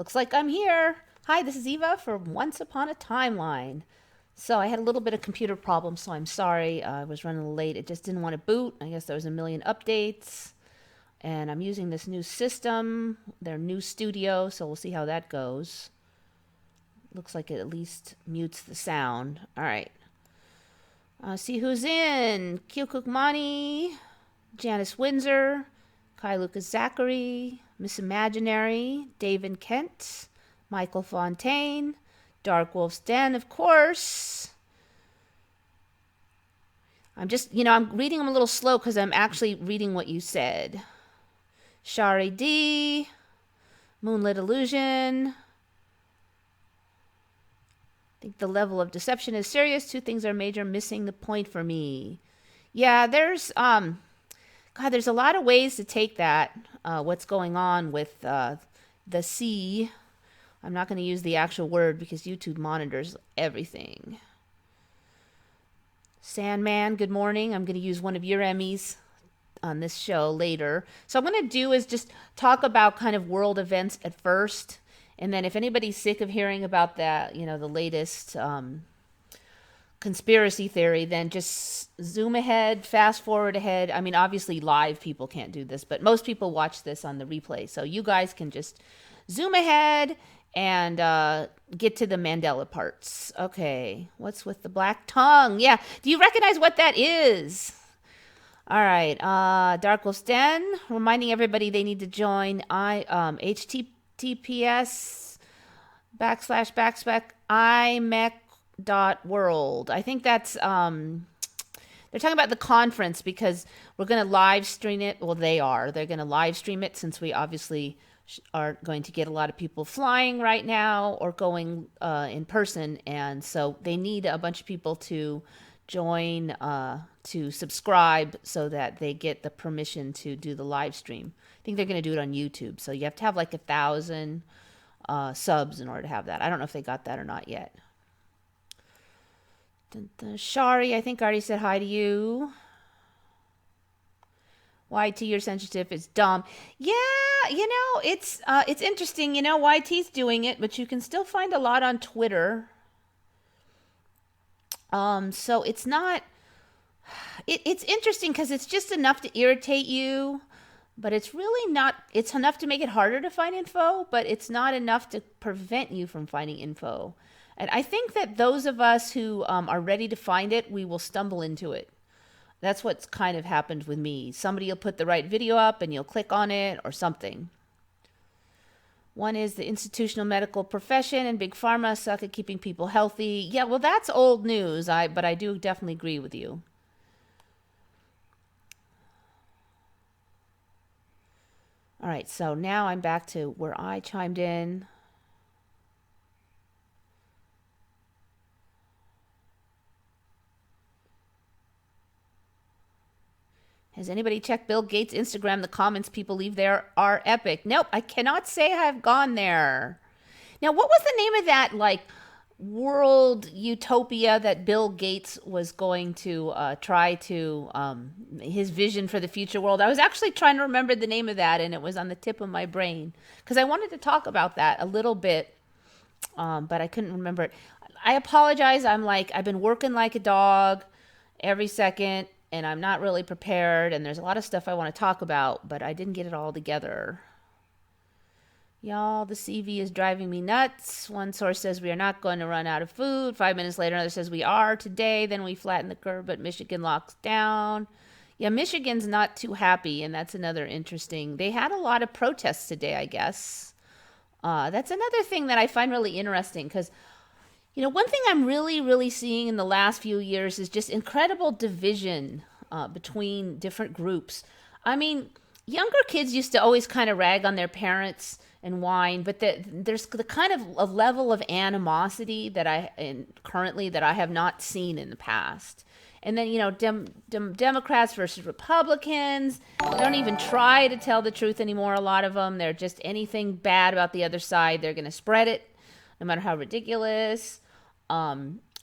Looks like I'm here. Hi, this is Eva from Once Upon a Timeline. So I had a little bit of computer problems, so I'm sorry. I was running a little late. It just didn't want to boot. I guess there was a million updates. And I'm using this new system, their new studio, so we'll see how that goes. Looks like it at least mutes the sound. All right. See who's in. Kyokukmani, Janice Windsor, Kai Lucas Zachary, Miss Imaginary, David Kent, Michael Fontaine, Dark Wolf's Den, of course. I'm reading them a little slow because I'm actually reading what you said. Shari D, Moonlit Illusion. I think the level of deception is serious. Two things are major, missing the point for me. Yeah, there's there's a lot of ways to take that. What's going on with the sea? I'm not going to use the actual word because YouTube monitors everything. Sandman, good morning. I'm going to use one of your Emmys on this show later. So I'm going to do is just talk about kind of world events at first. And then if anybody's sick of hearing about that, the latest conspiracy theory, then just zoom ahead, fast forward ahead. I mean, obviously live people can't do this, but most people watch this on the replay. So you guys can just zoom ahead and get to the Mandela parts. Okay, what's with the black tongue? Yeah, do you recognize what that is? All right, Dark Wolf's Den, reminding everybody they need to join https imec.world. I think that's they're talking about the conference because we're going to live stream it. Well, they're going to live stream it since we obviously are going to get a lot of people flying right now or going in person, and so they need a bunch of people to join, to subscribe so that they get the permission to do the live stream. I think they're going to do it on YouTube, so you have to have like 1,000 subs in order to have that. I don't know if they got that or not yet. Shari, I think I already said hi to you. YT, you're sensitive. It's dumb. Yeah, it's interesting. YT's doing it, but you can still find a lot on Twitter. So it's not. It's interesting because it's just enough to irritate you, but it's really not. It's enough to make it harder to find info, but it's not enough to prevent you from finding info. And I think that those of us who are ready to find it, we will stumble into it. That's what's kind of happened with me. Somebody will put the right video up and you'll click on it or something. One is the institutional medical profession and big pharma suck at keeping people healthy. Yeah, well, that's old news, but I do definitely agree with you. All right, so now I'm back to where I chimed in. Has anybody checked Bill Gates' Instagram? The comments people leave there are epic. Nope, I cannot say I've gone there. Now, what was the name of that, world utopia that Bill Gates was going to try to, his vision for the future world? I was actually trying to remember the name of that, and it was on the tip of my brain, because I wanted to talk about that a little bit, but I couldn't remember it. I apologize. I've been working like a dog every second, and I'm not really prepared, and there's a lot of stuff I want to talk about, but I didn't get it all together. Y'all, the CV is driving me nuts. One source says we are not going to run out of food. 5 minutes later, another says we are today. Then we flatten the curve, but Michigan locks down. Yeah, Michigan's not too happy, and that's another interesting. They had a lot of protests today, I guess. That's another thing that I find really interesting because one thing I'm really, really seeing in the last few years is just incredible division between different groups. I mean, younger kids used to always kind of rag on their parents and whine, but there's the kind of a level of animosity that currently that I have not seen in the past. And then, Democrats versus Republicans, they don't even try to tell the truth anymore, a lot of them. They're just anything bad about the other side, they're going to spread it, no matter how ridiculous.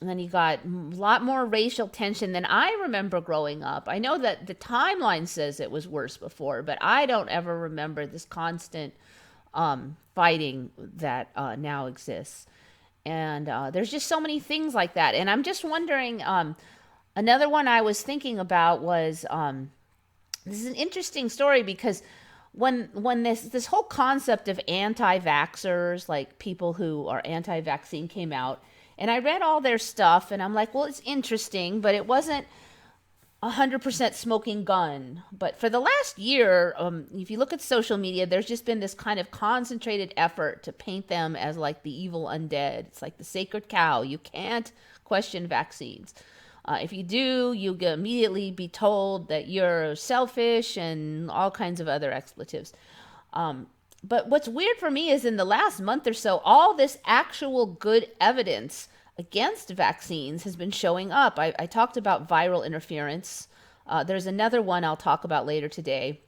And then you got a lot more racial tension than I remember growing up. I know that the timeline says it was worse before, but I don't ever remember this constant fighting that now exists. And there's just so many things like that. And I'm just wondering, another one I was thinking about was this is an interesting story because when this whole concept of anti-vaxxers, like people who are anti-vaccine, came out, and I read all their stuff, and I'm like, well, it's interesting, but it wasn't 100% smoking gun. But for the last year, if you look at social media, there's just been this kind of concentrated effort to paint them as like the evil undead. It's like the sacred cow. You can't question vaccines. If you do, you'll immediately be told that you're selfish and all kinds of other expletives. But what's weird for me is in the last month or so, all this actual good evidence against vaccines has been showing up. I talked about viral interference. There's another one I'll talk about later today.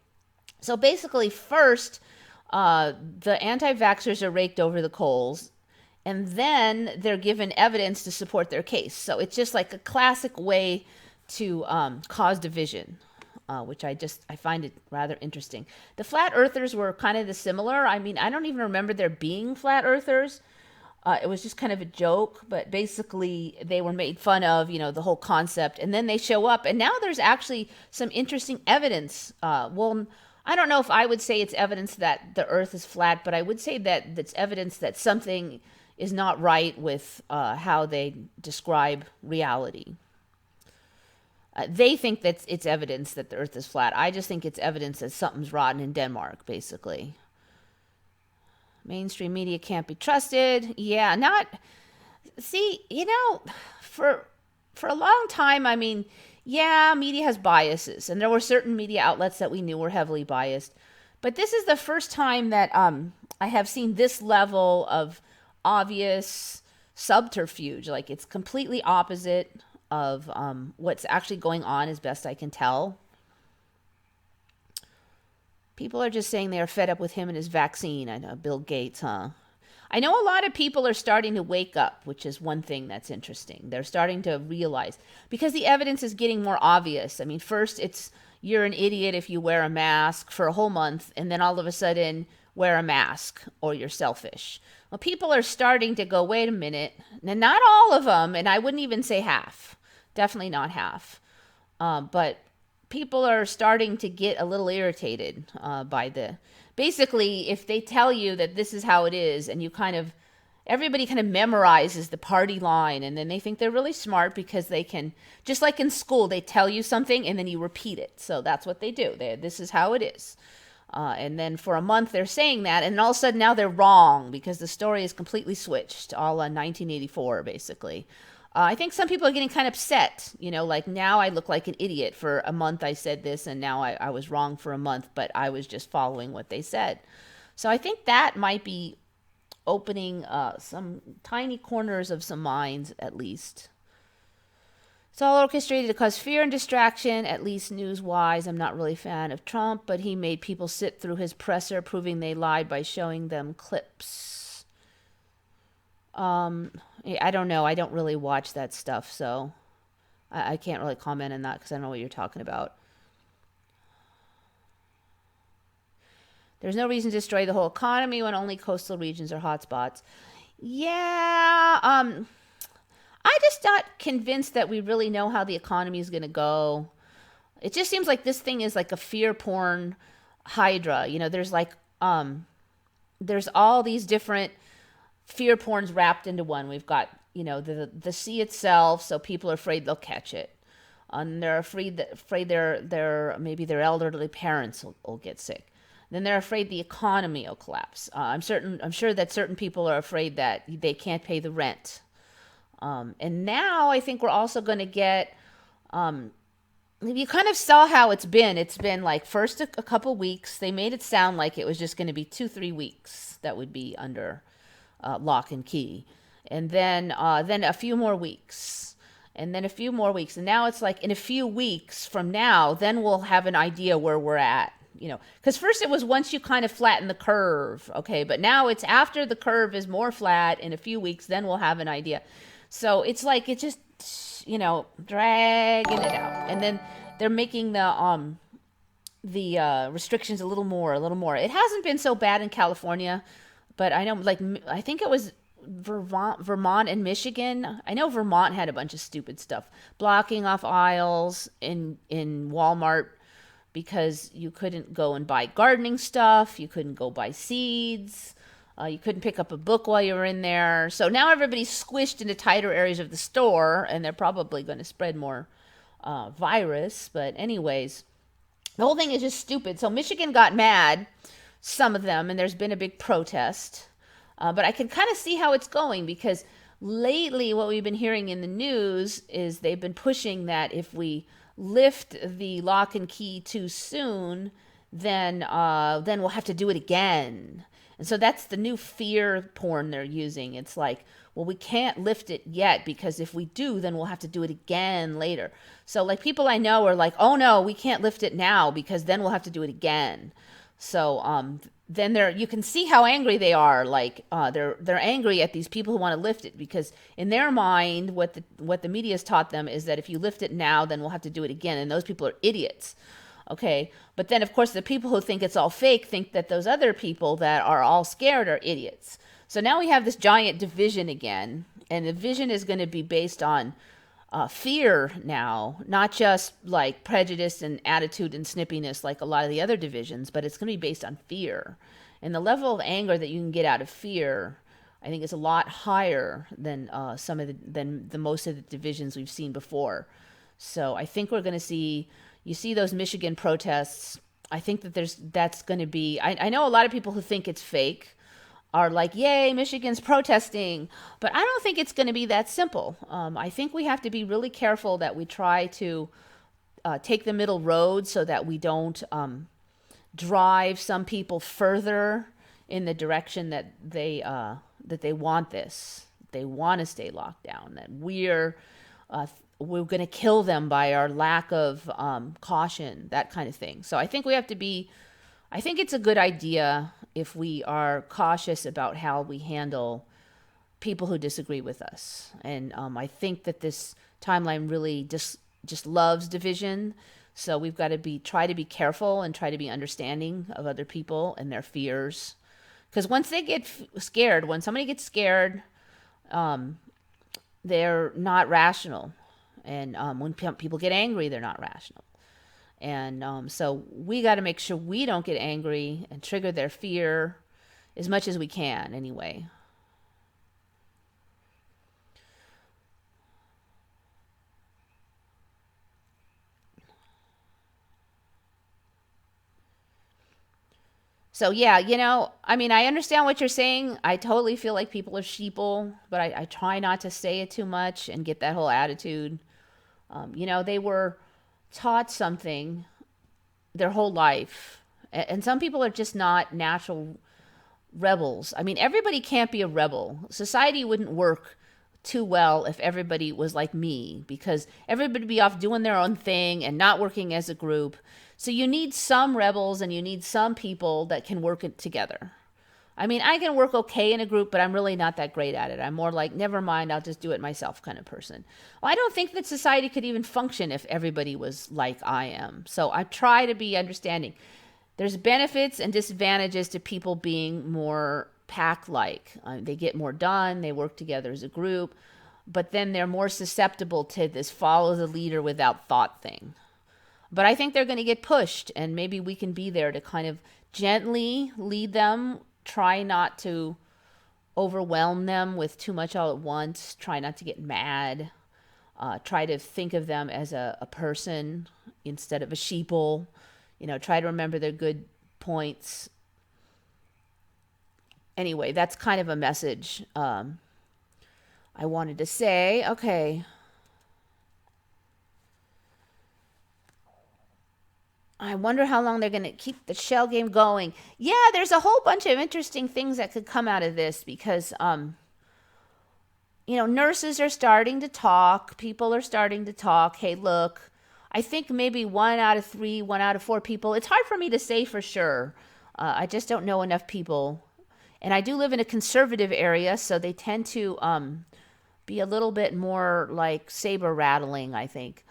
So basically, first, the anti-vaxxers are raked over the coals, and then they're given evidence to support their case. So it's just like a classic way to cause division, which I find it rather interesting. The flat earthers were kind of similar. I mean, I don't even remember there being flat earthers. It was just kind of a joke, but basically they were made fun of, the whole concept. And then they show up, and now there's actually some interesting evidence. Well, I don't know if I would say it's evidence that the earth is flat, but I would say that that's evidence that something is not right with how they describe reality. They think that it's evidence that the earth is flat. I just think it's evidence that something's rotten in Denmark, basically. Mainstream media can't be trusted. Yeah, for a long time, I mean, yeah, media has biases, and there were certain media outlets that we knew were heavily biased. But this is the first time that I have seen this level of obvious subterfuge. Like, it's completely opposite of what's actually going on, as best I can tell. People are just saying they are fed up with him and his vaccine. I know, Bill Gates, huh? I know a lot of people are starting to wake up, which is one thing that's interesting. They're starting to realize, because the evidence is getting more obvious. I mean, first it's you're an idiot if you wear a mask for a whole month, and then all of a sudden wear a mask or you're selfish. Well, people are starting to go, wait a minute. Now, not all of them, and I wouldn't even say half. Definitely not half. But people are starting to get a little irritated basically, if they tell you that this is how it is, and everybody kind of memorizes the party line, and then they think they're really smart because they can, just like in school, they tell you something and then you repeat it. So that's what they do. This is how it is. And then for a month they're saying that, and all of a sudden now they're wrong because the story is completely switched, all on 1984, basically. I think some people are getting kind of upset, like now I look like an idiot. For a month I said this, and now I was wrong for a month, but I was just following what they said. So I think that might be opening some tiny corners of some minds, at least. It's all orchestrated to cause fear and distraction, at least news-wise. I'm not really a fan of Trump, but he made people sit through his presser, proving they lied by showing them clips. I don't know. I don't really watch that stuff, so I can't really comment on that because I don't know what you're talking about. There's no reason to destroy the whole economy when only coastal regions are hotspots. Yeah, I just not convinced that we really know how the economy is going to go. It just seems like this thing is like a fear porn hydra. There's there's all these different fear porns wrapped into one. We've got, the sea itself, so people are afraid they'll catch it. And they're afraid maybe their elderly parents will get sick. Then they're afraid the economy will collapse. I'm sure that certain people are afraid that they can't pay the rent. And now I think we're also going to get, you kind of saw how it's been. It's been like first a couple weeks. They made it sound like it was just going to be 2-3 weeks that would be under lock and key. And then a few more weeks. And then a few more weeks. And now it's like in a few weeks from now, then we'll have an idea where we're at. Because first it was once you kind of flatten the curve. Okay, but now it's after the curve is more flat in a few weeks, then we'll have an idea. So it's like it just, dragging it out. And then they're making the the restrictions a little more, a little more. It hasn't been so bad in California, but I know, like, I think it was Vermont and Michigan. I know Vermont had a bunch of stupid stuff, blocking off aisles in Walmart because you couldn't go and buy gardening stuff, you couldn't go buy seeds, you couldn't pick up a book while you were in there. So now everybody's squished into tighter areas of the store, and they're probably going to spread more virus. But anyways, the whole thing is just stupid. So Michigan got mad, some of them, and there's been a big protest. But I can kind of see how it's going because lately what we've been hearing in the news is they've been pushing that if we lift the lock and key too soon, then we'll have to do it again. And so that's the new fear porn they're using. It's like, well, we can't lift it yet because if we do, then we'll have to do it again later. So like people I know are like, oh no, we can't lift it now because then we'll have to do it again. So then you can see how angry they are. Like they're angry at these people who want to lift it because in their mind, what the media has taught them is that if you lift it now, then we'll have to do it again. And those people are idiots. Okay, but then of course the people who think it's all fake think that those other people that are all scared are idiots. So now we have this giant division again, and the division is going to be based on fear now, not just like prejudice and attitude and snippiness like a lot of the other divisions, but it's going to be based on fear. And the level of anger that you can get out of fear, I think, is a lot higher than than the most of the divisions we've seen before. So I think we're going to see. You see those Michigan protests. I think that that's going to be. I know a lot of people who think it's fake are like, yay, Michigan's protesting. But I don't think it's going to be that simple. I think we have to be really careful that we try to take the middle road so that we don't drive some people further in the direction that they want this. They want to stay locked down. That we're going to kill them by our lack of caution, that kind of thing. So I think we have to be. I think it's a good idea if we are cautious about how we handle people who disagree with us. And I think that this timeline really just loves division. So we've got to try to be careful and try to be understanding of other people and their fears. Because once they get scared, when somebody gets scared, they're not rational. And when people get angry, they're not rational. And so we got to make sure we don't get angry and trigger their fear as much as we can anyway. So yeah, I mean, I understand what you're saying. I totally feel like people are sheeple, but I try not to say it too much and get that whole attitude. They were taught something their whole life. And some people are just not natural rebels. I mean, everybody can't be a rebel. Society wouldn't work too well if everybody was like me, because everybody would be off doing their own thing and not working as a group. So you need some rebels and you need some people that can work it together. I mean, I can work okay in a group, but I'm really not that great at it. I'm more like, never mind, I'll just do it myself kind of person. Well, I don't think that society could even function if everybody was like I am. So I try to be understanding. There's benefits and disadvantages to people being more pack-like. They get more done, they work together as a group, but then they're more susceptible to this follow the leader without thought thing. But I think they're going to get pushed, and maybe we can be there to kind of gently lead them. Try not to overwhelm them with too much all at once. Try not to get mad. Try to think of them as a person instead of a sheeple. Try to remember their good points. Anyway, that's kind of a message I wanted to say. Okay. I wonder how long they're going to keep the shell game going. Yeah, there's a whole bunch of interesting things that could come out of this because, nurses are starting to talk. People are starting to talk. Hey, look, I think maybe 1 out of 3, 1 out of 4 people. It's hard for me to say for sure. I just don't know enough people. And I do live in a conservative area, so they tend to be a little bit more like saber rattling, I think.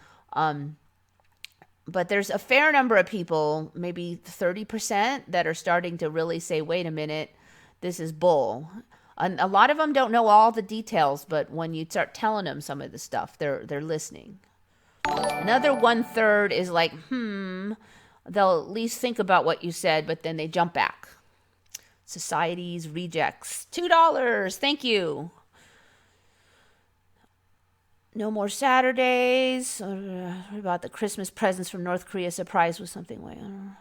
but there's a fair number of people, maybe 30%, that are starting to really say, wait a minute, this is bull. And a lot of them don't know all the details, but when you start telling them some of the stuff, they're listening. Another 1/3 is like, they'll at least think about what you said, but then they jump back. Society's rejects. $2. Thank you. No more Saturdays. What about the Christmas presents from North Korea? Surprised with something.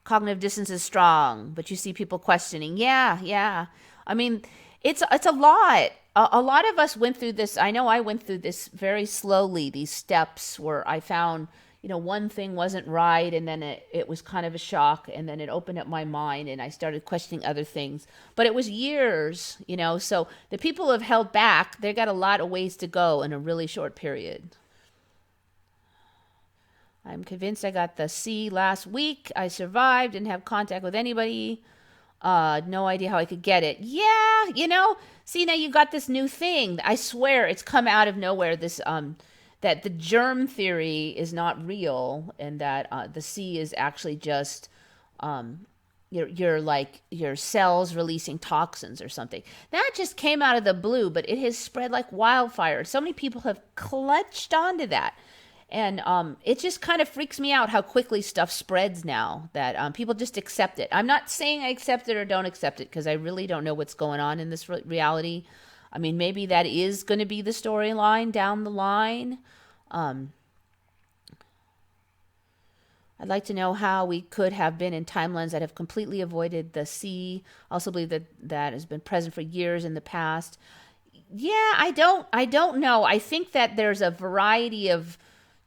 Cognitive dissonance is strong, but you see people questioning. Yeah. I mean, it's a lot. A lot of us went through this. I know I went through this very slowly, these steps where I found, one thing wasn't right, and then it was kind of a shock, and then it opened up my mind, and I started questioning other things. But it was years, so the people who have held back, they got a lot of ways to go in a really short period. I'm convinced I got the C last week. I survived, didn't have contact with anybody. No idea how I could get it. Yeah, see, now you got this new thing. I swear it's come out of nowhere. This, that the germ theory is not real, and that the C is actually just your cells releasing toxins or something. That just came out of the blue, but it has spread like wildfire. So many people have clutched onto that. And it just kind of freaks me out how quickly stuff spreads now, that people just accept it. I'm not saying I accept it or don't accept it, because I really don't know what's going on in this reality. I mean, maybe that is going to be the storyline down the line. I'd like to know how we could have been in timelines that have completely avoided the C. I also believe that has been present for years in the past. Yeah, I don't know. I think that there's a variety of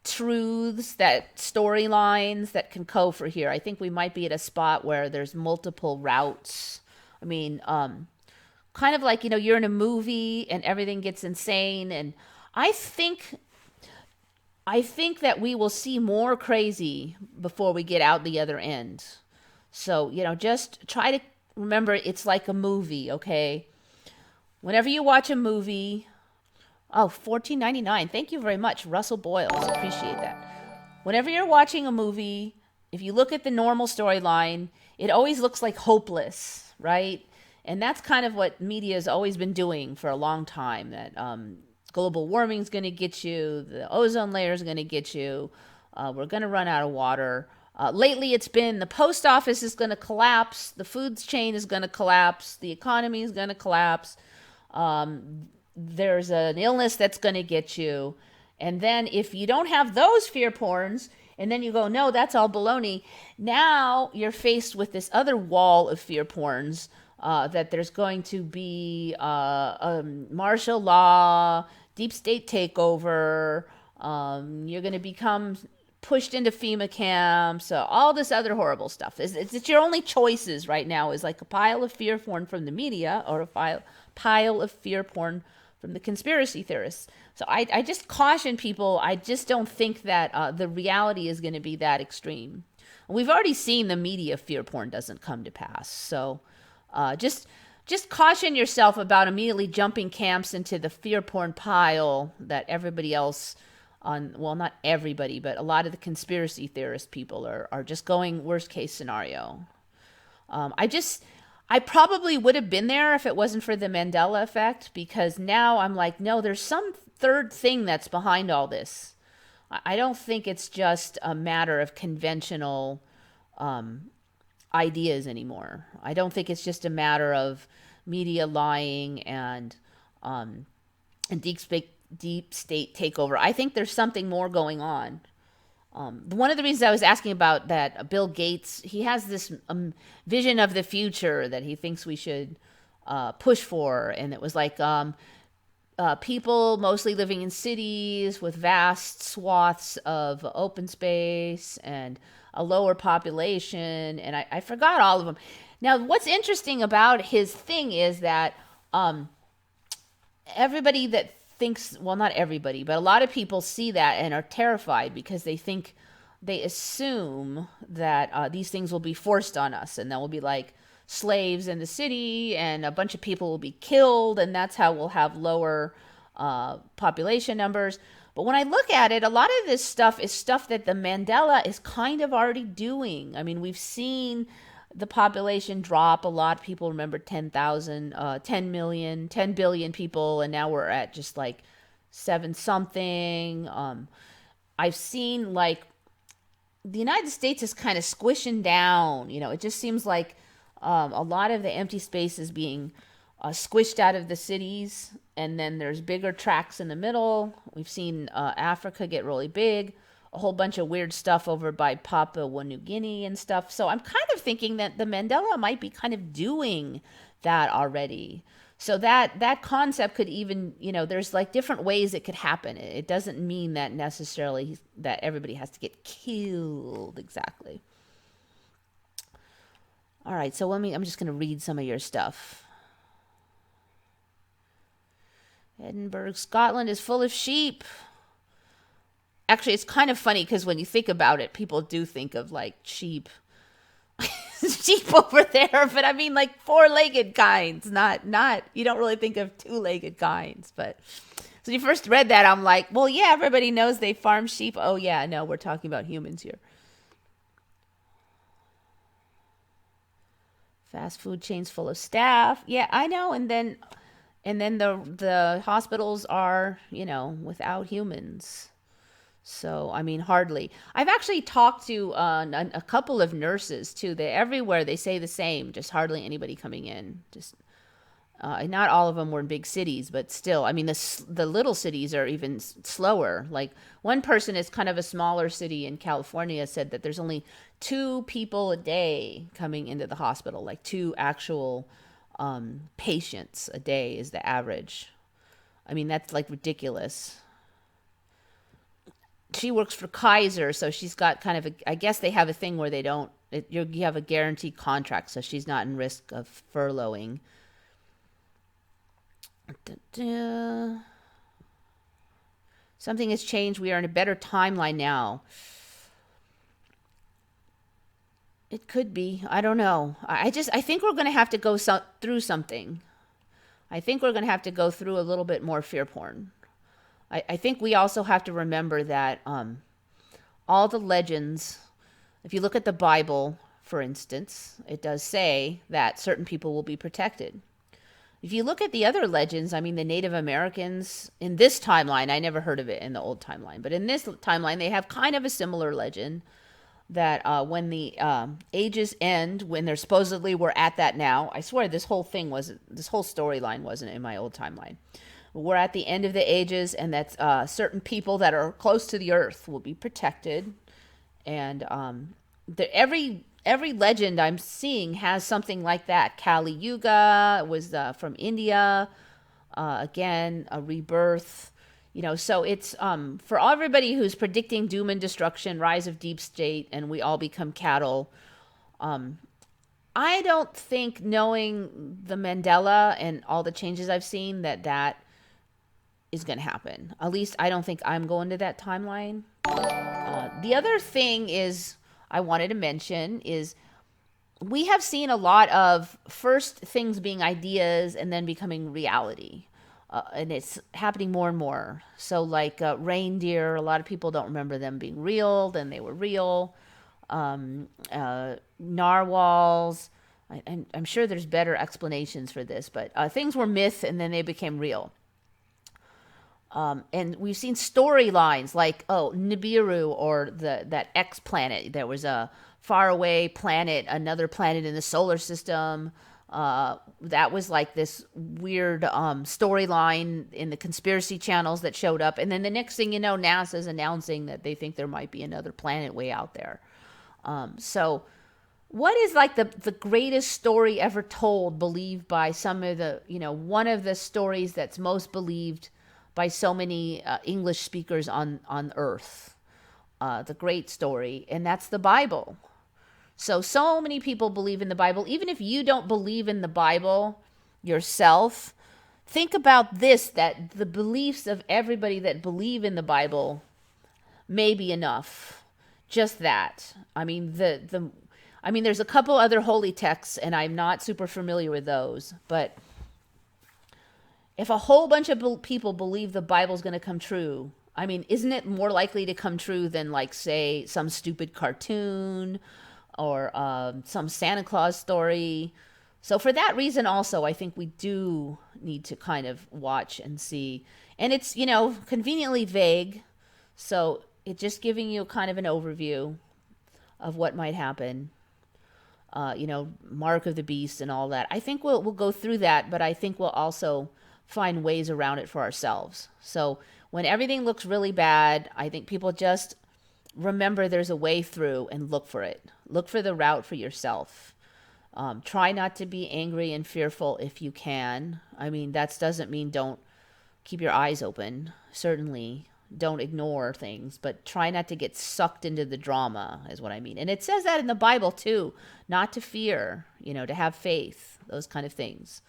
truths, that storylines that can go for here. I think we might be at a spot where there's multiple routes. I mean, kind of like, you're in a movie and everything gets insane. And I think that we will see more crazy before we get out the other end. So, just try to remember it's like a movie, okay? Whenever you watch a movie, $14.99. Thank you very much, Russell Boyles. Appreciate that. Whenever you're watching a movie, if you look at the normal storyline, it always looks like hopeless, right? And that's kind of what media has always been doing for a long time, that global warming is going to get you, the ozone layer is going to get you, we're going to run out of water. Lately, it's been the post office is going to collapse, the food chain is going to collapse, the economy is going to collapse. There's an illness that's going to get you. And then if you don't have those fear porns, and then you go, no, that's all baloney, now you're faced with this other wall of fear porns, that there's going to be martial law, deep state takeover, you're going to become pushed into FEMA camps, all this other horrible stuff. It's your only choices right now is like a pile of fear porn from the media, or a pile of fear porn from the conspiracy theorists. So I just caution people. I just don't think that the reality is going to be that extreme. We've already seen the media fear porn doesn't come to pass. So just caution yourself about immediately jumping camps into the fear porn pile that everybody else not everybody, but a lot of the conspiracy theorist people are just going worst case scenario. I probably would have been there if it wasn't for the Mandela effect, because now I'm like, no, there's some third thing that's behind all this. I don't think it's just a matter of conventional ideas anymore. I don't think it's just a matter of media lying and deep state takeover. I think there's something more going on. One of the reasons I was asking about that, Bill Gates, he has this vision of the future that he thinks we should push for. And it was like people mostly living in cities with vast swaths of open space and a lower population. And I forgot all of them. Now, what's interesting about his thing is that everybody that thinks, well, not everybody, but a lot of people see that and are terrified because they assume that these things will be forced on us, and that will be like slaves in the city, and a bunch of people will be killed, and that's how we'll have lower population numbers. But when I look at it, a lot of this stuff is stuff that the Mandela is kind of already doing. I mean, we've seen the population drop. A lot of people remember 10,000, 10 million, 10 billion people, and now we're at just like seven something. I've seen like the United States is kind of squishing down. It just seems like a lot of the empty space is being squished out of the cities, and then there's bigger tracts in the middle. We've seen Africa get really big, a whole bunch of weird stuff over by Papua New Guinea and stuff. So I'm kind of thinking that the Mandela might be kind of doing that already. So that concept could even, there's like different ways it could happen. It doesn't mean that necessarily that everybody has to get killed exactly. All right, so I'm just going to read some of your stuff. Edinburgh, Scotland is full of sheep. Actually, it's kind of funny because when you think about it, people do think of like sheep. Sheep over there, but I mean like four-legged kinds, not you don't really think of two-legged kinds. But so when you first read that, I'm like, well, yeah, everybody knows they farm sheep. Oh yeah, no, we're talking about humans here. Fast food chains full of staff. Yeah, I know. And then the hospitals are, without humans. So, I mean, hardly. I've actually talked to a couple of nurses, too. Everywhere they say the same, just hardly anybody coming in. Just not all of them were in big cities, but still. I mean, the little cities are even slower. Like, one person is kind of a smaller city in California said that there's only 2 people a day coming into the hospital, like 2 actual patients a day is the average. I mean, that's like ridiculous. She works for Kaiser, so she's got kind of I guess they have a thing where they don't, you have a guaranteed contract, so she's not in risk of furloughing. Something has changed. We are in a better timeline now. It could be. I don't know. I think we're going to have to go through something. I think we're going to have to go through a little bit more fear porn. I think we also have to remember that all the legends, if you look at the Bible, for instance, it does say that certain people will be protected. If you look at the other legends, I mean, the Native Americans, in this timeline, I never heard of it in the old timeline, but in this timeline, they have kind of a similar legend that when the ages end, when they're supposedly we're at that now, I swear this whole storyline wasn't in my old timeline. We're at the end of the ages, and that certain people that are close to the earth will be protected. And every legend I'm seeing has something like that. Kali Yuga was from India. Again, a rebirth. So it's for everybody who's predicting doom and destruction, rise of deep state, and we all become cattle. I don't think, knowing the Mandela and all the changes I've seen, that is going to happen. At least I don't think I'm going to that timeline. The other thing is I wanted to mention is we have seen a lot of first things being ideas and then becoming reality. And it's happening more and more. So like reindeer, a lot of people don't remember them being real. Then they were real. Narwhals. I'm sure there's better explanations for this, but things were myth and then they became real. And we've seen storylines like, Nibiru, or that X planet. There was a faraway planet, another planet in the solar system. That was like this weird storyline in the conspiracy channels that showed up. And then the next thing you know, NASA's announcing that they think there might be another planet way out there. So what is like the greatest story ever told, believed by some of the, one of the stories that's most believed by so many English speakers on Earth, the great story, and that's the Bible. So many people believe in the Bible. Even if you don't believe in the Bible yourself, think about this, that the beliefs of everybody that believe in the Bible may be enough. Just that. I mean, there's a couple other holy texts, and I'm not super familiar with those, but if a whole bunch of people believe the Bible's going to come true, I mean, isn't it more likely to come true than, like, say, some stupid cartoon or some Santa Claus story? So for that reason, also, I think we do need to kind of watch and see. And it's, conveniently vague. So it's just giving you kind of an overview of what might happen. Mark of the beast and all that. I think we'll go through that, but I think we'll also find ways around it for ourselves. So when everything looks really bad, I think people just remember there's a way through and look for it. Look for the route for yourself. Try not to be angry and fearful if you can. I mean, that doesn't mean don't keep your eyes open. Certainly don't ignore things, but try not to get sucked into the drama is what I mean. And it says that in the Bible too, not to fear, to have faith, those kind of things.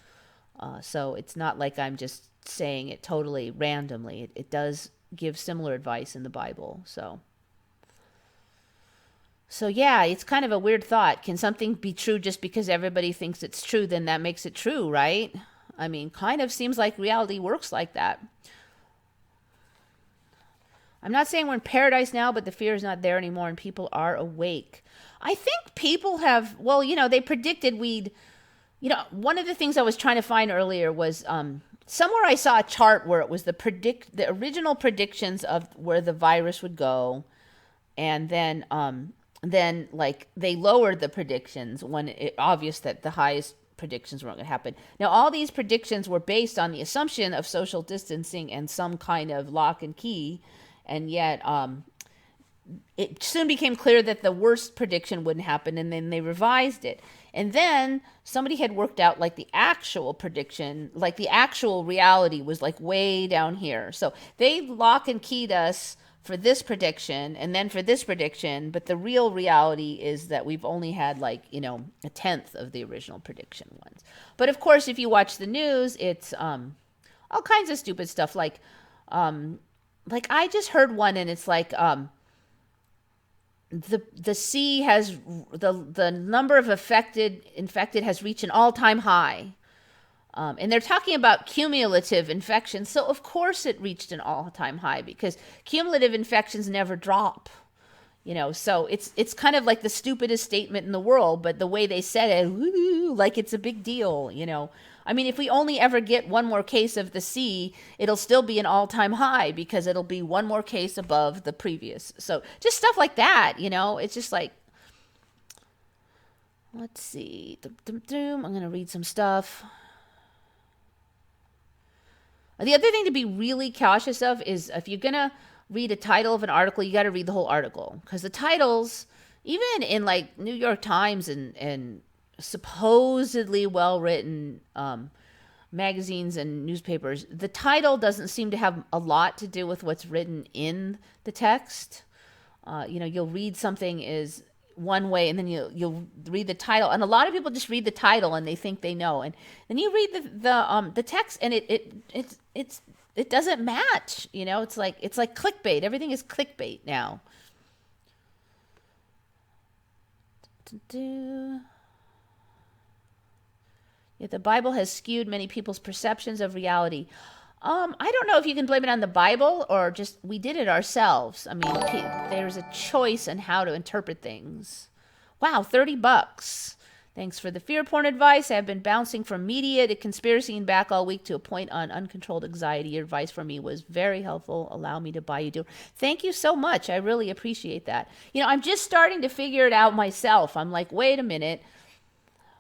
So it's not like I'm just saying it totally randomly. It does give similar advice in the Bible. So yeah, it's kind of a weird thought. Can something be true just because everybody thinks it's true? Then that makes it true, right? I mean, kind of seems like reality works like that. I'm not saying we're in paradise now, but the fear is not there anymore and people are awake. I think people have, they predicted one of the things I was trying to find earlier was somewhere I saw a chart where it was the original predictions of where the virus would go. And then like they lowered the predictions when it obvious that the highest predictions weren't going to happen. Now, all these predictions were based on the assumption of social distancing and some kind of lock and key. And yet it soon became clear that the worst prediction wouldn't happen, and then they revised it. And then somebody had worked out like the actual prediction, like the actual reality was like way down here. So they lock and keyed us for this prediction and then for this prediction, but the real reality is that we've only had like, a tenth of the original prediction ones. But of course, if you watch the news, it's all kinds of stupid stuff like I just heard one and it's like the sea has the number of infected has reached an all-time high. And they're talking about cumulative infections. So of course it reached an all-time high because cumulative infections never drop. So it's kind of like the stupidest statement in the world, but the way they said it, like it's a big deal, I mean, if we only ever get one more case of the sea, it'll still be an all-time high because it'll be one more case above the previous. So just stuff like that, it's just like, let's see. I'm going to read some stuff. The other thing to be really cautious of is if you're going to read a title of an article, you got to read the whole article. Because the titles, even in like New York Times and supposedly well-written magazines and newspapers, the title doesn't seem to have a lot to do with what's written in the text. You'll read something is one way and then you'll read the title, and a lot of people just read the title and they think they know, and then you read the text and it doesn't match. It's like clickbait. Everything is clickbait now. Yet the Bible has skewed many people's perceptions of reality. I don't know if you can blame it on the Bible or just we did it ourselves. I mean, there's a choice in how to interpret things. Wow, $30. Thanks for the fear porn advice. I have been bouncing from media to conspiracy and back all week to a point on uncontrolled anxiety. Your advice for me was very helpful. Allow me to buy you dinner. Thank you so much. I really appreciate that. I'm just starting to figure it out myself. I'm like, wait a minute.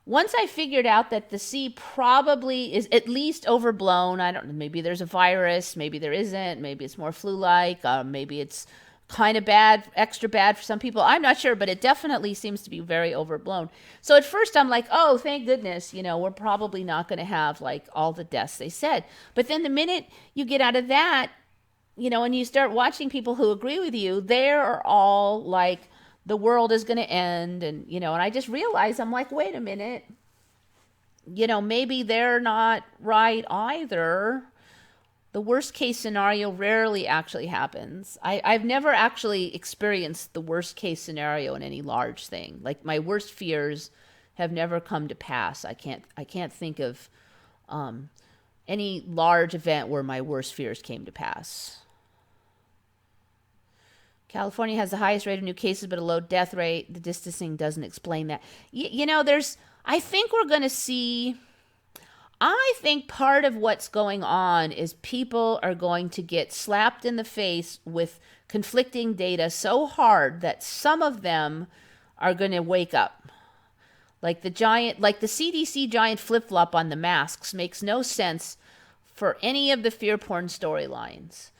Once I figured out that the sea probably is at least overblown, I don't know, maybe there's a virus, maybe there isn't, maybe it's more flu-like, maybe it's kind of bad, extra bad for some people. I'm not sure, but it definitely seems to be very overblown. So at first I'm like, oh, thank goodness, we're probably not going to have like all the deaths they said. But then the minute you get out of that, and you start watching people who agree with you, they're all like, the world is going to end. And I just realized, I'm like, wait a minute, maybe they're not right either. The worst case scenario rarely actually happens. I've never actually experienced the worst case scenario in any large thing. Like my worst fears have never come to pass. I can't think of any large event where my worst fears came to pass. California has the highest rate of new cases, but a low death rate. The distancing doesn't explain that. I think we're going to see, I think part of what's going on is people are going to get slapped in the face with conflicting data so hard that some of them are going to wake up. Like the CDC giant flip-flop on the masks makes no sense for any of the fear porn storylines.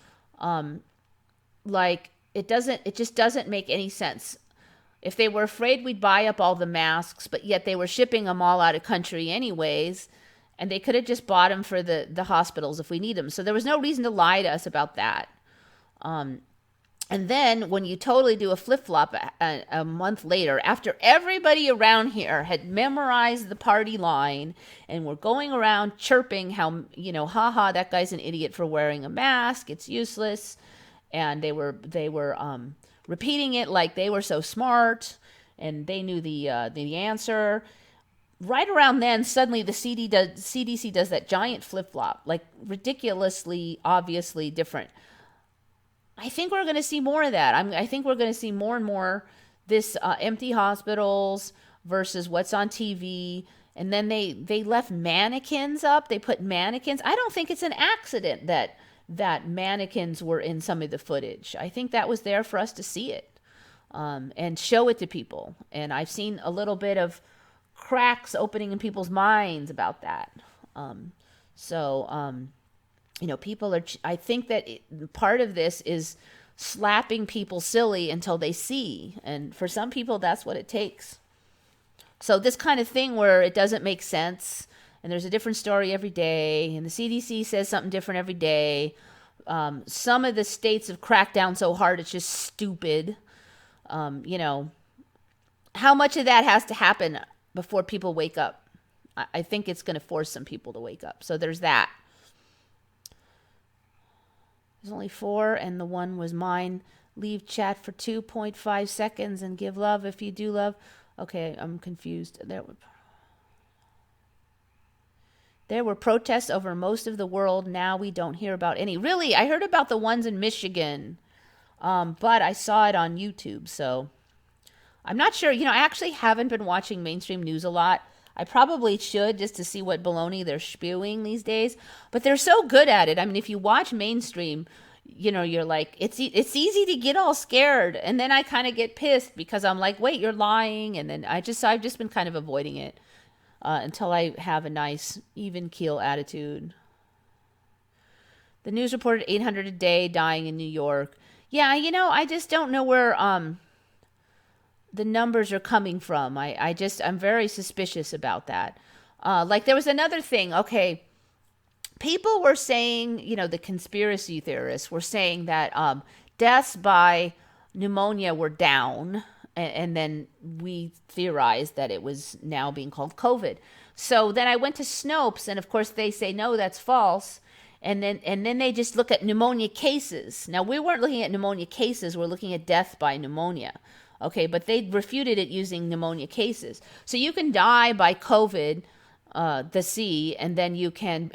It just doesn't make any sense. If they were afraid we'd buy up all the masks, but yet they were shipping them all out of country anyways, and they could have just bought them for the hospitals if we need them. So there was no reason to lie to us about that. And then when you totally do a flip-flop a month later, after everybody around here had memorized the party line and were going around chirping how, haha, that guy's an idiot for wearing a mask, it's useless. And they were repeating it like they were so smart and they knew the answer. Right around then, suddenly the CDC does that giant flip-flop, like ridiculously, obviously different. I think we're going to see more of that. I think we're going to see more and more this empty hospitals versus what's on TV. And then they left mannequins up. They put mannequins. I don't think it's an accident that mannequins were in some of the footage. I think that was there for us to see it and show it to people. And I've seen a little bit of cracks opening in people's minds about that. People are, I think that part of this is slapping people silly until they see. And for some people, that's what it takes. So this kind of thing where it doesn't make sense and there's a different story every day and the CDC says something different every day. Some of the states have cracked down so hard, it's just stupid. How much of that has to happen before people wake up? I think it's going to force some people to wake up. So there's that. There's only 4, and the one was mine. Leave chat for 2.5 seconds and give love if you do love. Okay, I'm confused. There were protests over most of the world. Now we don't hear about any. Really, I heard about the ones in Michigan, but I saw it on YouTube, so I'm not sure. I actually haven't been watching mainstream news a lot. I probably should just to see what baloney they're spewing these days. But they're so good at it. I mean, if you watch mainstream, you're like, it's easy to get all scared. And then I kind of get pissed because I'm like, wait, you're lying. And then I've just been kind of avoiding it until I have a nice even keel attitude. The news reported 800 a day dying in New York. Yeah, I just don't know where the numbers are coming from. I'm very suspicious about that. There was another thing. Okay, people were saying, the conspiracy theorists were saying that deaths by pneumonia were down, and then we theorized that it was now being called COVID. So then I went to Snopes, and of course they say no, that's false. And then they just look at pneumonia cases. Now we weren't looking at pneumonia cases; we're looking at death by pneumonia. Okay, but they refuted it using pneumonia cases. So you can die by COVID, the C, and then you can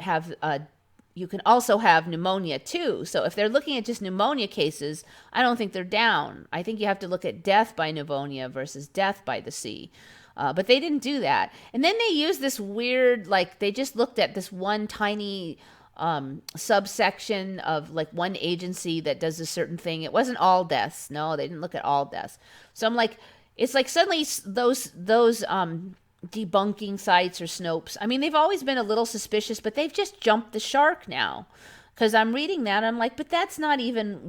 also have pneumonia too. So if they're looking at just pneumonia cases, I don't think they're down. I think you have to look at death by pneumonia versus death by the C. But they didn't do that. And then they used this weird, they just looked at this one tiny subsection of one agency that does a certain thing. It wasn't all deaths. No, they didn't look at all deaths. So I'm like, it's like suddenly those debunking sites or Snopes, I mean, they've always been a little suspicious, but they've just jumped the shark now. Because I'm reading that, I'm like, but that's not even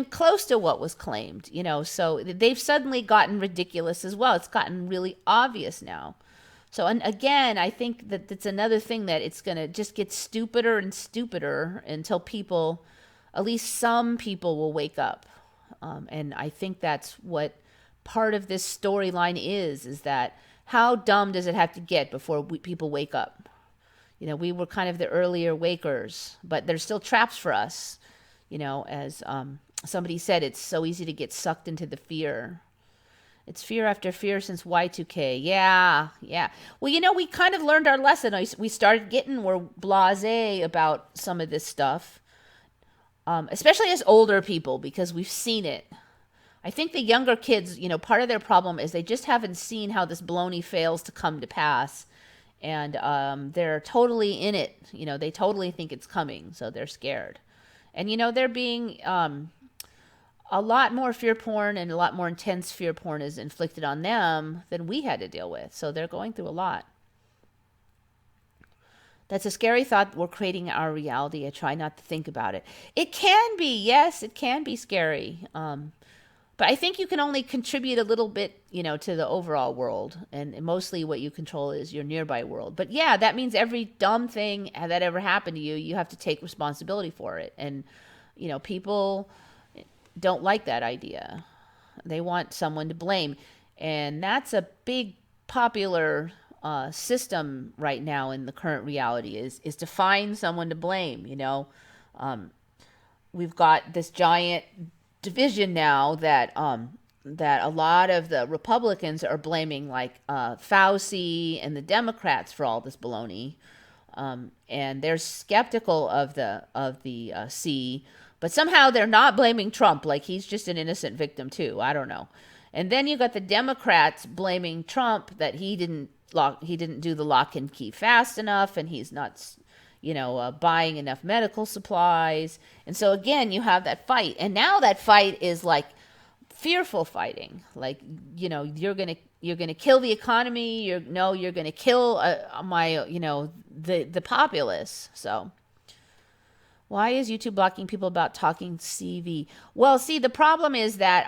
close to what was claimed, So they've suddenly gotten ridiculous as well. It's gotten really obvious now. So, and again, I think that it's another thing that it's going to just get stupider and stupider until people, at least some people, will wake up. And I think that's what part of this storyline is that how dumb does it have to get before people wake up? We were kind of the earlier wakers, but there's still traps for us. As somebody said, it's so easy to get sucked into the fear. It's fear after fear since Y2K. Yeah. Well, we kind of learned our lesson. We started getting more blasé about some of this stuff. especially as older people, because we've seen it. I think the younger kids, part of their problem is they just haven't seen how this baloney fails to come to pass. And they're totally in it. They totally think it's coming, so they're scared. And, they're being a lot more fear porn, and a lot more intense fear porn is inflicted on them than we had to deal with. So they're going through a lot. That's a scary thought. We're creating our reality. I try not to think about it. It can be, yes, it can be scary. But I think you can only contribute a little bit, to the overall world. And mostly what you control is your nearby world. But yeah, that means every dumb thing that ever happened to you, you have to take responsibility for it. And, people don't like that idea. They want someone to blame. And that's a big popular system right now in the current reality is to find someone to blame. We've got this giant division now that a lot of the Republicans are blaming, like Fauci and the Democrats, for all this baloney, and they're skeptical of the C, but somehow they're not blaming Trump, like he's just an innocent victim too. I don't know. And then you got the Democrats blaming Trump that he didn't do the lock and key fast enough, and he's not buying enough medical supplies. And so again, you have that fight. And now that fight is like fearful fighting. Like, you're going to kill the economy. You're going to kill the populace. So why is YouTube blocking people about talking CV? Well, see, the problem is that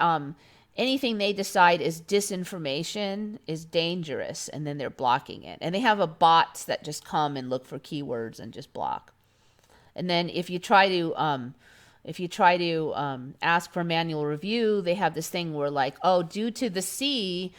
anything they decide is disinformation is dangerous, and then they're blocking it. And they have a bots that just come and look for keywords and just block. And then if you try to ask for manual review, they have this thing where, like, oh, due to the C,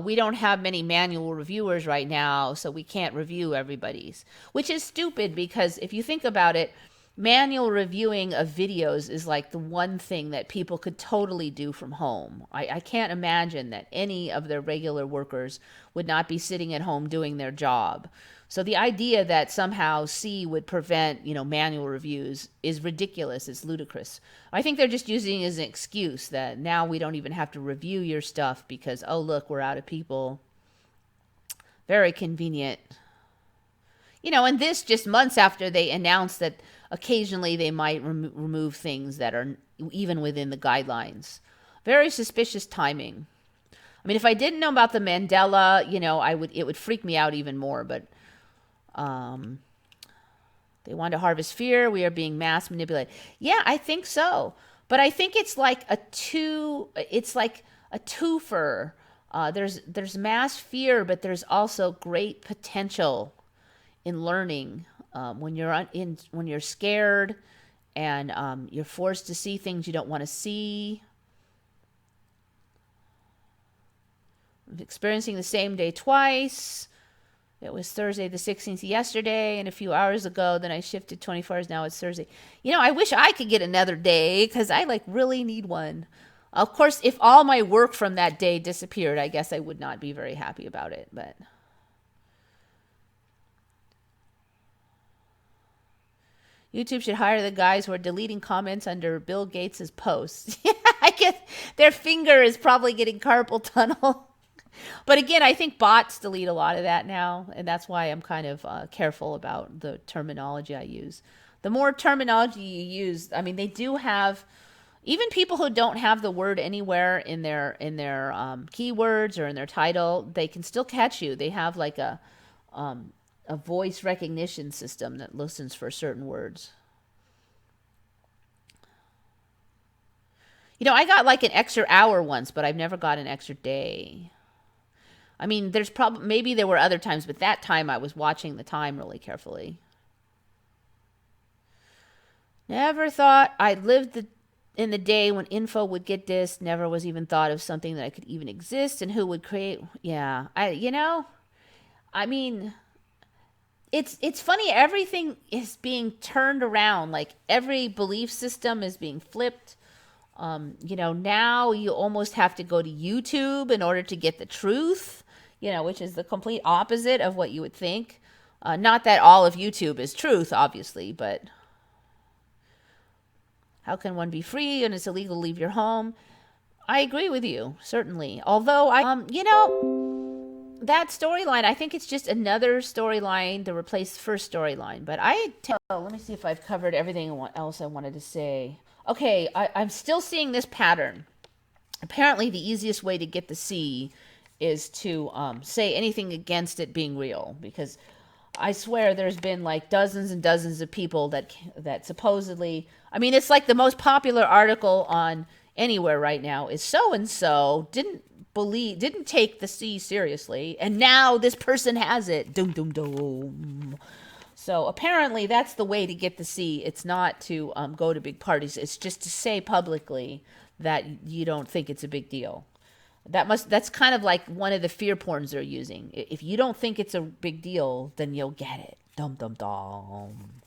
we don't have many manual reviewers right now, so we can't review everybody's. Which is stupid, because if you think about it, manual reviewing of videos is like the one thing that people could totally do from home. I can't imagine that any of their regular workers would not be sitting at home doing their job. So the idea that somehow C would prevent, manual reviews is ridiculous. It's ludicrous. I think they're just using it as an excuse that now we don't even have to review your stuff because, oh, look, we're out of people. Very convenient. And this just months after they announced that occasionally they might remove things that are even within the guidelines. Very suspicious timing. I mean, if I didn't know about the Mandela, it would freak me out even more. But they want to harvest fear. We are being mass manipulated. Yeah, I think so. But I think it's like a twofer. There's mass fear, but there's also great potential in learning. When you're scared and you're forced to see things you don't want to see. I'm experiencing the same day twice. It was Thursday the 16th yesterday, and a few hours ago, then I shifted 24 hours. Now it's Thursday. I wish I could get another day, because I really need one. Of course, if all my work from that day disappeared, I guess I would not be very happy about it, but YouTube should hire the guys who are deleting comments under Bill Gates' posts. I guess their finger is probably getting carpal tunnel. But again, I think bots delete a lot of that now, and that's why I'm kind of careful about the terminology I use. The more terminology you use, I mean, they do have, even people who don't have the word anywhere in their keywords or in their title, they can still catch you. They have like a voice recognition system that listens for certain words. I got like an extra hour once, but I've never got an extra day. I mean, maybe there were other times, but that time I was watching the time really carefully. Never thought I'd lived in the day when info would get this. Never was even thought of something that I could even exist and who would create. Yeah, I mean, it's funny. Everything is being turned around. Like every belief system is being flipped. Now you almost have to go to YouTube in order to get the truth, which is the complete opposite of what you would think. Not that all of YouTube is truth, obviously, but How can one be free and it's illegal to leave your home? I agree with you, certainly. Although that storyline, I think it's just another storyline to replace the first storyline. But let me see if I've covered everything else I wanted to say. Okay, I'm still seeing this pattern. Apparently, the easiest way to get the C is to say anything against it being real, because I swear there's been like dozens and dozens of people that supposedly, I mean, it's like the most popular article on anywhere right now is so and so didn't take the C seriously, and now this person has it. Dum dum dum. So apparently that's the way to get the C. It's not to go to big parties. It's just to say publicly that you don't think it's a big deal. That's kind of like one of the fear porns they're using. If you don't think it's a big deal, then you'll get it. Dum dum dum.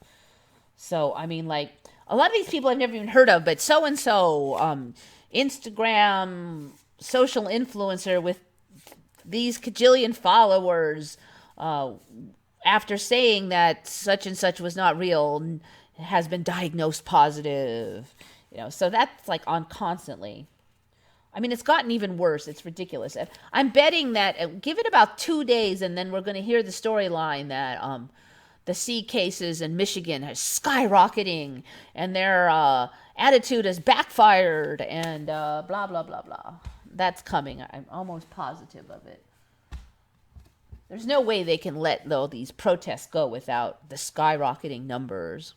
So I mean, like, a lot of these people I've never even heard of, but so and so, Instagram social influencer with these cajillion followers, after saying that such and such was not real, has been diagnosed positive. So that's like on constantly. I mean, it's gotten even worse. It's ridiculous. I'm betting that give it about 2 days, and then we're going to hear the storyline that the C cases in Michigan are skyrocketing, and their attitude has backfired, and blah, blah, blah, blah. That's coming. I'm almost positive of it. There's no way they can let, though, these protests go without the skyrocketing numbers.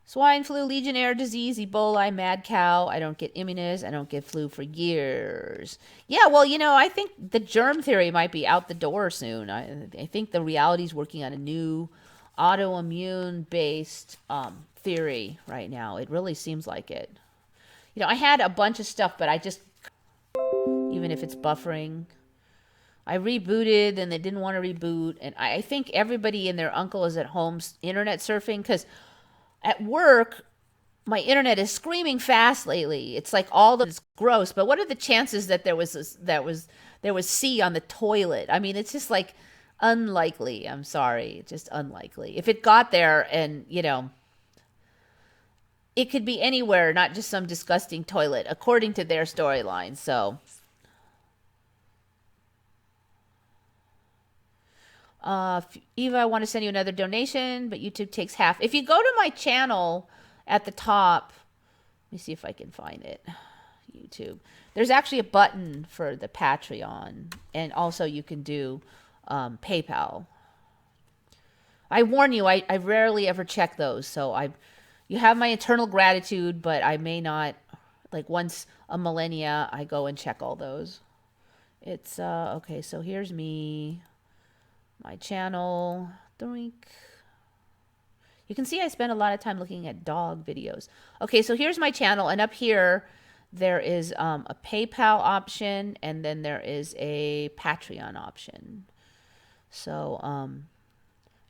Swine flu, Legionnaire disease, Ebola, mad cow. I don't get immunized. I don't get flu for years. Yeah, well, I think the germ theory might be out the door soon. I think the reality's working on a new autoimmune-based theory right now. It really seems like it. I had a bunch of stuff, but I just, even if it's buffering, I rebooted and they didn't want to reboot. And I think everybody and their uncle is at home internet surfing, because at work, my internet is screaming fast lately. It's like it's gross. But what are the chances that there was C on the toilet? I mean, it's just like unlikely. I'm sorry, just unlikely. If it got there, and it could be anywhere, not just some disgusting toilet, according to their storyline. So, Eva, I want to send you another donation, but YouTube takes half. If you go to my channel at the top, let me see if I can find it. YouTube. There's actually a button for the Patreon, and also you can do PayPal. I warn you, I rarely ever check those, so you have my eternal gratitude, but I may not, like once a millennia, I go and check all those. It's, okay, so here's me. My channel. Doink. You can see I spend a lot of time looking at dog videos. Okay, so here's my channel, and up here there is a PayPal option, and then there is a Patreon option. So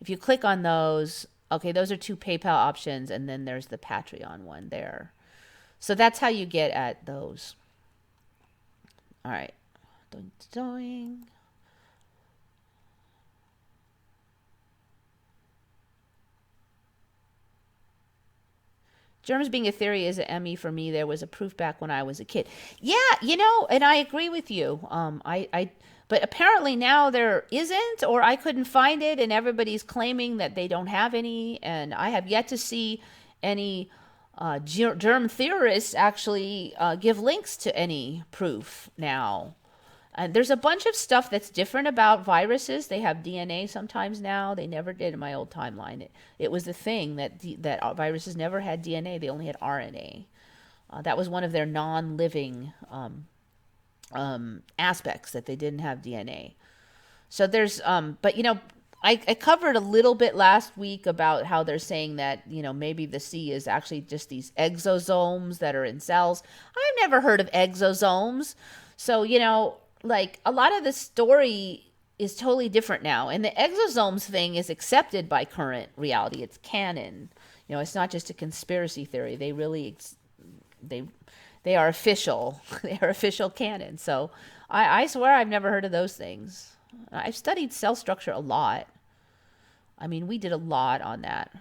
if you click on those, okay, those are 2 PayPal options, and then there's the Patreon one there. So that's how you get at those. All right. Doink, doink. Germs being a theory is an ME for me. There was a proof back when I was a kid. Yeah, and I agree with you. But apparently now there isn't, or I couldn't find it, and everybody's claiming that they don't have any, and I have yet to see any germ theorists actually give links to any proof now. And there's a bunch of stuff that's different about viruses. They have DNA sometimes now. They never did in my old timeline. It was the thing that viruses never had DNA. They only had RNA. That was one of their non-living aspects, that they didn't have DNA. So there's, but I covered a little bit last week about how they're saying that, maybe the C is actually just these exosomes that are in cells. I've never heard of exosomes. So, like, a lot of the story is totally different now. And the exosomes thing is accepted by current reality. It's canon. It's not just a conspiracy theory. They really, they are official. They are official canon. So I swear I've never heard of those things. I've studied cell structure a lot. I mean, we did a lot on that.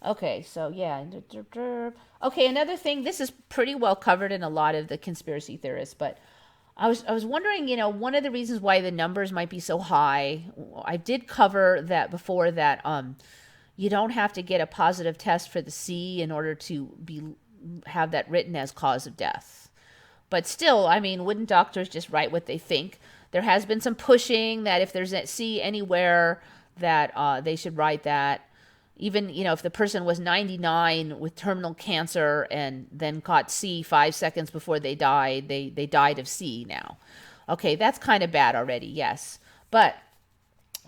Okay, so yeah. Okay, another thing, this is pretty well covered in a lot of the conspiracy theorists, but I was wondering, one of the reasons why the numbers might be so high. I did cover that before, that you don't have to get a positive test for the C in order to be have that written as cause of death. But still, I mean, wouldn't doctors just write what they think? There has been some pushing that if there's a C anywhere, that they should write that. Even, if the person was 99 with terminal cancer and then caught C 5 seconds before they died, they died of C now. Okay, that's kind of bad already, yes. But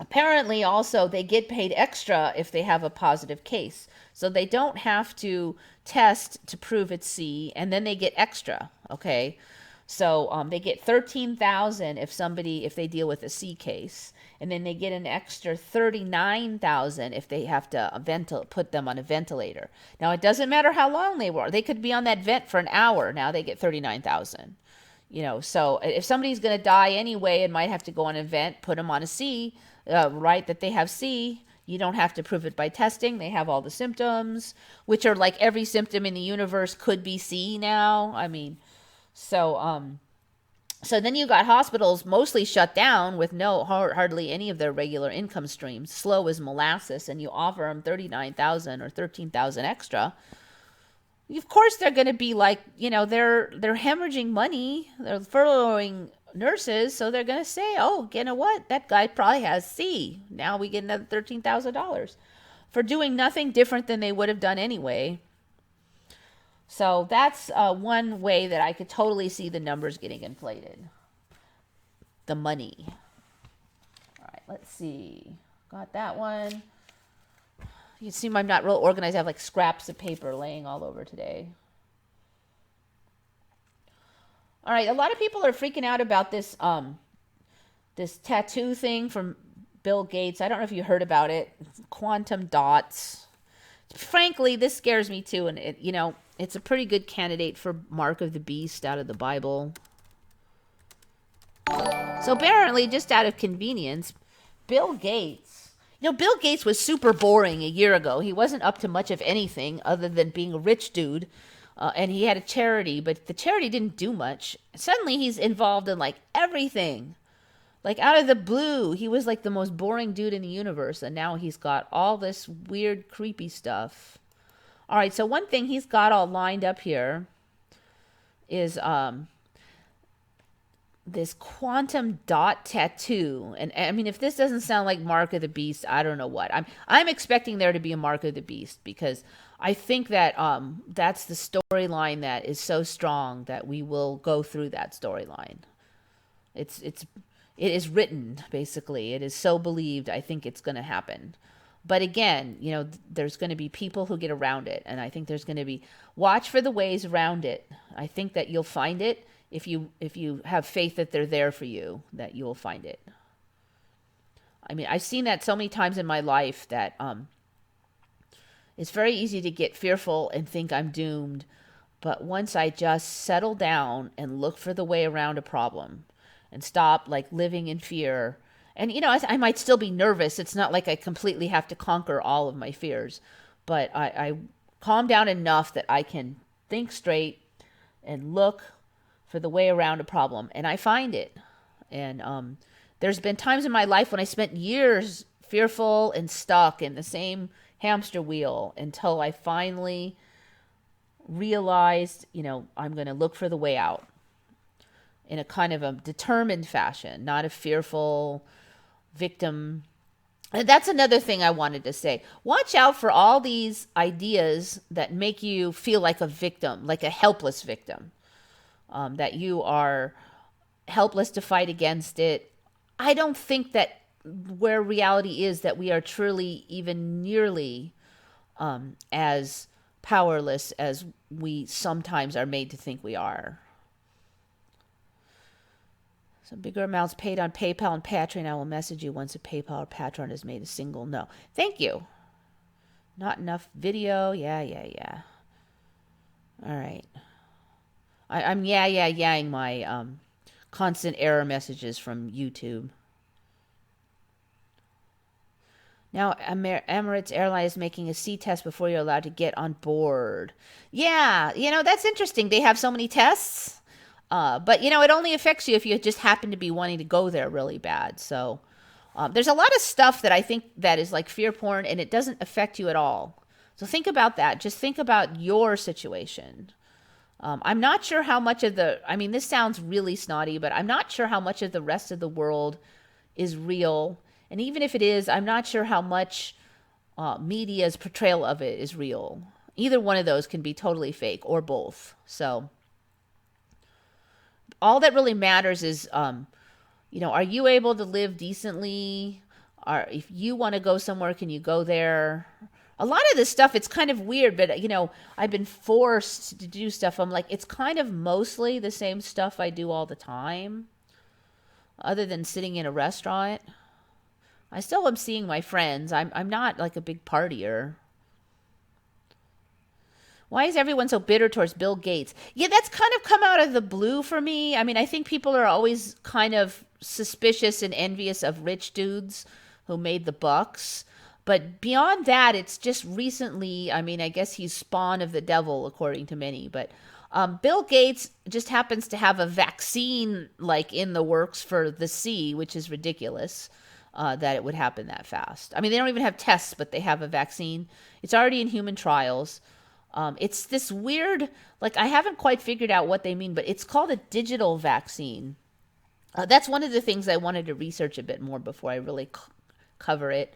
apparently also they get paid extra if they have a positive case. So they don't have to test to prove it's C, and then they get extra, okay? So they get 13,000 if they deal with a C case, and then they get an extra 39,000 if they have to put them on a ventilator. Now it doesn't matter how long they were; they could be on that vent for an hour. Now they get 39,000. So if somebody's going to die anyway and might have to go on a vent, put them on a C, right? That they have C. You don't have to prove it by testing. They have all the symptoms, which are like every symptom in the universe could be C now. I mean. So then you got hospitals mostly shut down with hardly any of their regular income streams, slow as molasses, and you offer them 39,000 or 13,000 extra. Of course, they're going to be like, they're hemorrhaging money, they're furloughing nurses, so they're going to say, oh, you know what, that guy probably has C. Now we get another $13,000 for doing nothing different than they would have done anyway. So that's one way that I could totally see the numbers getting inflated. The money. All right, let's see. Got that one. You see, I'm not real organized. I have like scraps of paper laying all over today. All right, a lot of people are freaking out about this this tattoo thing from Bill Gates. I don't know if you heard about it. It's quantum dots. Frankly, this scares me too, and it's a pretty good candidate for Mark of the Beast out of the Bible. So apparently, just out of convenience, Bill Gates. Bill Gates was super boring a year ago. He wasn't up to much of anything other than being a rich dude, and he had a charity, but the charity didn't do much. Suddenly, he's involved in like everything. Like out of the blue, he was like the most boring dude in the universe, and now he's got all this weird, creepy stuff. All right, so one thing he's got all lined up here is this quantum dot tattoo. And I mean, if this doesn't sound like Mark of the Beast, I don't know what. I'm expecting there to be a Mark of the Beast, because I think that that's the storyline that is so strong that we will go through that storyline. It is written, basically. It is so believed. I think it's going to happen. But again, there's going to be people who get around it. And I think there's going to be, watch for the ways around it. I think that you'll find it if you have faith that they're there for you, that you will find it. I mean, I've seen that so many times in my life that it's very easy to get fearful and think I'm doomed. But once I just settle down and look for the way around a problem, and stop like living in fear. And, I might still be nervous. It's not like I completely have to conquer all of my fears, but I calm down enough that I can think straight and look for the way around a problem. And I find it. And there's been times in my life when I spent years fearful and stuck in the same hamster wheel until I finally realized, I'm going to look for the way out. In a kind of a determined fashion, not a fearful victim. And that's another thing I wanted to say. Watch out for all these ideas that make you feel like a victim, like a helpless victim, that you are helpless to fight against it. I don't think that where reality is that we are truly even nearly as powerless as we sometimes are made to think we are. So bigger amounts paid on PayPal and Patreon. I will message you once a PayPal or Patreon is made a single no. Thank you. Not enough video. Yeah. All right. I'm yaing my constant error messages from YouTube. Now, Emirates Airline is making a C test before you're allowed to get on board. Yeah, that's interesting. They have so many tests. But, it only affects you if you just happen to be wanting to go there really bad. So there's a lot of stuff that I think that is like fear porn, and it doesn't affect you at all. So think about that. Just think about your situation. I'm not sure how much of this sounds really snotty, but I'm not sure how much of the rest of the world is real. And even if it is, I'm not sure how much media's portrayal of it is real. Either one of those can be totally fake, or both. So all that really matters is, are you able to live decently? Or if you want to go somewhere, can you go there? A lot of this stuff, it's kind of weird, but, I've been forced to do stuff. I'm like, it's kind of mostly the same stuff I do all the time, other than sitting in a restaurant. I still am seeing my friends. I'm not like a big partier. Why is everyone so bitter towards Bill Gates? Yeah, that's kind of come out of the blue for me. I think people are always kind of suspicious and envious of rich dudes who made the bucks. But beyond that, it's just recently, I guess he's spawn of the devil, according to many. But Bill Gates just happens to have a vaccine like in the works for the C, which is ridiculous. That it would happen that fast. They don't even have tests, but they have a vaccine. It's already in human trials. It's this weird, I haven't quite figured out what they mean, but it's called a digital vaccine. That's one of the things I wanted to research a bit more before I really cover it.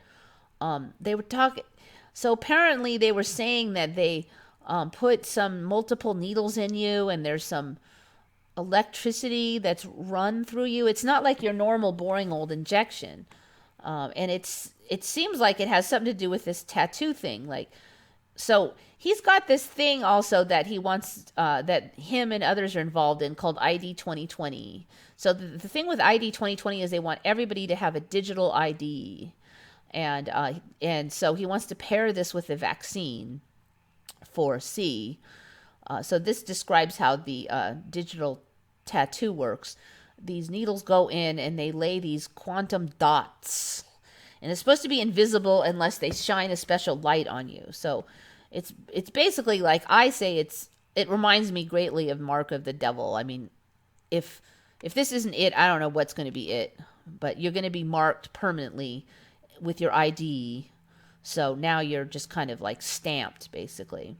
They were talking, so apparently they were saying that they put some multiple needles in you, and there's some electricity that's run through you. It's not like your normal boring old injection. And it seems like it has something to do with this tattoo thing. So he's got this thing also that he wants, that him and others are involved in, called ID 2020. So the thing with ID 2020 is they want everybody to have a digital ID. And so he wants to pair this with the vaccine for C. So this describes how the digital tattoo works. These needles go in and they lay these quantum dots. And it's supposed to be invisible unless they shine a special light on you. So it's basically like I say, it reminds me greatly of Mark of the Devil. If this isn't it, I don't know what's going to be it. But you're going to be marked permanently with your ID. So now you're just kind of like stamped, basically.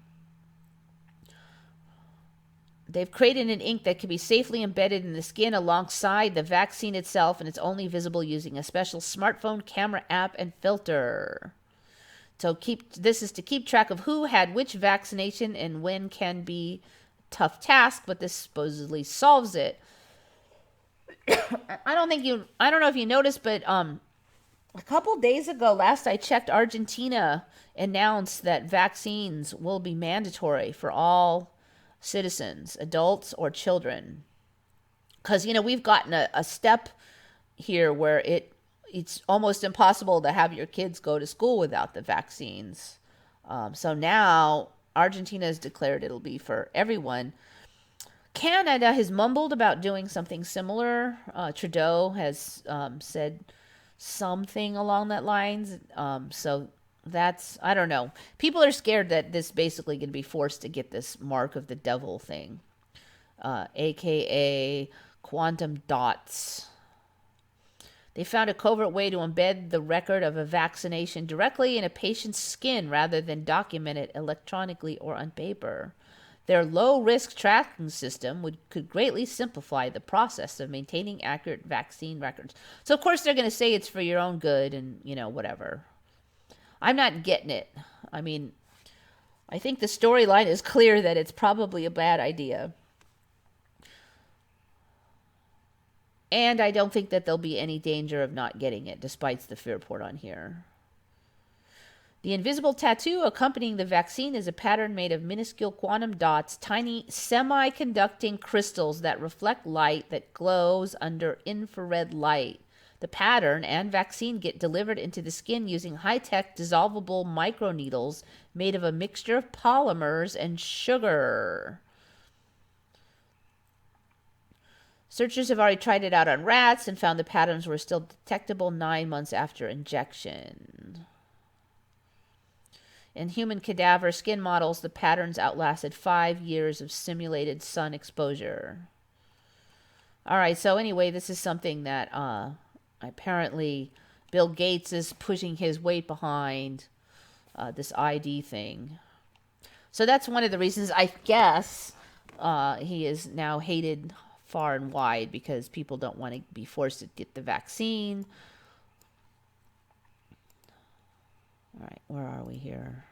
They've created an ink that can be safely embedded in the skin alongside the vaccine itself, and it's only visible using a special smartphone camera app and filter. So this is to keep track of who had which vaccination and when can be a tough task, but this supposedly solves it. I don't know if you noticed, but a couple days ago, last I checked, Argentina announced that vaccines will be mandatory for all citizens, adults or children. Because, we've gotten a step here where it's almost impossible to have your kids go to school without the vaccines. So now Argentina has declared it'll be for everyone. Canada has mumbled about doing something similar. Trudeau has said something along that lines. So that's, I don't know. People are scared that this basically going to be forced to get this mark of the devil thing, aka quantum dots. They found a covert way to embed the record of a vaccination directly in a patient's skin rather than document it electronically or on paper. Their low-risk tracking system could greatly simplify the process of maintaining accurate vaccine records. So, of course, they're going to say it's for your own good and, whatever. I'm not getting it. I think the storyline is clear that it's probably a bad idea. And I don't think that there'll be any danger of not getting it, despite the fear report on here. The invisible tattoo accompanying the vaccine is a pattern made of minuscule quantum dots, tiny semi-conducting crystals that reflect light that glows under infrared light. The pattern and vaccine get delivered into the skin using high-tech dissolvable microneedles made of a mixture of polymers and sugar. Searchers have already tried it out on rats and found the patterns were still detectable 9 months after injection. In human cadaver skin models, the patterns outlasted 5 years of simulated sun exposure. All right, so anyway, this is something that apparently Bill Gates is pushing his weight behind, this ID thing. So that's one of the reasons, I guess, he is now hated far and wide, because people don't want to be forced to get the vaccine. All right, where are we here?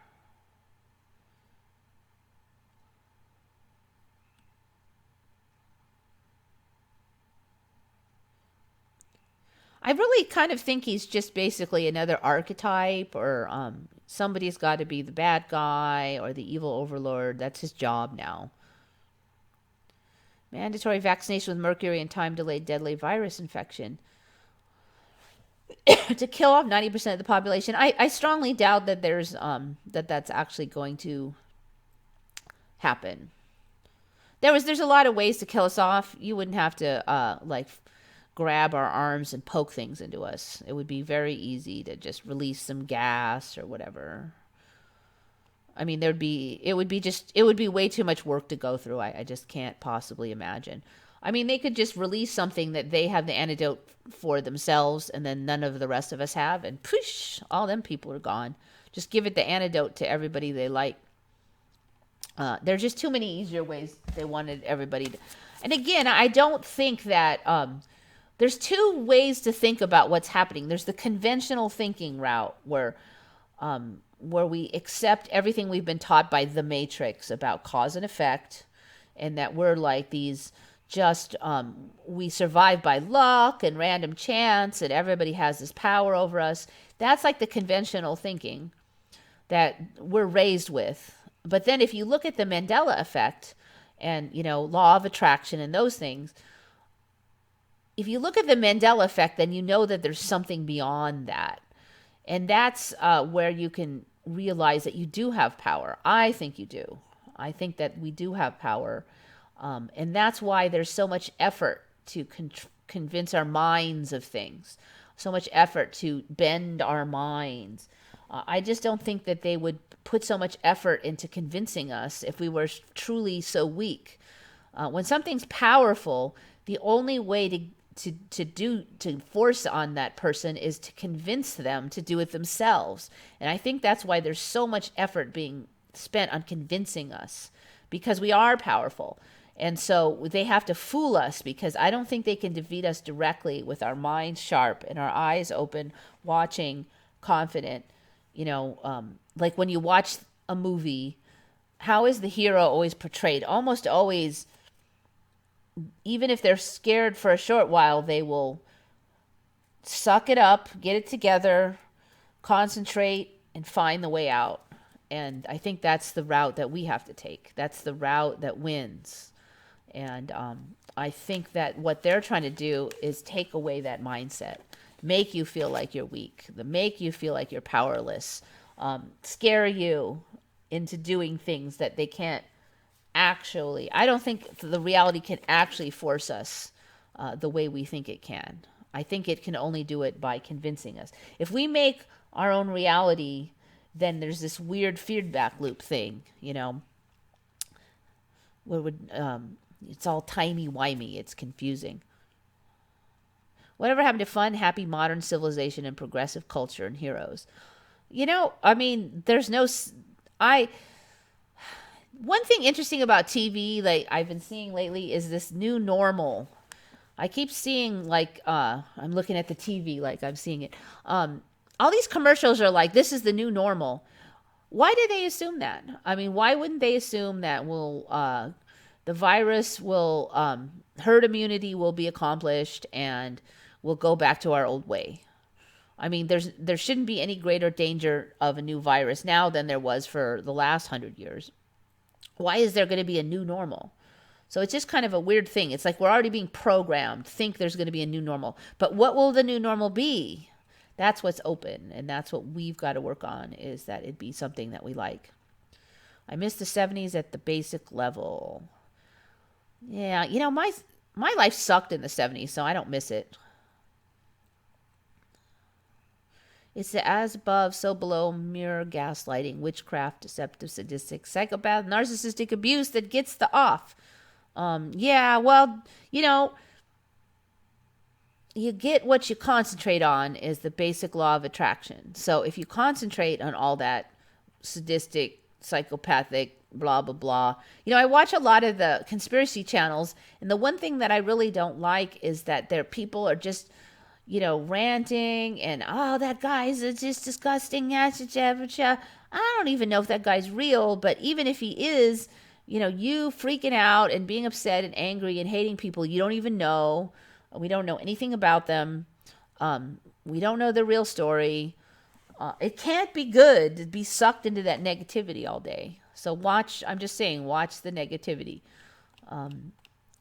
I really kind of think he's just basically another archetype, or somebody's got to be the bad guy or the evil overlord. That's his job now. Mandatory vaccination with mercury and time-delayed deadly virus infection to kill off 90% of the population. I strongly doubt that there's that's actually going to happen. There's a lot of ways to kill us off. You wouldn't have to like grab our arms and poke things into us. It would be very easy to just release some gas or whatever. I mean, it would be way too much work to go through. I just can't possibly imagine. I mean, they could just release something that they have the antidote for themselves, and then none of the rest of us have, and push, all them people are gone. Just give it the antidote to everybody they like. There's just too many easier ways they wanted everybody to. And again, I don't think that there's two ways to think about what's happening. There's the conventional thinking route where we accept everything we've been taught by the Matrix about cause and effect, and that we're like these just we survive by luck and random chance, and everybody has this power over us. That's like the conventional thinking that we're raised with. But then if you look at the Mandela effect and, law of attraction and those things, if you look at the Mandela effect, then you know that there's something beyond that. And that's where you can realize that you do have power. I think you do. I think that we do have power. And that's why there's so much effort to convince our minds of things, so much effort to bend our minds. I just don't think that they would put so much effort into convincing us if we were truly so weak. When something's powerful, the only way to force on that person is to convince them to do it themselves. And I think that's why there's so much effort being spent on convincing us, because we are powerful. And so they have to fool us, because I don't think they can defeat us directly with our minds sharp and our eyes open, watching, confident. Like when you watch a movie, how is the hero always portrayed? Almost always, even if they're scared for a short while, they will suck it up, get it together, concentrate, and find the way out. And I think that's the route that we have to take. That's the route that wins. And I think that what they're trying to do is take away that mindset, make you feel like you're weak, make you feel like you're powerless, scare you into doing things that they can't actually. I don't think the reality can actually force us the way we think it can. I think it can only do it by convincing us. If we make our own reality, then there's this weird feedback loop thing, what would it's all timey-wimey. It's confusing. Whatever happened to fun, happy, modern civilization and progressive culture and heroes? I mean, there's no... One thing interesting about TV, like I've been seeing lately, is this new normal. I keep seeing, like, I'm looking at the TV, like I'm seeing it. All these commercials are like, this is the new normal. Why did they assume that? I mean, why wouldn't they assume that the virus will, herd immunity will be accomplished and we'll go back to our old way? I mean, there shouldn't be any greater danger of a new virus now than there was for the last 100 years. Why is there going to be a new normal? So it's just kind of a weird thing. It's like we're already being programmed to think there's going to be a new normal. But what will the new normal be? That's what's open, and that's what we've got to work on, is that it be something that we like. I miss the 70s at the basic level. Yeah, My life sucked in the 70s, so I don't miss it. It's the as above, so below mirror gaslighting, witchcraft, deceptive, sadistic, psychopath, narcissistic abuse that gets the off. Yeah, well, you know, you get what you concentrate on is the basic law of attraction. So if you concentrate on all that sadistic, psychopathic, blah, blah, blah. I watch a lot of the conspiracy channels, and the one thing that I really don't like is that their people are just, ranting and, oh, that guy's just disgusting. I don't even know if that guy's real, but even if he is, you freaking out and being upset and angry and hating people you don't even know. We don't know anything about them. We don't know the real story. It can't be good to be sucked into that negativity all day. So I'm just saying, watch the negativity.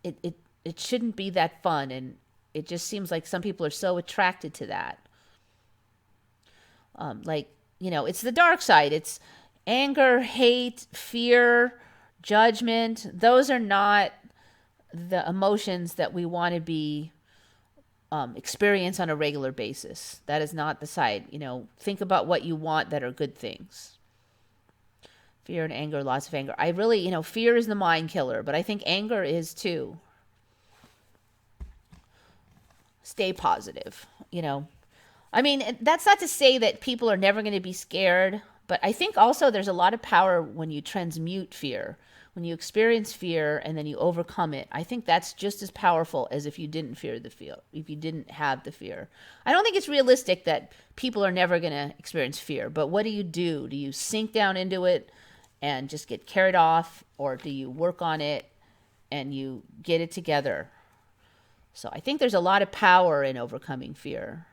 It shouldn't be that fun, and it just seems like some people are so attracted to that. It's the dark side. It's anger, hate, fear, judgment. Those are not the emotions that we want to be experience on a regular basis. That is not the side. Think about what you want that are good things. Fear and anger, lots of anger. I really, fear is the mind killer, but I think anger is too. Stay positive, I mean, that's not to say that people are never going to be scared, but I think also there's a lot of power when you transmute fear. When you experience fear and then you overcome it, I think that's just as powerful as if you didn't if you didn't have the fear. I don't think it's realistic that people are never going to experience fear, but what do? Do you sink down into it and just get carried off, or do you work on it and you get it together? So I think there's a lot of power in overcoming fear.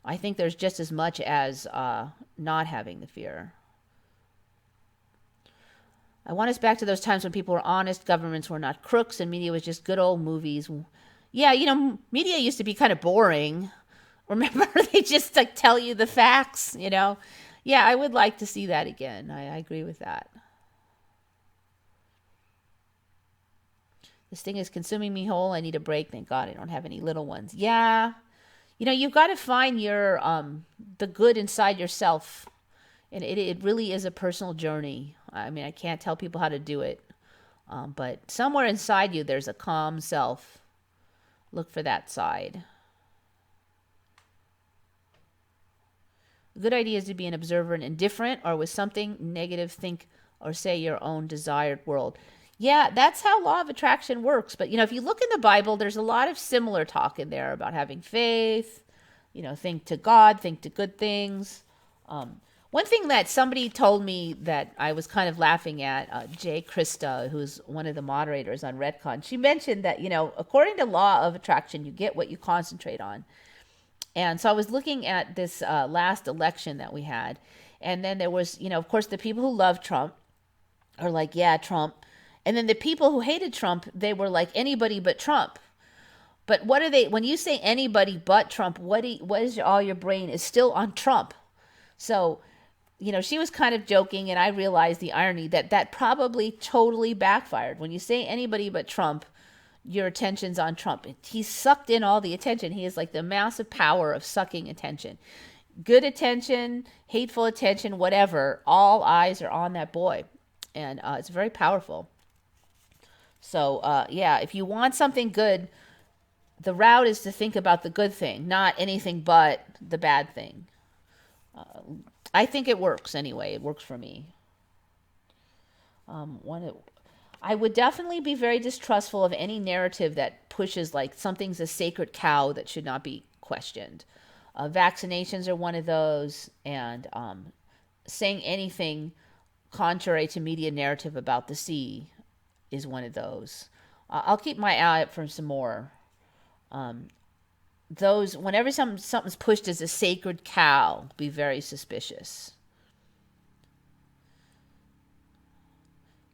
I think there's just as much as not having the fear. I want us back to those times when people were honest, governments were not crooks, and media was just good old movies. Yeah, media used to be kind of boring. Remember, they just tell you the facts, Yeah, I would like to see that again. I agree with that. This thing is consuming me whole. I need a break. Thank God I don't have any little ones. Yeah. You've got to find your the good inside yourself. And it really is a personal journey. I mean, I can't tell people how to do it. But somewhere inside you, there's a calm self. Look for that side. A good idea is to be an observer and indifferent, or with something negative, think or say your own desired world. Yeah, that's how law of attraction works. But, if you look in the Bible, there's a lot of similar talk in there about having faith, think to God, think to good things. One thing that somebody told me that I was kind of laughing at, Jay Krista, who's one of the moderators on Redcon, she mentioned that, according to law of attraction, you get what you concentrate on. And so I was looking at this last election that we had. And then there was, of course, the people who love Trump are like, yeah, Trump. And then the people who hated Trump, they were like anybody but Trump. But what are they, when you say anybody but Trump, what is all your brain is still on Trump. So, she was kind of joking, and I realized the irony that probably totally backfired. When you say anybody but Trump, your attention's on Trump. He sucked in all the attention. He has the massive power of sucking attention. Good attention, hateful attention, whatever, all eyes are on that boy. And it's very powerful. So, if you want something good, the route is to think about the good thing, not anything but the bad thing. I think it works anyway. It works for me. I would definitely be very distrustful of any narrative that pushes something's a sacred cow that should not be questioned. Vaccinations are one of those, and saying anything contrary to media narrative about the sea is one of those. I'll keep my eye out for some more. Those, whenever something's pushed as a sacred cow, be very suspicious.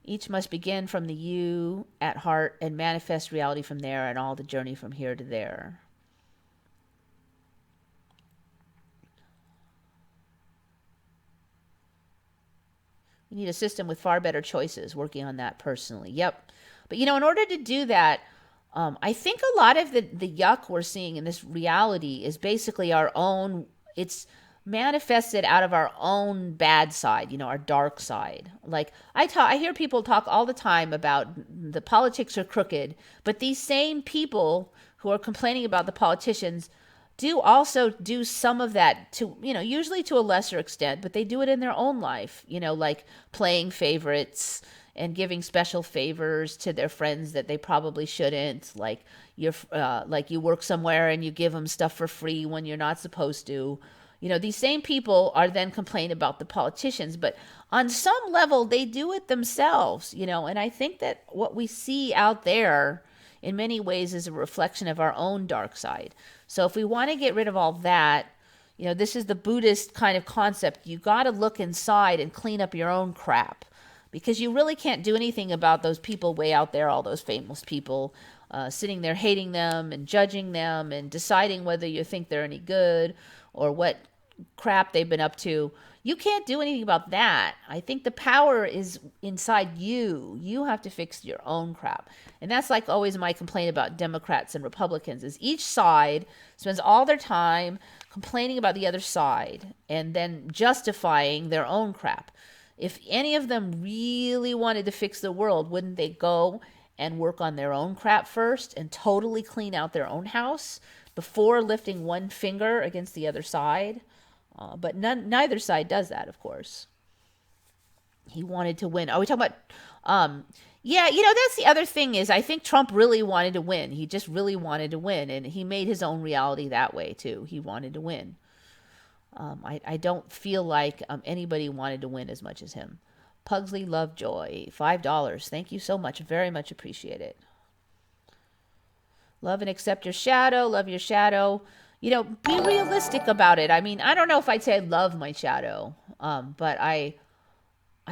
Each must begin from the you at heart and manifest reality from there, and all the journey from here to there. You need a system with far better choices. Working on that personally. Yep. But in order to do that, I think a lot of the yuck we're seeing in this reality is basically our own, it's manifested out of our own bad side, our dark side. Like I hear people talk all the time about the politics are crooked, but these same people who are complaining about the politicians do also do some of that to, usually to a lesser extent, but they do it in their own life, like playing favorites and giving special favors to their friends that they probably shouldn't. Like you work somewhere and you give them stuff for free when you're not supposed to. These same people are then complaining about the politicians, but on some level they do it themselves, and I think that what we see out there in many ways is a reflection of our own dark side. So if we want to get rid of all that, this is the Buddhist kind of concept. You got to look inside and clean up your own crap, because you really can't do anything about those people way out there, all those famous people, sitting there hating them and judging them and deciding whether you think they're any good or what crap they've been up to. You can't do anything about that. I think the power is inside you. You have to fix your own crap. And that's like always my complaint about Democrats and Republicans is each side spends all their time complaining about the other side and then justifying their own crap. If any of them really wanted to fix the world, wouldn't they go and work on their own crap first and totally clean out their own house before lifting one finger against the other side? But neither side does that, of course. He wanted to win. Are we talking about... yeah, that's the other thing is I think Trump really wanted to win. He just really wanted to win, and he made his own reality that way, too. He wanted to win. I don't feel like anybody wanted to win as much as him. Pugsley Lovejoy, $5. Thank you so much. Very much appreciate it. Love and accept your shadow. Love your shadow. Be realistic about it. I mean, I don't know if I'd say I love my shadow, but I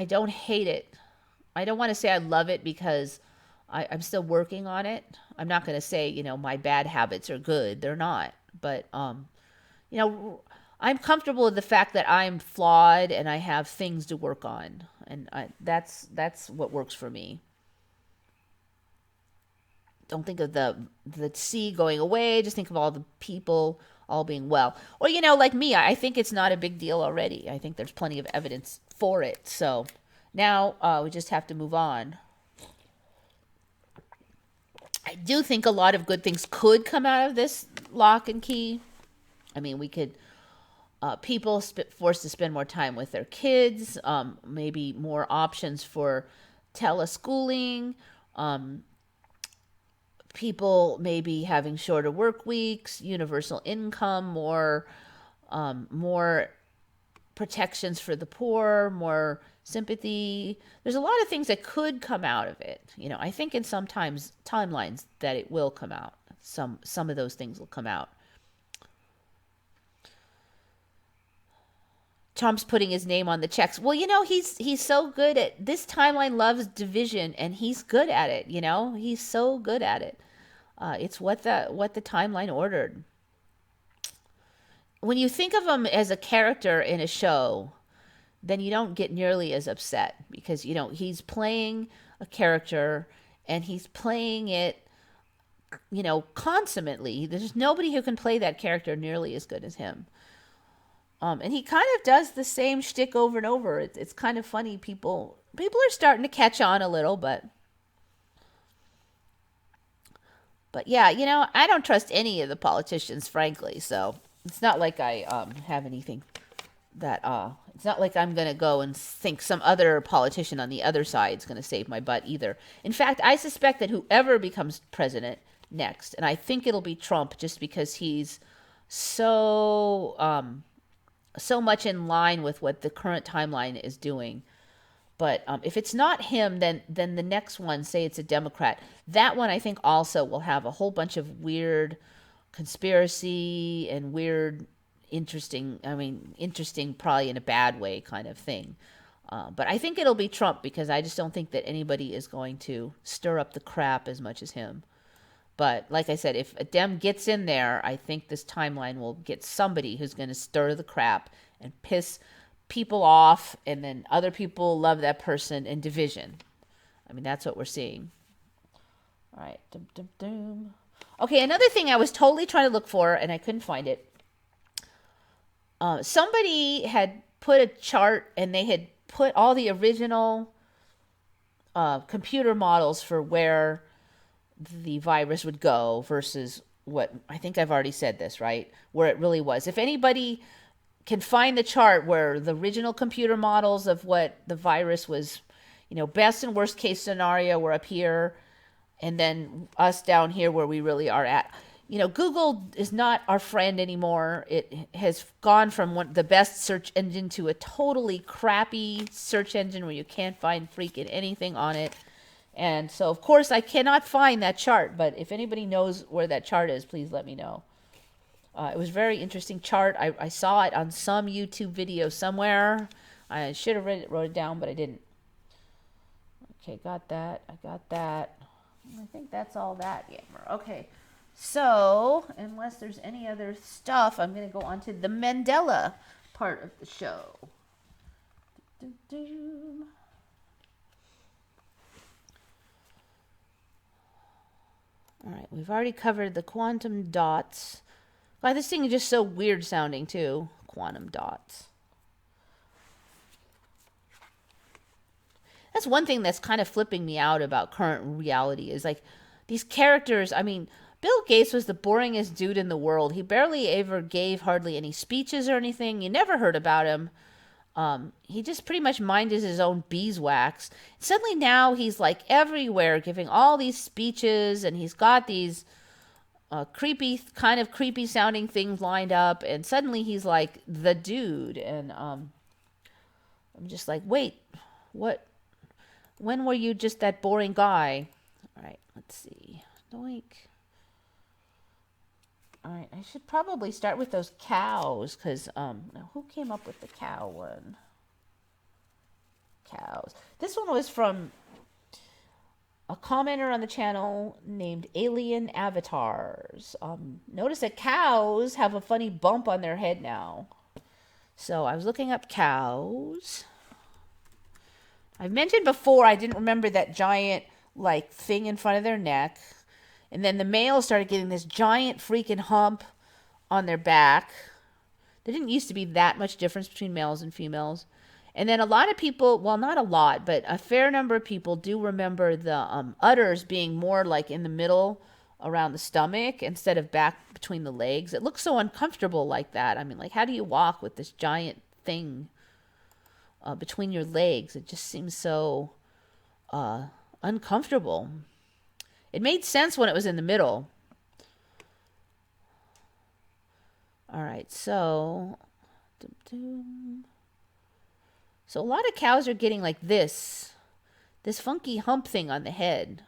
don't hate it. I don't want to say I love it because I'm still working on it. I'm not going to say, my bad habits are good. They're not. But, I'm comfortable with the fact that I'm flawed and I have things to work on. And that's what works for me. Don't think of the sea going away. Just think of all the people all being well. Or, like me, I think it's not a big deal already. I think there's plenty of evidence for it. So now we just have to move on. I do think a lot of good things could come out of this lock and key. I mean, we could... people forced to spend more time with their kids, maybe more options for teleschooling, people maybe having shorter work weeks, universal income, more protections for the poor, more sympathy. There's a lot of things that could come out of it. I think in sometimes timelines that it will come out. Some of those things will come out. Trump's putting his name on the checks. Well, he's so good at this timeline loves division, and he's good at it. He's so good at it. It's what the timeline ordered. When you think of him as a character in a show, then you don't get nearly as upset because he's playing a character and he's playing it, consummately. There's nobody who can play that character nearly as good as him. And he kind of does the same shtick over and over. It's kind of funny. People are starting to catch on a little, but yeah, I don't trust any of the politicians, frankly. So it's not like I have anything that it's not like I'm gonna go and think some other politician on the other side is gonna save my butt either. In fact, I suspect that whoever becomes president next, and I think it'll be Trump, just because he's so much in line with what the current timeline is doing. But if it's not him, then the next one, say it's a Democrat, that one I think also will have a whole bunch of weird conspiracy and weird, interesting probably in a bad way kind of thing. But I think it'll be Trump because I just don't think that anybody is going to stir up the crap as much as him. But like I said, if a Dem gets in there, I think this timeline will get somebody who's going to stir the crap and piss people off, and then other people love that person, and division. I mean, that's what we're seeing. All right. Dum, dum, dum. Okay, another thing I was totally trying to look for and I couldn't find it. Somebody had put a chart and they had put all the original computer models for where the virus would go versus what I think I've already said this, right? Where it really was. If anybody can find the chart where the original computer models of what the virus was, best and worst case scenario were up here, and then us down here where we really are at. Google is not our friend anymore. It has gone from the best search engine to a totally crappy search engine where you can't find freaking anything on it. And so, of course, I cannot find that chart. But if anybody knows where that chart is, please let me know. It was a very interesting chart. I saw it on some YouTube video somewhere. I should have wrote it down, but I didn't. Okay, got that. I got that. I think that's all that, Gamer. Okay. So, unless there's any other stuff, I'm going to go on to the Mandela part of the show. All right, we've already covered the quantum dots. Wow, this thing is just so weird sounding, too. Quantum dots. That's one thing that's kind of flipping me out about current reality is like these characters. I mean, Bill Gates was the boringest dude in the world. He barely ever gave hardly any speeches or anything. You never heard about him. He just pretty much minded his own beeswax. Suddenly now he's like everywhere giving all these speeches and he's got these creepy sounding things lined up. And suddenly he's like the dude. And I'm just like, wait, what? When were you just that boring guy? All right, let's see. Doink. All right, I should probably start with those cows because now who came up with the cow one? Cows. This one was from a commenter on the channel named Alien Avatars. Notice that cows have a funny bump on their head now. So I was looking up cows. I've mentioned before I didn't remember that giant like thing in front of their neck. And then the males started getting this giant freaking hump on their back. There didn't used to be that much difference between males and females. And then a lot of people, well, not a lot, but a fair number of people do remember the udders being more like in the middle around the stomach instead of back between the legs. It looks so uncomfortable like that. I mean, like, how do you walk with this giant thing between your legs? It just seems so uncomfortable. It made sense when it was in the middle. All right, so a lot of cows are getting like this funky hump thing on the head.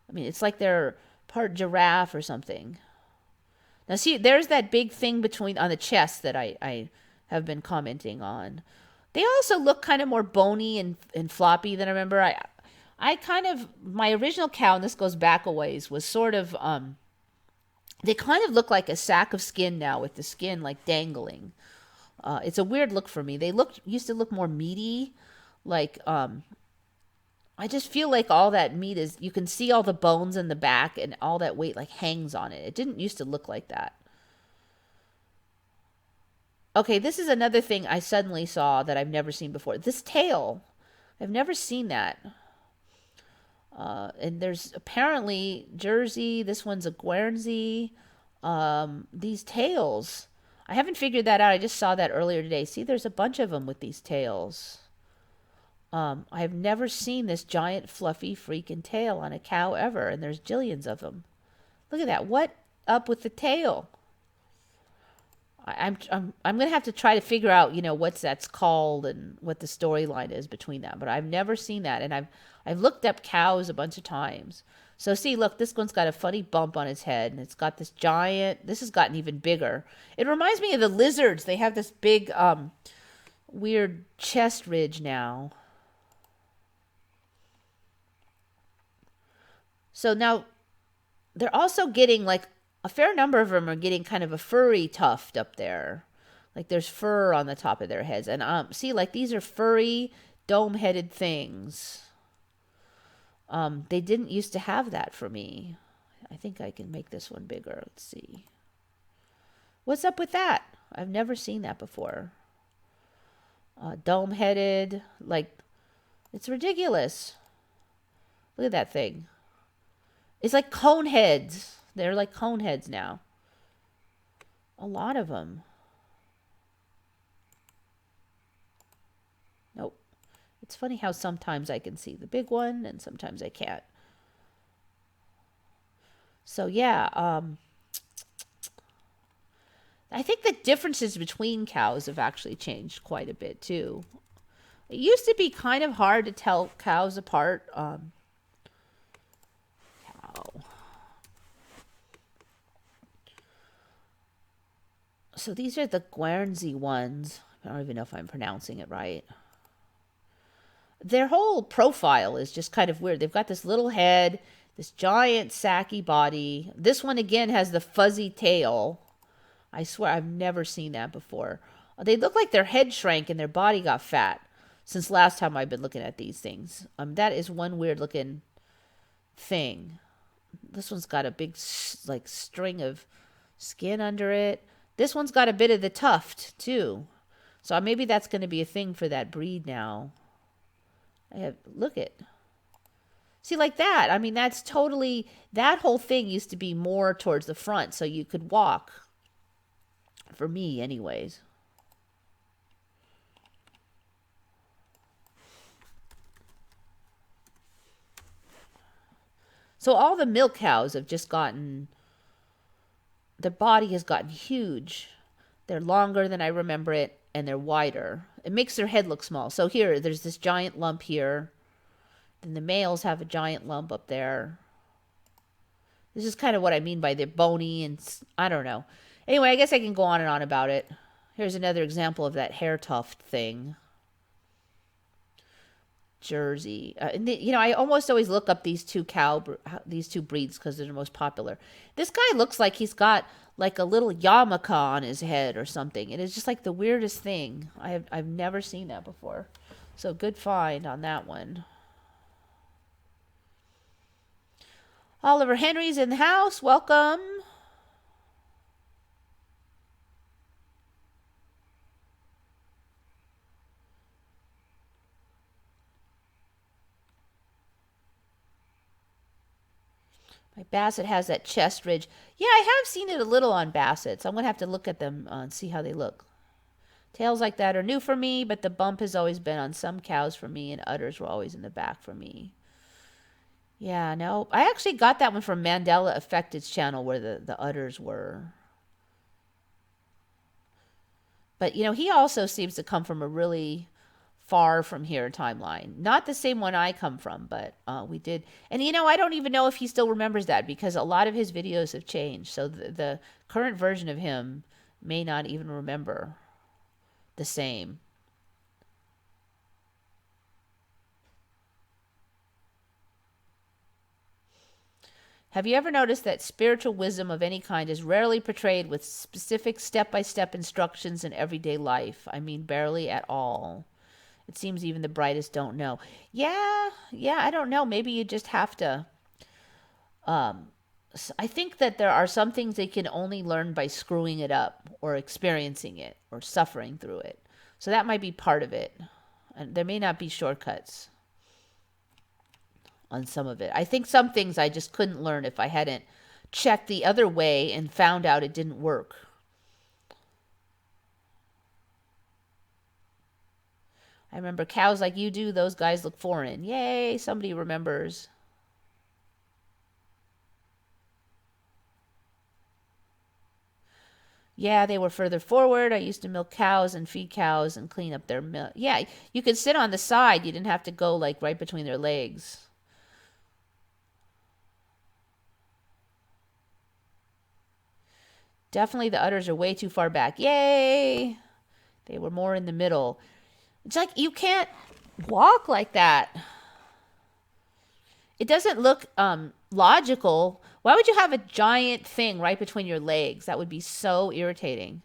I mean, it's like they're part giraffe or something. Now, see, there's that big thing on the chest that I have been commenting on. They also look kind of more bony and floppy than I remember. My original cow, and this goes back a ways, was sort of, they kind of look like a sack of skin now with the skin like dangling. It's a weird look for me. They used to look more meaty. Like, I just feel like all that meat you can see all the bones in the back and all that weight like hangs on it. It didn't used to look like that. Okay, this is another thing I suddenly saw that I've never seen before. This tail. I've never seen that. And there's apparently Jersey. This one's a Guernsey. These tails. I haven't figured that out. I just saw that earlier today. See, there's a bunch of them with these tails. I've never seen this giant fluffy freaking tail on a cow ever. And there's jillions of them. Look at that. What up with the tail? I'm gonna have to try to figure out, what that's called and what the storyline is between them. But I've never seen that, and I've looked up cows a bunch of times. So see, look, this one's got a funny bump on its head, and it's got this giant. This has gotten even bigger. It reminds me of the lizards. They have this big, weird chest ridge now. So now they're also getting like. A fair number of them are getting kind of a furry tuft up there. Like there's fur on the top of their heads. And see, like these are furry, dome-headed things. They didn't used to have that for me. I think I can make this one bigger. Let's see. What's up with that? I've never seen that before. Dome-headed, like, it's ridiculous. Look at that thing. It's like cone heads. They're like cone heads now. A lot of them. Nope. It's funny how sometimes I can see the big one and sometimes I can't. So yeah, I think the differences between cows have actually changed quite a bit too. It used to be kind of hard to tell cows apart. Cow. So these are the Guernsey ones. I don't even know if I'm pronouncing it right. Their whole profile is just kind of weird. They've got this little head, this giant sacky body. This one again has the fuzzy tail. I swear I've never seen that before. They look like their head shrank and their body got fat since last time I've been looking at these things. That is one weird looking thing. This one's got a big like string of skin under it. This one's got a bit of the tuft too. So maybe that's going to be a thing for that breed now. Look at. See, like that. I mean, that's totally, that whole thing used to be more towards the front so you could walk. For me, anyways. So all the milk cows have just gotten, their body has gotten huge. They're longer than I remember it, and they're wider. It makes their head look small. So here, there's this giant lump here. Then the males have a giant lump up there. This is kind of what I mean by they're bony and I don't know. Anyway, I guess I can go on and on about it. Here's another example of that hair tuft thing. Jersey. I almost always look up these two breeds because they're the most popular. This guy looks like he's got like a little yarmulke on his head or something. It is just like the weirdest thing. I've never seen that before. So good find on that one. Oliver Henry's in the house. Welcome. My Basset has that chest ridge. Yeah, I have seen it a little on Bassets. I'm going to have to look at them and see how they look. Tails like that are new for me, but the bump has always been on some cows for me, and udders were always in the back for me. Yeah, no. I actually got that one from Mandela Effects channel where the udders were. But, he also seems to come from a really far from here timeline. Not the same one I come from, but we did. And, I don't even know if he still remembers that because a lot of his videos have changed. So the current version of him may not even remember the same. Have you ever noticed that spiritual wisdom of any kind is rarely portrayed with specific step-by-step instructions in everyday life? I mean, barely at all. It seems even the brightest don't know. Yeah, I don't know. Maybe you just have to. I think that there are some things they can only learn by screwing it up or experiencing it or suffering through it. So that might be part of it. And there may not be shortcuts on some of it. I think some things I just couldn't learn if I hadn't checked the other way and found out it didn't work. I remember cows like you do, those guys look foreign. Yay, somebody remembers. Yeah, they were further forward. I used to milk cows and feed cows and clean up their milk. Yeah, you could sit on the side. You didn't have to go like right between their legs. Definitely the udders are way too far back. Yay! They were more in the middle. It's like you can't walk like that. It doesn't look logical. Why would you have a giant thing right between your legs? That would be so irritating.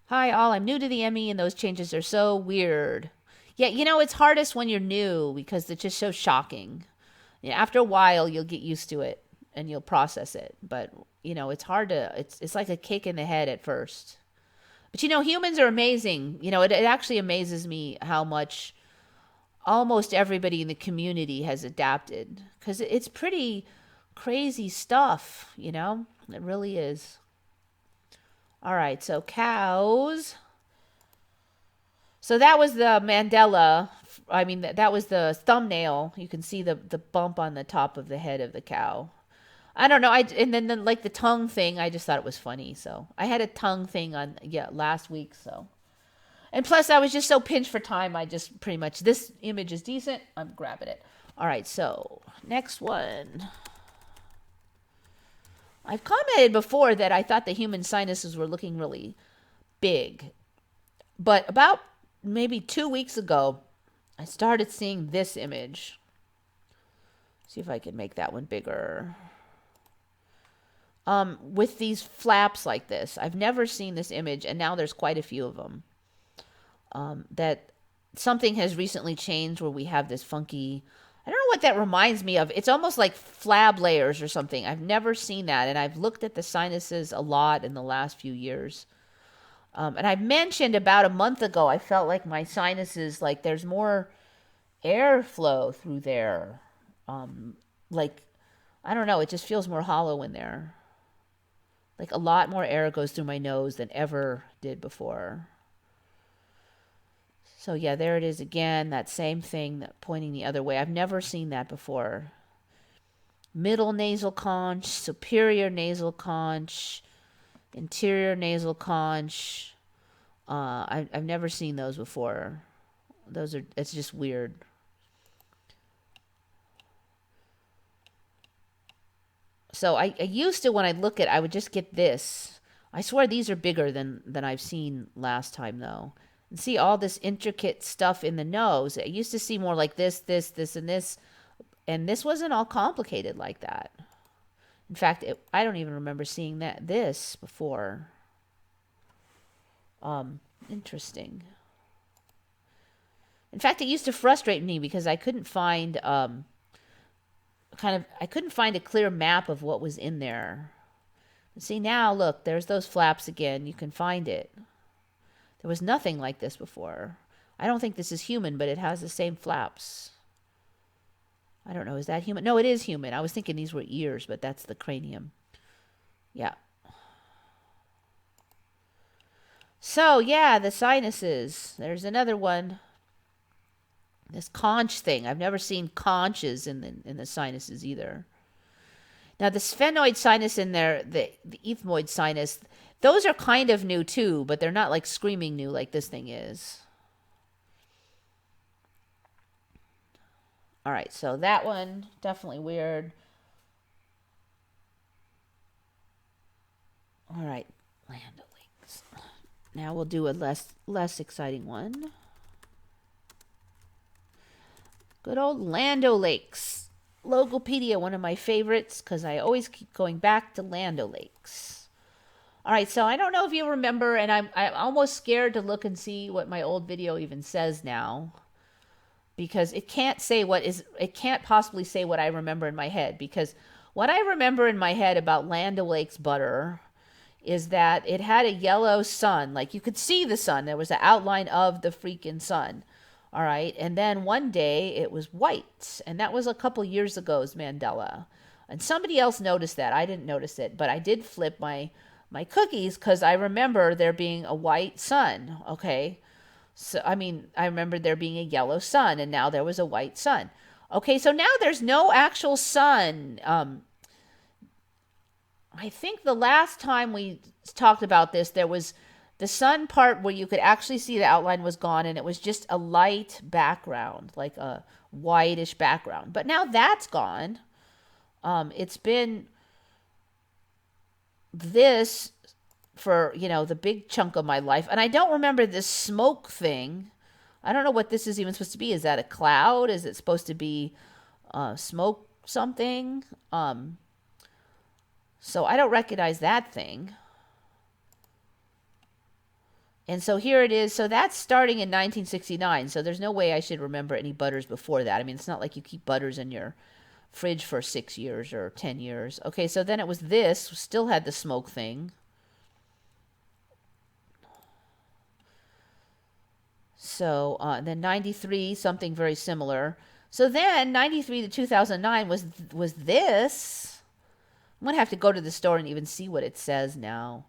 Hi, all. I'm new to the ME, and those changes are so weird. Yeah, it's hardest when you're new because it's just so shocking. Yeah, after a while, you'll get used to it and you'll process it. But it's hard to. It's like a kick in the head at first. But humans are amazing. It actually amazes me how much almost everybody in the community has adapted because it's pretty crazy stuff. It really is. All right, so cows. So that was the Mandela. I mean, that was the thumbnail. You can see the bump on the top of the head of the cow. I don't know. And then like the tongue thing, I just thought it was funny. So I had a tongue thing on last week. So and plus I was just so pinched for time. I just pretty much this image is decent. I'm grabbing it. All right. So next one. I've commented before that I thought the human sinuses were looking really big, but about maybe 2 weeks ago, I started seeing this image. See if I can make that one bigger. With these flaps like this. I've never seen this image, and now there's quite a few of them. That something has recently changed where we have this funky, I don't know what that reminds me of. It's almost like flab layers or something. I've never seen that, and I've looked at the sinuses a lot in the last few years. And I mentioned about a month ago, I felt like my sinuses, like there's more airflow through there. Like, I don't know, it just feels more hollow in there. Like a lot more air goes through my nose than ever did before. So yeah, there it is again, that same thing that pointing the other way. I've never seen that before. Middle nasal conch, superior nasal conch, interior nasal conch. I've never seen those before. It's just weird. So I used to, when I look at, I would just get this. I swear these are bigger than I've seen last time though. And see all this intricate stuff in the nose. I used to see more like this, and this. And this wasn't all complicated like that. In fact, I don't even remember seeing this before. Interesting. In fact, it used to frustrate me because I couldn't find I couldn't find a clear map of what was in there. See now, look, there's those flaps again. You can find it. There was nothing like this before. I don't think this is human, but it has the same flaps. I don't know. Is that human? No, it is human. I was thinking these were ears, but that's the cranium. Yeah. So, yeah, the sinuses. There's another one. This conch thing. I've never seen conches in the sinuses either. Now, the sphenoid sinus in there, the ethmoid sinus, those are kind of new too, but they're not like screaming new like this thing is. All right, so that one, definitely weird. All right, Land O'Lakes. Now we'll do a less exciting one. Good old Land O'Lakes. Logopedia, one of my favorites, because I always keep going back to Land O'Lakes. All right, so I don't know if you remember, and I'm almost scared to look and see what my old video even says now, because it can't possibly say what I remember in my head, because what I remember in my head about Land O'Lakes butter is that it had a yellow sun, like you could see the sun. There was an outline of the freaking sun. All right. And then one day it was white. And that was a couple years ago's Mandela. And somebody else noticed that. I didn't notice it, but I did flip my cookies because I remember there being a white sun. Okay. So, I mean, I remember there being a yellow sun, and now there was a white sun. Okay. So now there's no actual sun. I think the last time we talked about this, there was the sun part where you could actually see the outline was gone, and it was just a light background, like a whitish background. But now that's gone. It's been this for, the big chunk of my life. And I don't remember this smoke thing. I don't know what this is even supposed to be. Is that a cloud? Is it supposed to be smoke something? So I don't recognize that thing. And so here it is. So that's starting in 1969. So there's no way I should remember any butters before that. I mean, it's not like you keep butters in your fridge for 6 years or 10 years. Okay, so then it was this, still had the smoke thing. So then 93, something very similar. So then 93 to 2009 was this. I'm going to have to go to the store and even see what it says now.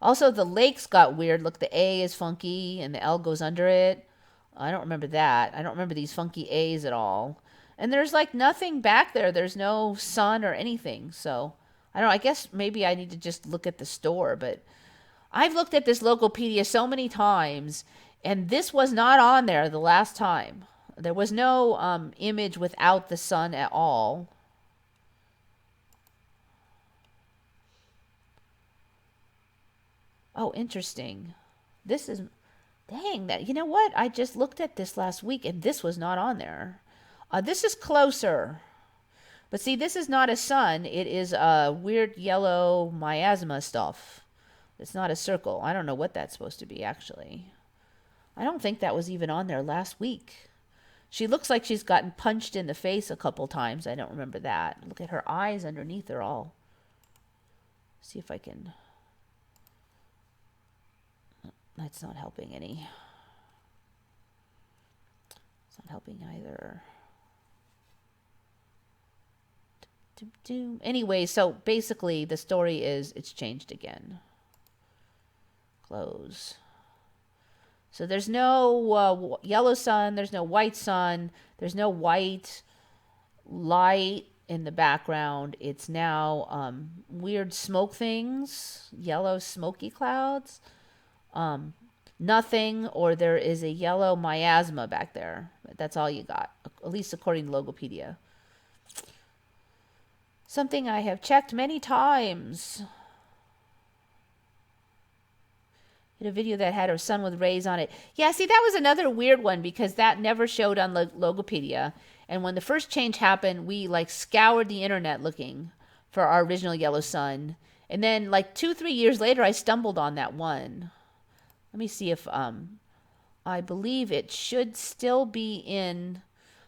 Also, the lakes got weird. Look, the A is funky and the L goes under it. I don't remember that. I don't remember these funky A's at all. And there's like nothing back there. There's no sun or anything. So I don't know. I guess maybe I need to just look at the store. But I've looked at this Logopedia so many times, and this was not on there the last time. There was no image without the sun at all. Oh, interesting. This is, dang, that, you know what? I just looked at this last week and this was not on there. This is closer. But see, this is not a sun. It is a weird yellow miasma stuff. It's not a circle. I don't know what that's supposed to be, actually. I don't think that was even on there last week. She looks like she's gotten punched in the face a couple times. I don't remember that. Look at her eyes underneath are all. See if I can. That's not helping any. It's not helping either. Anyway, so basically the story is it's changed again. Close. So there's no yellow sun, there's no white sun, there's no white light in the background. It's now weird smoke things, yellow smoky clouds. Nothing, or there is a yellow miasma back there. That's all you got, at least according to Logopedia. Something I have checked many times. Hit a video that had her sun with rays on it. Yeah, see, that was another weird one because that never showed on Logopedia. And when the first change happened, we like scoured the internet looking for our original yellow sun. And then like 2-3 years later, I stumbled on that one. Let me see if I believe it should still be in.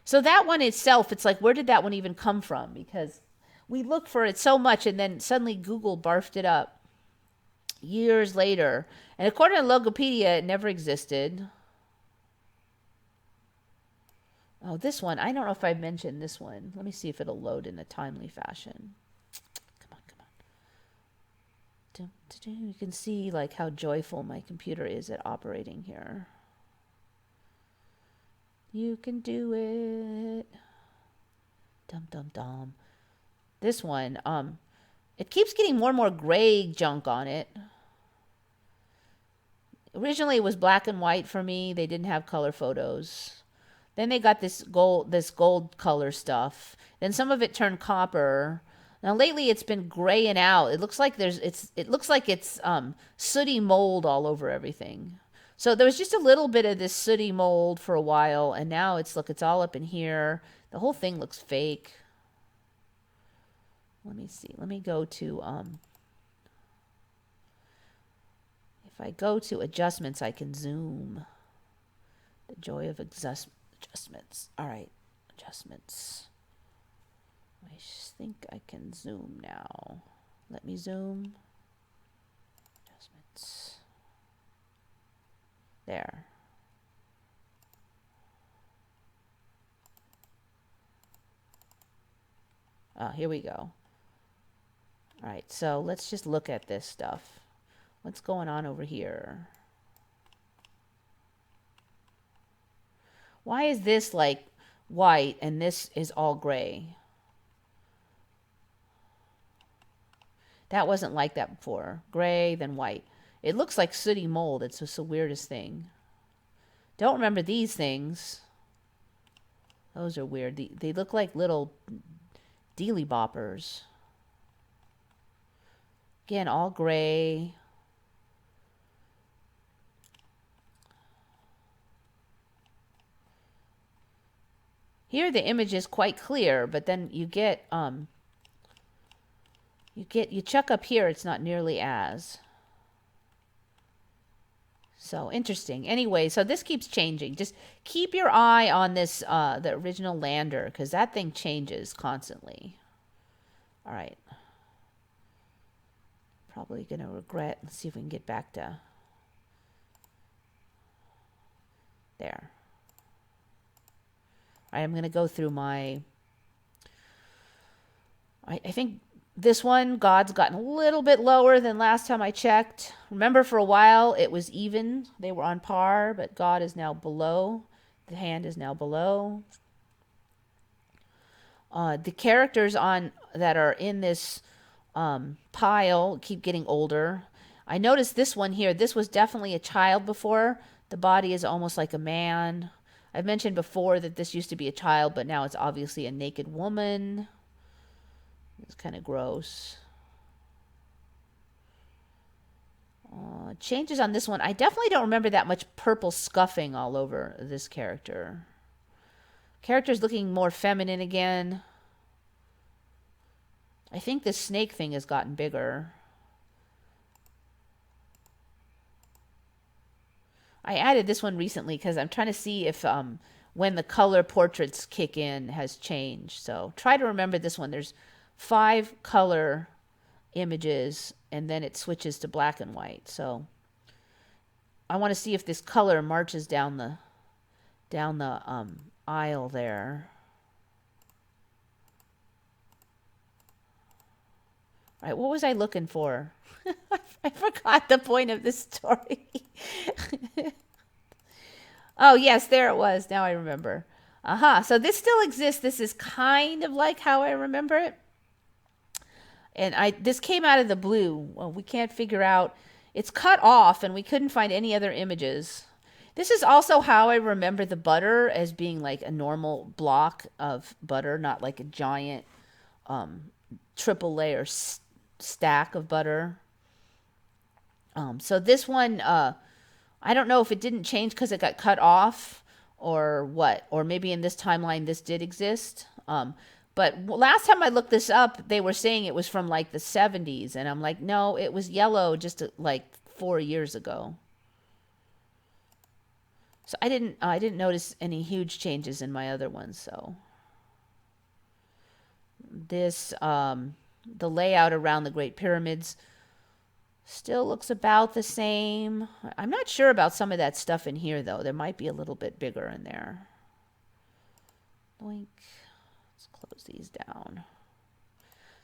So that one itself, it's like, where did that one even come from? Because we looked for it so much and then suddenly Google barfed it up years later. And according to Logopedia, it never existed. Oh, this one. I don't know if I mentioned this one. Let me see if it'll load in a timely fashion. Come on, come on. You can see like how joyful my computer is at operating here. You can do it. Dum dum dum. This one, it keeps getting more and more gray junk on it. Originally it was black and white for me. They didn't have color photos. Then they got this gold color stuff. Then some of it turned copper. Now lately it's been graying out. It looks like it's sooty mold all over everything. So there was just a little bit of this sooty mold for a while, and now it's all up in here. The whole thing looks fake. Let me see. Let me go to if I go to adjustments, I can zoom. The joy of adjustments. All right, adjustments. I think I can zoom now. Let me zoom. Adjustments. There. Here we go. All right, so let's just look at this stuff. What's going on over here? Why is this like white and this is all gray? That wasn't like that before. Gray, then white. It looks like sooty mold. It's just the weirdest thing. Don't remember these things. Those are weird. They look like little dealy boppers. Again, all gray. Here the image is quite clear, but then you chuck up here, it's not nearly as. So interesting. Anyway, so this keeps changing. Just keep your eye on this, the original lander, because that thing changes constantly. All right. Probably going to regret. Let's see if we can get back to there. All right, I'm going to go through my... I think this one, God's gotten a little bit lower than last time I checked. Remember, for a while, it was even. They were on par, but God is now below. The hand is now below. The characters on that are in this pile keep getting older. I noticed this one here. This was definitely a child before. The body is almost like a man. I've mentioned before that this used to be a child, but now it's obviously a naked woman. It's kind of gross. Changes on this one. I definitely don't remember that much purple scuffing all over this character. Character's looking more feminine again. I think this snake thing has gotten bigger. I added this one recently because I'm trying to see if when the color portraits kick in has changed. So try to remember this one. There's 5 color images and then it switches to black and white. So I want to see if this color marches down the aisle there. All right, what was I looking for? I forgot the point of this story. Oh, yes, there it was. Now I remember. So this still exists. This is kind of like how I remember it. And this came out of the blue. Well, we can't figure out. It's cut off, and we couldn't find any other images. This is also how I remember the butter, as being like a normal block of butter, not like a giant triple layer stack of butter. So this one, I don't know if it didn't change because it got cut off or what, or maybe in this timeline this did exist. But last time I looked this up, they were saying it was from like the 70s. And I'm like, no, it was yellow just like 4 years ago. So I didn't notice any huge changes in my other ones. So this, the layout around the Great Pyramids still looks about the same. I'm not sure about some of that stuff in here, though. There might be a little bit bigger in there. Boink. Let's close these down.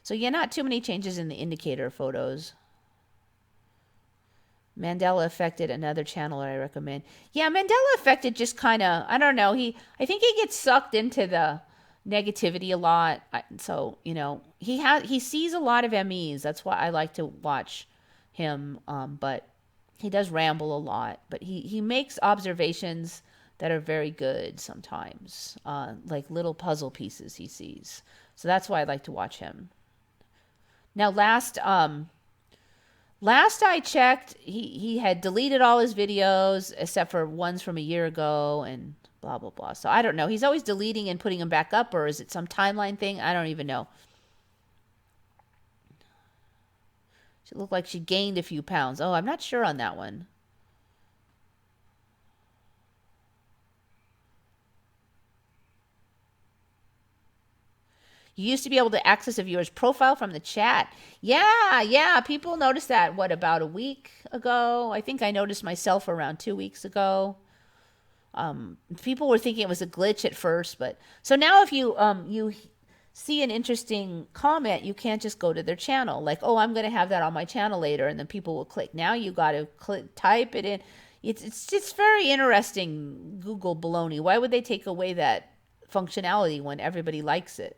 So yeah, not too many changes in the indicator photos. Mandela Affected, another channel that I recommend. Yeah, Mandela Affected just kind of, I don't know. I think he gets sucked into the negativity a lot. So, you know, he sees a lot of MEs. That's why I like to watch him. But he does ramble a lot. But he makes observations that are very good sometimes, like little puzzle pieces he sees. So that's why I like to watch him. Now, last I checked, he had deleted all his videos except for ones from a year ago and blah, blah, blah. So I don't know. He's always deleting and putting them back up, or is it some timeline thing? I don't even know. She looked like she gained a few pounds. Oh, I'm not sure on that one. You used to be able to access a viewer's profile from the chat. Yeah. People noticed that, what, about a week ago? I think I noticed myself around 2 weeks ago. People were thinking it was a glitch at first, but so now if you see an interesting comment, you can't just go to their channel. Like, oh, I'm going to have that on my channel later, and then people will click. Now you got to type it in. It's just very interesting, Google baloney. Why would they take away that functionality when everybody likes it?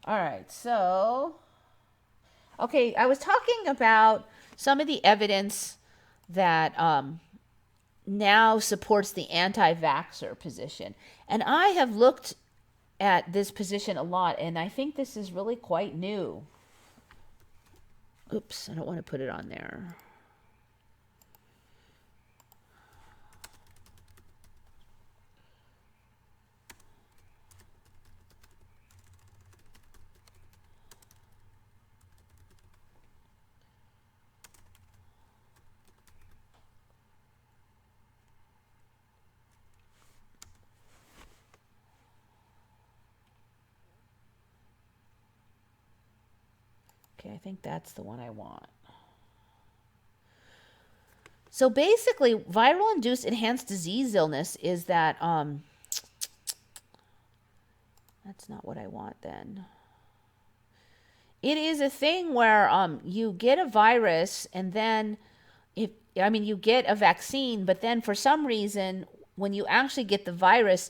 All right, so, okay, I was talking about some of the evidence that now supports the anti-vaxxer position. And I have looked at this position a lot, and I think this is really quite new. Oops, I don't want to put it on there. Okay, I think that's the one I want. So basically, viral-induced enhanced disease illness is that, that's not what I want then. It is a thing where you get a virus and then you get a vaccine, but then for some reason, when you actually get the virus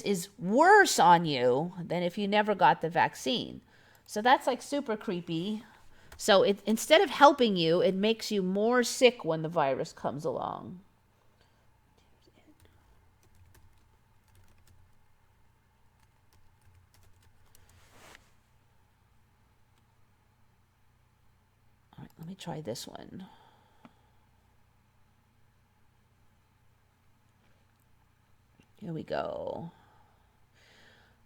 is worse on you than if you never got the vaccine. So that's like super creepy. So instead of helping you, it makes you more sick when the virus comes along. All right, let me try this one. Here we go.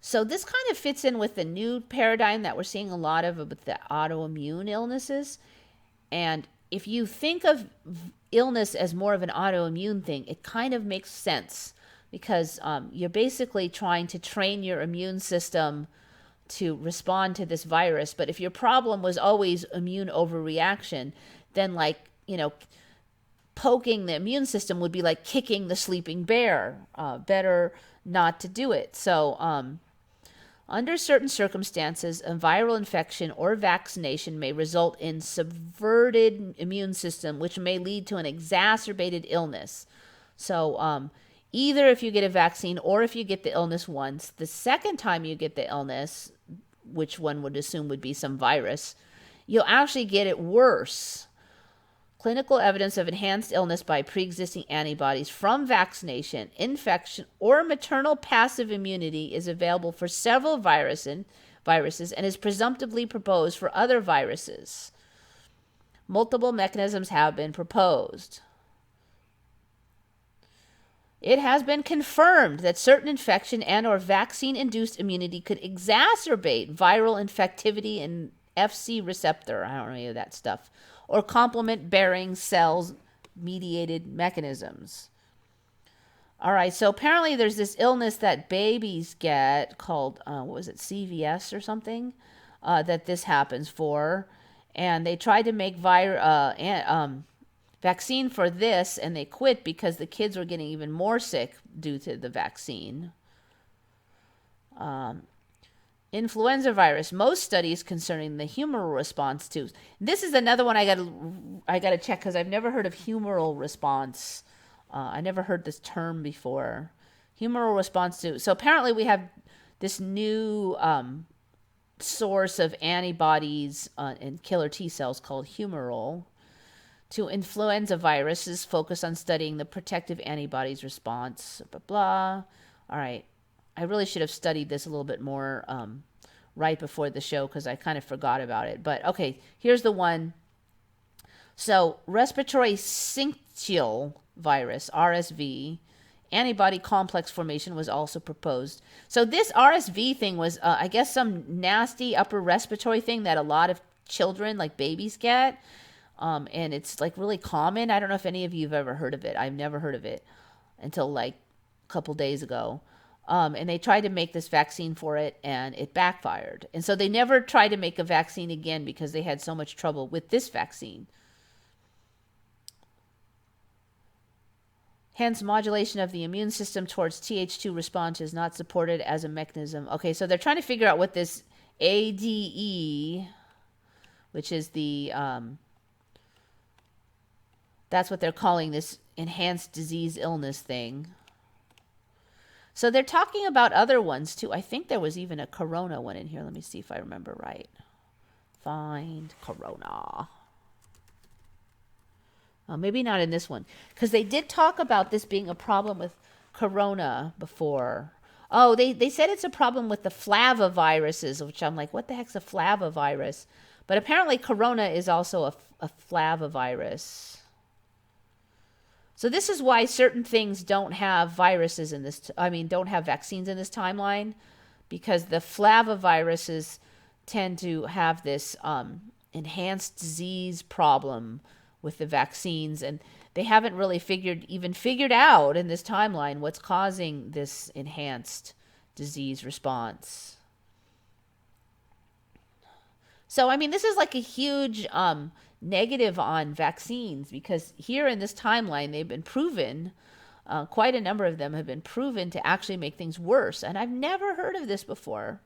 So this kind of fits in with the new paradigm that we're seeing a lot of with the autoimmune illnesses. And if you think of illness as more of an autoimmune thing, it kind of makes sense because you're basically trying to train your immune system to respond to this virus. But if your problem was always immune overreaction, then poking the immune system would be like kicking the sleeping bear. Better not to do it. So under certain circumstances, a viral infection or vaccination may result in subverted immune system, which may lead to an exacerbated illness. So either if you get a vaccine or if you get the illness once, the second time you get the illness, which one would assume would be some virus, you'll actually get it worse. Clinical evidence of enhanced illness by pre-existing antibodies from vaccination, infection, or maternal passive immunity is available for several viruses and is presumptively proposed for other viruses. Multiple mechanisms have been proposed. It has been confirmed that certain infection and or vaccine-induced immunity could exacerbate viral infectivity in Fc receptor, I don't know any of that stuff, or complement-bearing cells-mediated mechanisms. All right, so apparently there's this illness that babies get called, CVS or something, that this happens for. And they tried to make vaccine for this, and they quit because the kids were getting even more sick due to the vaccine. Influenza virus. Most studies concerning the humoral response to. This is another one I gotta check because I've never heard of humoral response. I never heard this term before. Humoral response to. So apparently we have this new source of antibodies and killer T cells called humoral to influenza viruses. Focus on studying the protective antibodies response. Blah blah. All right. I really should have studied this a little bit more right before the show because I kind of forgot about it. But okay, here's the one. So respiratory syncytial virus, RSV, antibody complex formation was also proposed. So this RSV thing was, I guess, some nasty upper respiratory thing that a lot of children, like babies, get. And it's like really common. I don't know if any of you have ever heard of it. I've never heard of it until like a couple days ago. And they tried to make this vaccine for it, and it backfired. And so they never tried to make a vaccine again because they had so much trouble with this vaccine. Hence, modulation of the immune system towards Th2 response is not supported as a mechanism. Okay, so they're trying to figure out what this ADE, which is the, that's what they're calling this enhanced disease illness thing. So they're talking about other ones too. I think there was even a corona one in here. Let me see if I remember right. Find corona. Maybe not in this one. Because they did talk about this being a problem with corona before. Oh, they said it's a problem with the flavoviruses, which I'm like, what the heck's a flavovirus? But apparently corona is also a flavovirus. So this is why certain things don't have viruses in this, don't have vaccines in this timeline, because the flavoviruses tend to have this enhanced disease problem with the vaccines, and they haven't really figured out in this timeline what's causing this enhanced disease response. So, I mean, this is like a huge negative on vaccines because here in this timeline, they've been proven, quite a number of them have been proven to actually make things worse. And I've never heard of this before.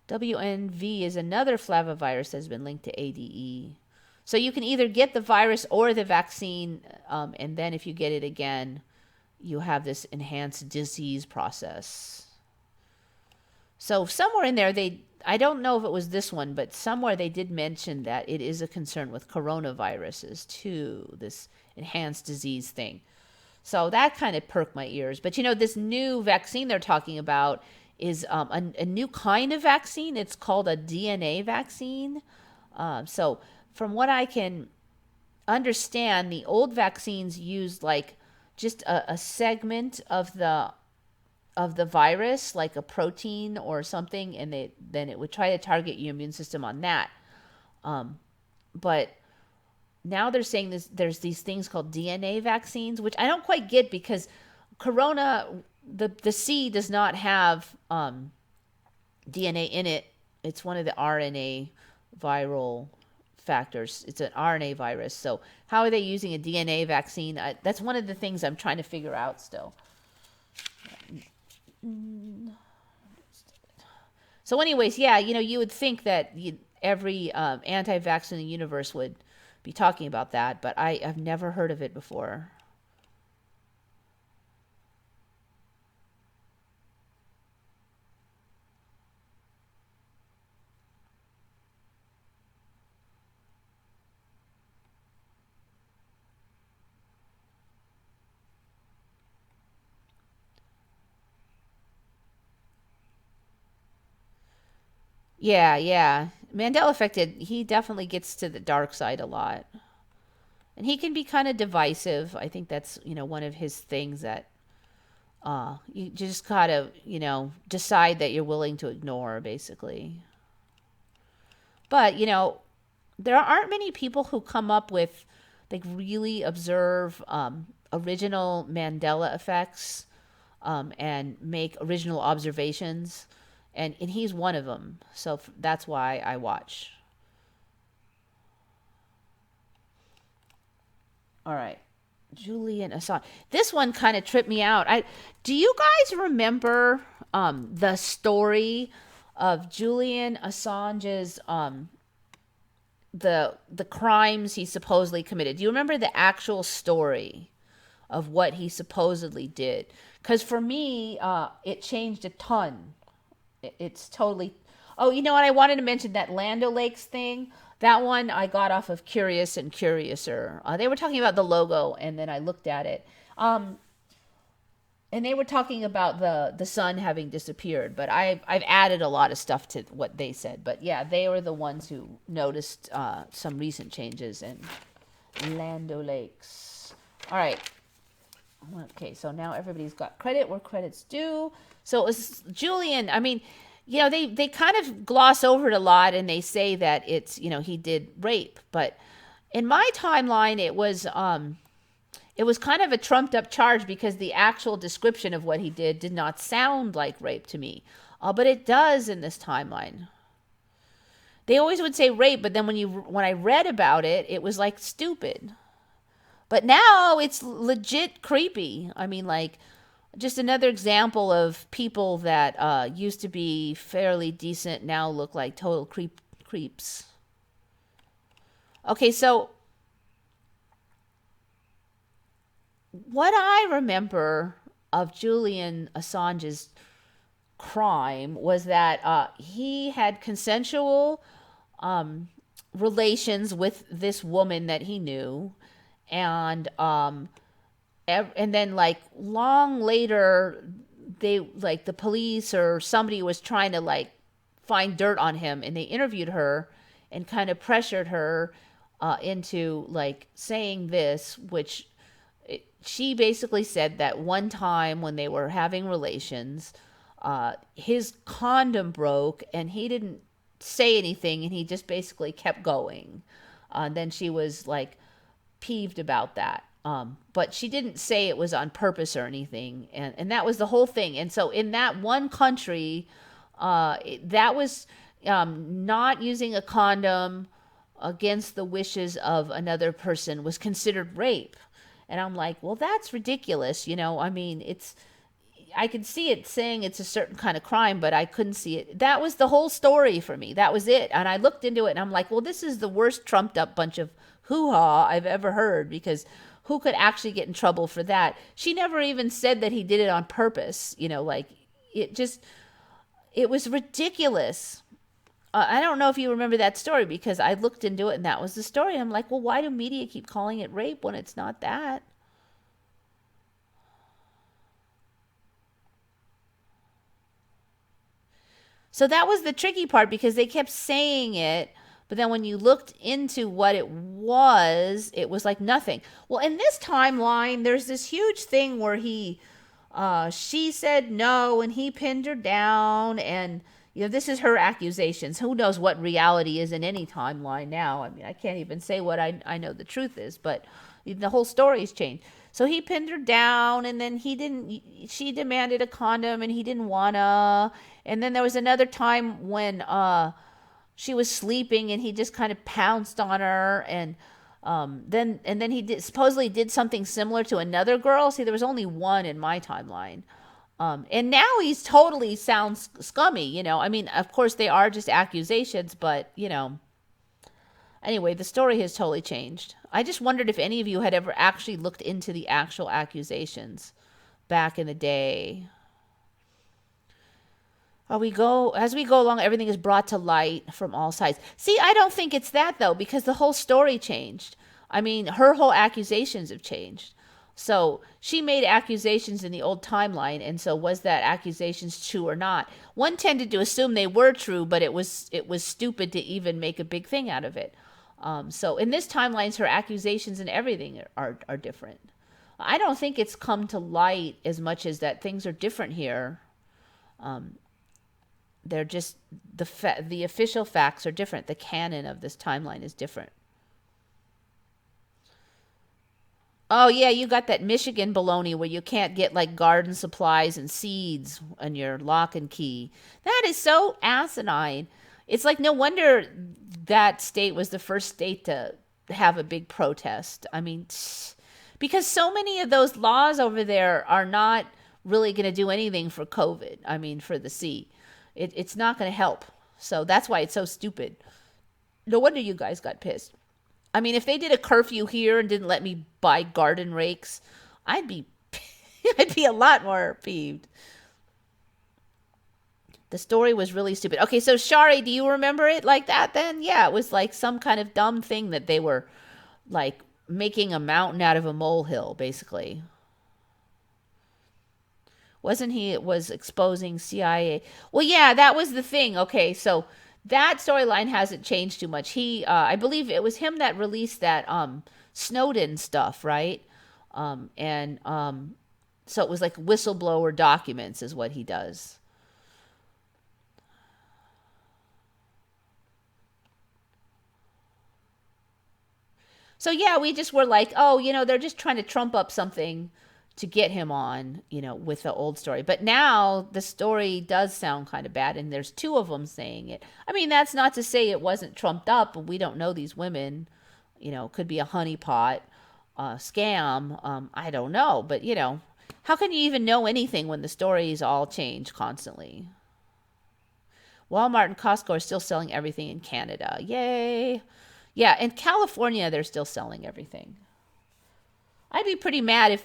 WNV is another flavivirus that has been linked to ADE. So you can either get the virus or the vaccine, and then if you get it again, you have this enhanced disease process. So somewhere in there, I don't know if it was this one, but somewhere they did mention that it is a concern with coronaviruses too, this enhanced disease thing. So that kind of perked my ears. But this new vaccine they're talking about is a new kind of vaccine. It's called a DNA vaccine. So from what I can understand, the old vaccines used like just a segment of the virus, like a protein or something, and then it would try to target your immune system on that. But now they're saying there's these things called DNA vaccines, which I don't quite get because corona, the C does not have DNA in it. It's one of the RNA viral factors. It's an RNA virus. So how are they using a DNA vaccine? That's one of the things I'm trying to figure out still. So anyways, yeah, you would think that every anti-vax in the universe would be talking about that, but I've never heard of it before. Yeah, yeah. Mandela Effect, he definitely gets to the dark side a lot. And he can be kind of divisive. I think that's, one of his things that you just gotta, decide that you're willing to ignore, basically. But, there aren't many people who come up with, like, really observe original Mandela effects and make original observations. And he's one of them. So that's why I watch. All right. Julian Assange. This one kind of tripped me out. Do you guys remember the story of Julian Assange's the crimes he supposedly committed? Do you remember the actual story of what he supposedly did? Because for me, it changed a ton. It's totally. Oh, you know what? I wanted to mention that Land O'Lakes thing. That one I got off of Curious and Curiouser. They were talking about the logo, and then I looked at it. And they were talking about the sun having disappeared, but I've added a lot of stuff to what they said. But yeah, they were the ones who noticed some recent changes in Land O'Lakes. All right. Okay, so now everybody's got credit where credit's due. So it was Julian. I mean, they kind of gloss over it a lot, and they say that it's he did rape, but in my timeline it was kind of a trumped up charge because the actual description of what he did not sound like rape to me, but it does in this timeline. They always would say rape, but then when I read about it, it was like stupid. But now it's legit creepy. I mean, like, just another example of people that used to be fairly decent now look like total creeps. Okay, so what I remember of Julian Assange's crime was that he had consensual relations with this woman that he knew, and then like long later they like the police or somebody was trying to like find dirt on him, and they interviewed her and kind of pressured her into like saying this, which she basically said that one time when they were having relations, his condom broke and he didn't say anything, and he just basically kept going. Then she was like peeved about that. But she didn't say it was on purpose or anything, and that was the whole thing. And so in that one country, that was not using a condom against the wishes of another person was considered rape. And I'm like, well, that's ridiculous. I mean, I could see it saying it's a certain kind of crime, but I couldn't see it. That was the whole story for me. That was it. And I looked into it and I'm like, well, this is the worst trumped up bunch of hoo-ha I've ever heard, because who could actually get in trouble for that? She never even said that he did it on purpose. Like it was ridiculous. I don't know if you remember that story, because I looked into it and that was the story. I'm like, well, why do media keep calling it rape when it's not that? So that was the tricky part, because they kept saying it, but then when you looked into what it was like nothing. Well, in this timeline, there's this huge thing where she said no, and he pinned her down, and this is her accusations. Who knows what reality is in any timeline now? I mean, I can't even say what I know the truth is, but the whole story's changed. So he pinned her down, and then she demanded a condom, and he didn't wanna. And then there was another time when she was sleeping, and he just kind of pounced on her, and then he supposedly did something similar to another girl. See, there was only one in my timeline. And now he's totally sounds scummy, I mean, of course they are just accusations, but anyway, the story has totally changed. I just wondered if any of you had ever actually looked into the actual accusations back in the day. As we go along, everything is brought to light from all sides. See, I don't think it's that, though, because the whole story changed. I mean, her whole accusations have changed. So she made accusations in the old timeline, and so was that accusations true or not? One tended to assume they were true, but it was stupid to even make a big thing out of it. So in this timelines, her accusations and everything are different. I don't think it's come to light as much as that things are different here. They're just the official facts are different. The canon of this timeline is different. Oh yeah, you got that Michigan baloney where you can't get like garden supplies and seeds on your lock and key. That is so asinine. It's like no wonder that state was the first state to have a big protest. I mean, because so many of those laws over there are not really going to do anything for COVID. I mean, for the sea. It's not going to help. So that's why it's so stupid. No wonder you guys got pissed. I mean, if they did a curfew here and didn't let me buy garden rakes, I'd be I'd be a lot more peeved. The story was really stupid. Okay, so Shari, do you remember it like that then? Yeah, it was like some kind of dumb thing that they were like making a mountain out of a molehill, basically. Wasn't he? It was exposing CIA. Well, yeah, that was the thing. Okay, so that storyline hasn't changed too much. I believe it was him that released that Snowden stuff, right? And so it was like whistleblower documents is what he does. So yeah, we just were like, oh, they're just trying to trump up something to get him on, with the old story. But now the story does sound kind of bad, and there's two of them saying it. I mean, that's not to say it wasn't trumped up. We don't know these women. Could be a honeypot scam. I don't know. But, how can you even know anything when the stories all change constantly? Walmart and Costco are still selling everything in Canada. Yay. Yeah, in California, they're still selling everything. I'd be pretty mad if,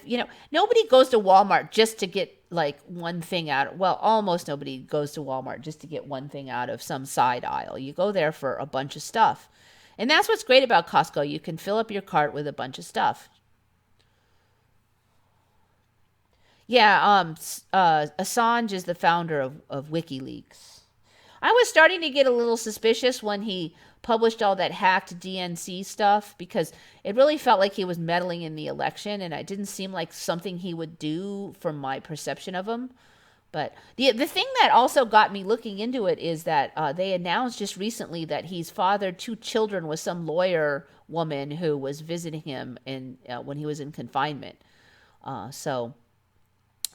nobody goes to Walmart just to get like one thing out. Well, almost nobody goes to Walmart just to get one thing out of some side aisle. You go there for a bunch of stuff. And that's what's great about Costco. You can fill up your cart with a bunch of stuff. Yeah, Assange is the founder of WikiLeaks. I was starting to get a little suspicious when he published all that hacked DNC stuff, because it really felt like he was meddling in the election, and it didn't seem like something he would do from my perception of him. But the thing that also got me looking into it is that they announced just recently that he's fathered two children with some lawyer woman who was visiting him in when he was in confinement. So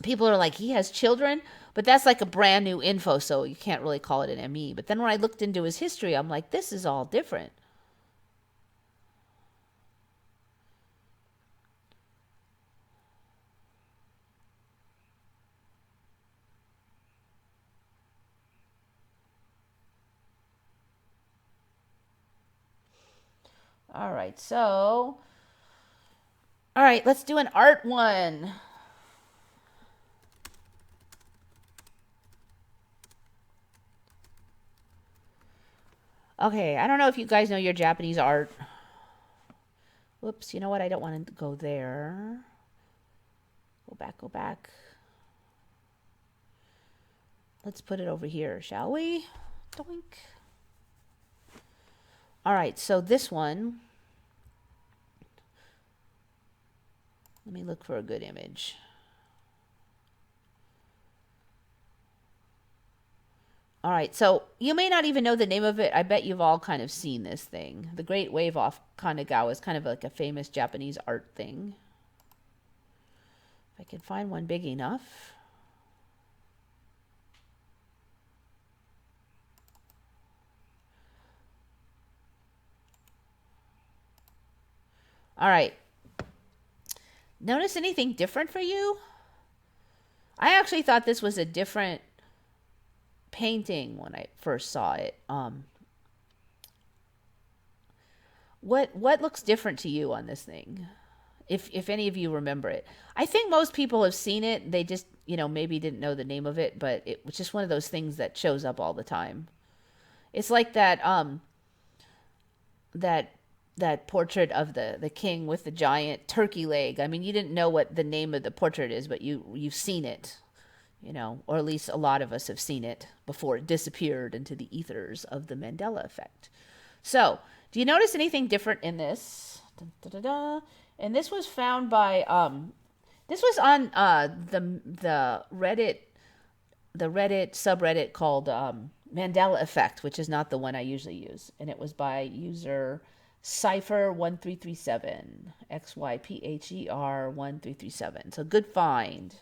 people are like, he has children, but that's like a brand new info, so you can't really call it an ME. But then when I looked into his history, I'm like, this is all different. All right, so all right, let's do an art one. Okay, I don't know if you guys know your Japanese art. Whoops, you know what? I don't want to go there. Go back, go back. Let's put it over here, shall we? Doink. All right, so this one, let me look for a good image. All right, so you may not even know the name of it. I bet you've all kind of seen this thing. The Great Wave off Kanagawa is kind of like a famous Japanese art thing. If I can find one big enough. All right. Notice anything different for you? I actually thought this was a different painting when I first saw it. What looks different to you on this thing? If any of you remember it. I think most people have seen it. They just, maybe didn't know the name of it, but it was just one of those things that shows up all the time. It's like that that portrait of the king with the giant turkey leg. I mean, you didn't know what the name of the portrait is, but you've seen it, or at least a lot of us have seen it before it disappeared into the ethers of the Mandela effect. So, do you notice anything different in this? Dun, dun, dun, dun. And this was found by this was on the Reddit subreddit called Mandela Effect, which is not the one I usually use, and it was by user Cypher1337 XYPHER1337. So good find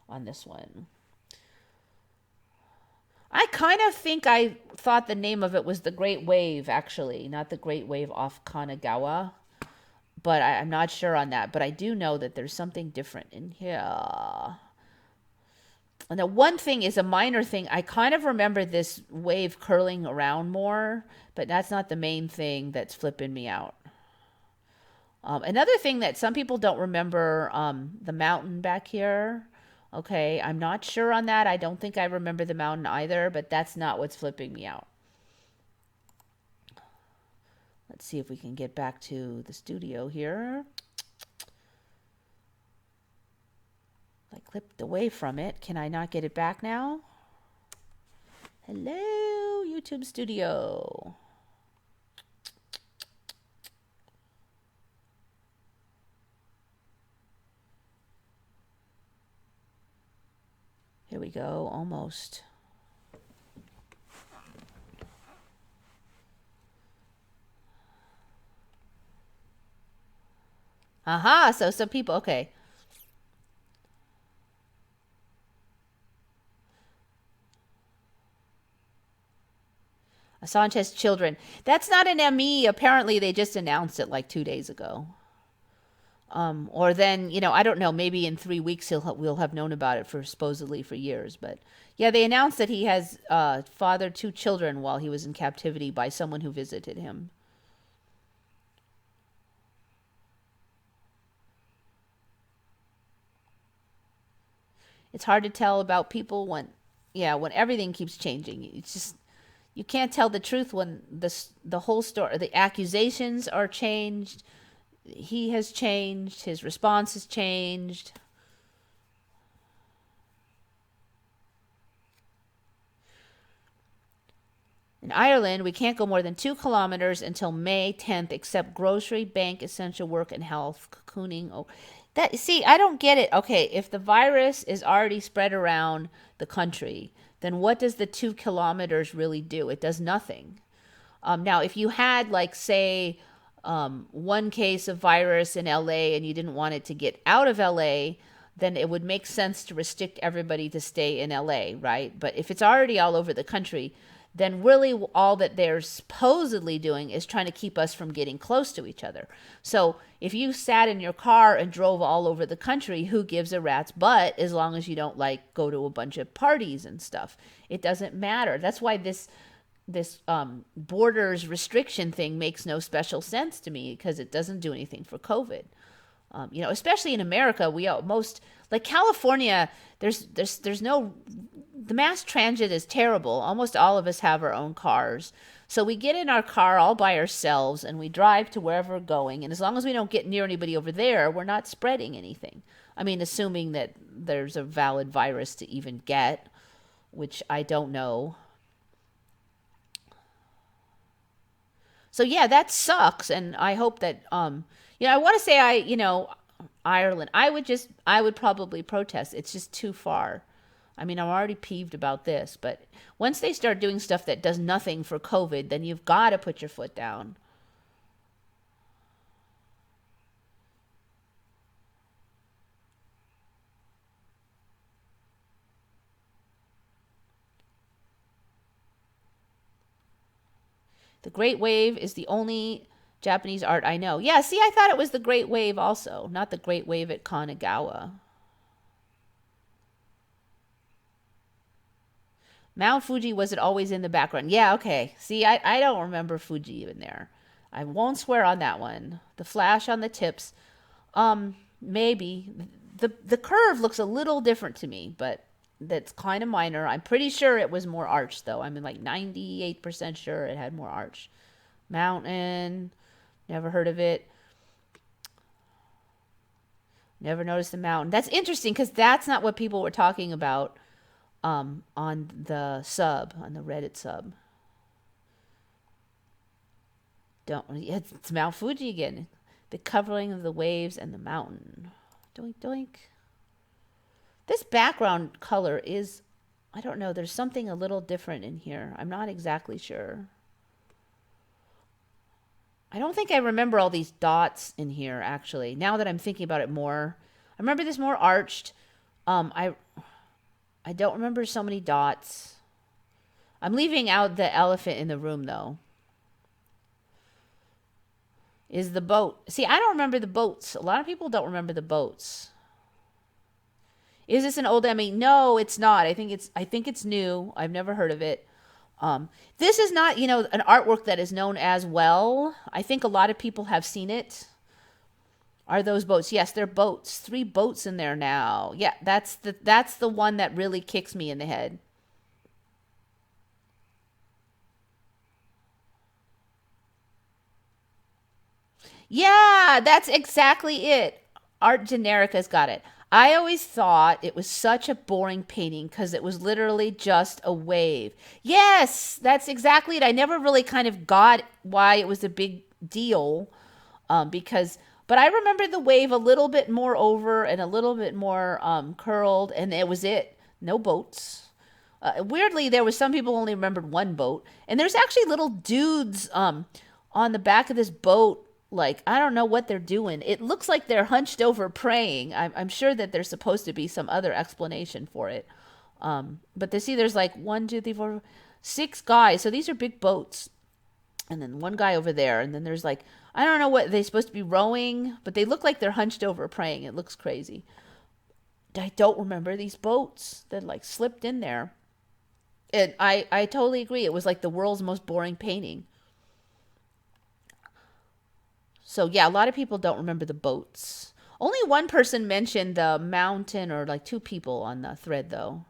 on this one. I kind of think I thought the name of it was the Great Wave, actually, not the Great Wave off Kanagawa. But I'm not sure on that. But I do know that there's something different in here. And the one thing is a minor thing. I kind of remember this wave curling around more, but that's not the main thing that's flipping me out. Another thing that some people don't remember, the mountain back here. Okay, I'm not sure on that. I don't think I remember the mountain either, but that's not what's flipping me out. Let's see if we can get back to the studio here. I clipped away from it. Can I not get it back now? Hello, YouTube Studio. Here we go, almost. Aha, so some people, okay. Assange has children. That's not an ME. Apparently, they just announced it like 2 days ago. Or then, I don't know, maybe in 3 weeks we'll have known about it for supposedly for years. But yeah, they announced that he has fathered two children while he was in captivity by someone who visited him. It's hard to tell about people when everything keeps changing. It's just you can't tell the truth when the whole story, the accusations are changed. He has changed. His response has changed. In Ireland, we can't go more than 2 kilometers until May 10th, except grocery, bank, essential work, and health. Cocooning. Oh, That see, I don't get it. Okay, if the virus is already spread around the country, then what does the 2 kilometers really do? It does nothing. Now, if you had, like, say, one case of virus in LA and you didn't want it to get out of LA, then it would make sense to restrict everybody to stay in LA, right? But if it's already all over the country, then really all that they're supposedly doing is trying to keep us from getting close to each other. So if you sat in your car and drove all over the country, who gives a rat's butt as long as you don't like go to a bunch of parties and stuff? It doesn't matter. That's why this borders restriction thing makes no special sense to me because it doesn't do anything for COVID. Especially in America, we most like California. There's no the mass transit is terrible. Almost all of us have our own cars, so we get in our car all by ourselves and we drive to wherever we're going. And as long as we don't get near anybody over there, we're not spreading anything. I mean, assuming that there's a valid virus to even get, which I don't know. So yeah, that sucks, and I hope that I want to say Ireland. I would probably protest. It's just too far. I mean, I'm already peeved about this, but once they start doing stuff that does nothing for COVID, then you've got to put your foot down. The Great Wave is the only Japanese art I know. Yeah, see, I thought it was the Great Wave also, not the Great Wave at Kanagawa. Mount Fuji, was it always in the background? Yeah, okay. See, I don't remember Fuji even there. I won't swear on that one. The flash on the tips, maybe. The curve looks a little different to me, but that's kind of minor. I'm pretty sure it was more arch, though. I'm like 98% sure it had more arch. Mountain, never heard of it. Never noticed the mountain. That's interesting because that's not what people were talking about on the sub, on the Reddit sub. Don't. It's Mount Fuji again. The covering of the waves and the mountain. Doink doink. This background color is, I don't know, there's something a little different in here. I'm not exactly sure. I don't think I remember all these dots in here, actually. Now that I'm thinking about it more, I remember this more arched. I don't remember so many dots. I'm leaving out the elephant in the room, though. Is the boat. See, I don't remember the boats. A lot of people don't remember the boats. Is this an old Emmy? No, it's not. I think it's new. I've never heard of it. This is not, an artwork that is known as well. I think a lot of people have seen it. Are those boats? Yes, they're boats. 3 boats in there now. Yeah, that's the one that really kicks me in the head. Yeah, that's exactly it. Art Generica's got it. I always thought it was such a boring painting because it was literally just a wave. Yes, that's exactly it. I never really kind of got why it was a big deal but I remember the wave a little bit more over and a little bit more curled, and it was it. No boats. Weirdly, there was some people only remembered one boat, and there's actually little dudes on the back of this boat. Like, I don't know what they're doing. It looks like they're hunched over praying. I'm sure that there's supposed to be some other explanation for it. But there's like 1, 2, 3, 4, 6 guys. So these are big boats. And then one guy over there. And then there's like, I don't know what they're supposed to be rowing, but they look like they're hunched over praying. It looks crazy. I don't remember these boats that like slipped in there. And I totally agree. It was like the world's most boring painting. So yeah, a lot of people don't remember the boats. Only one person mentioned the mountain, or like 2 people on the thread, though.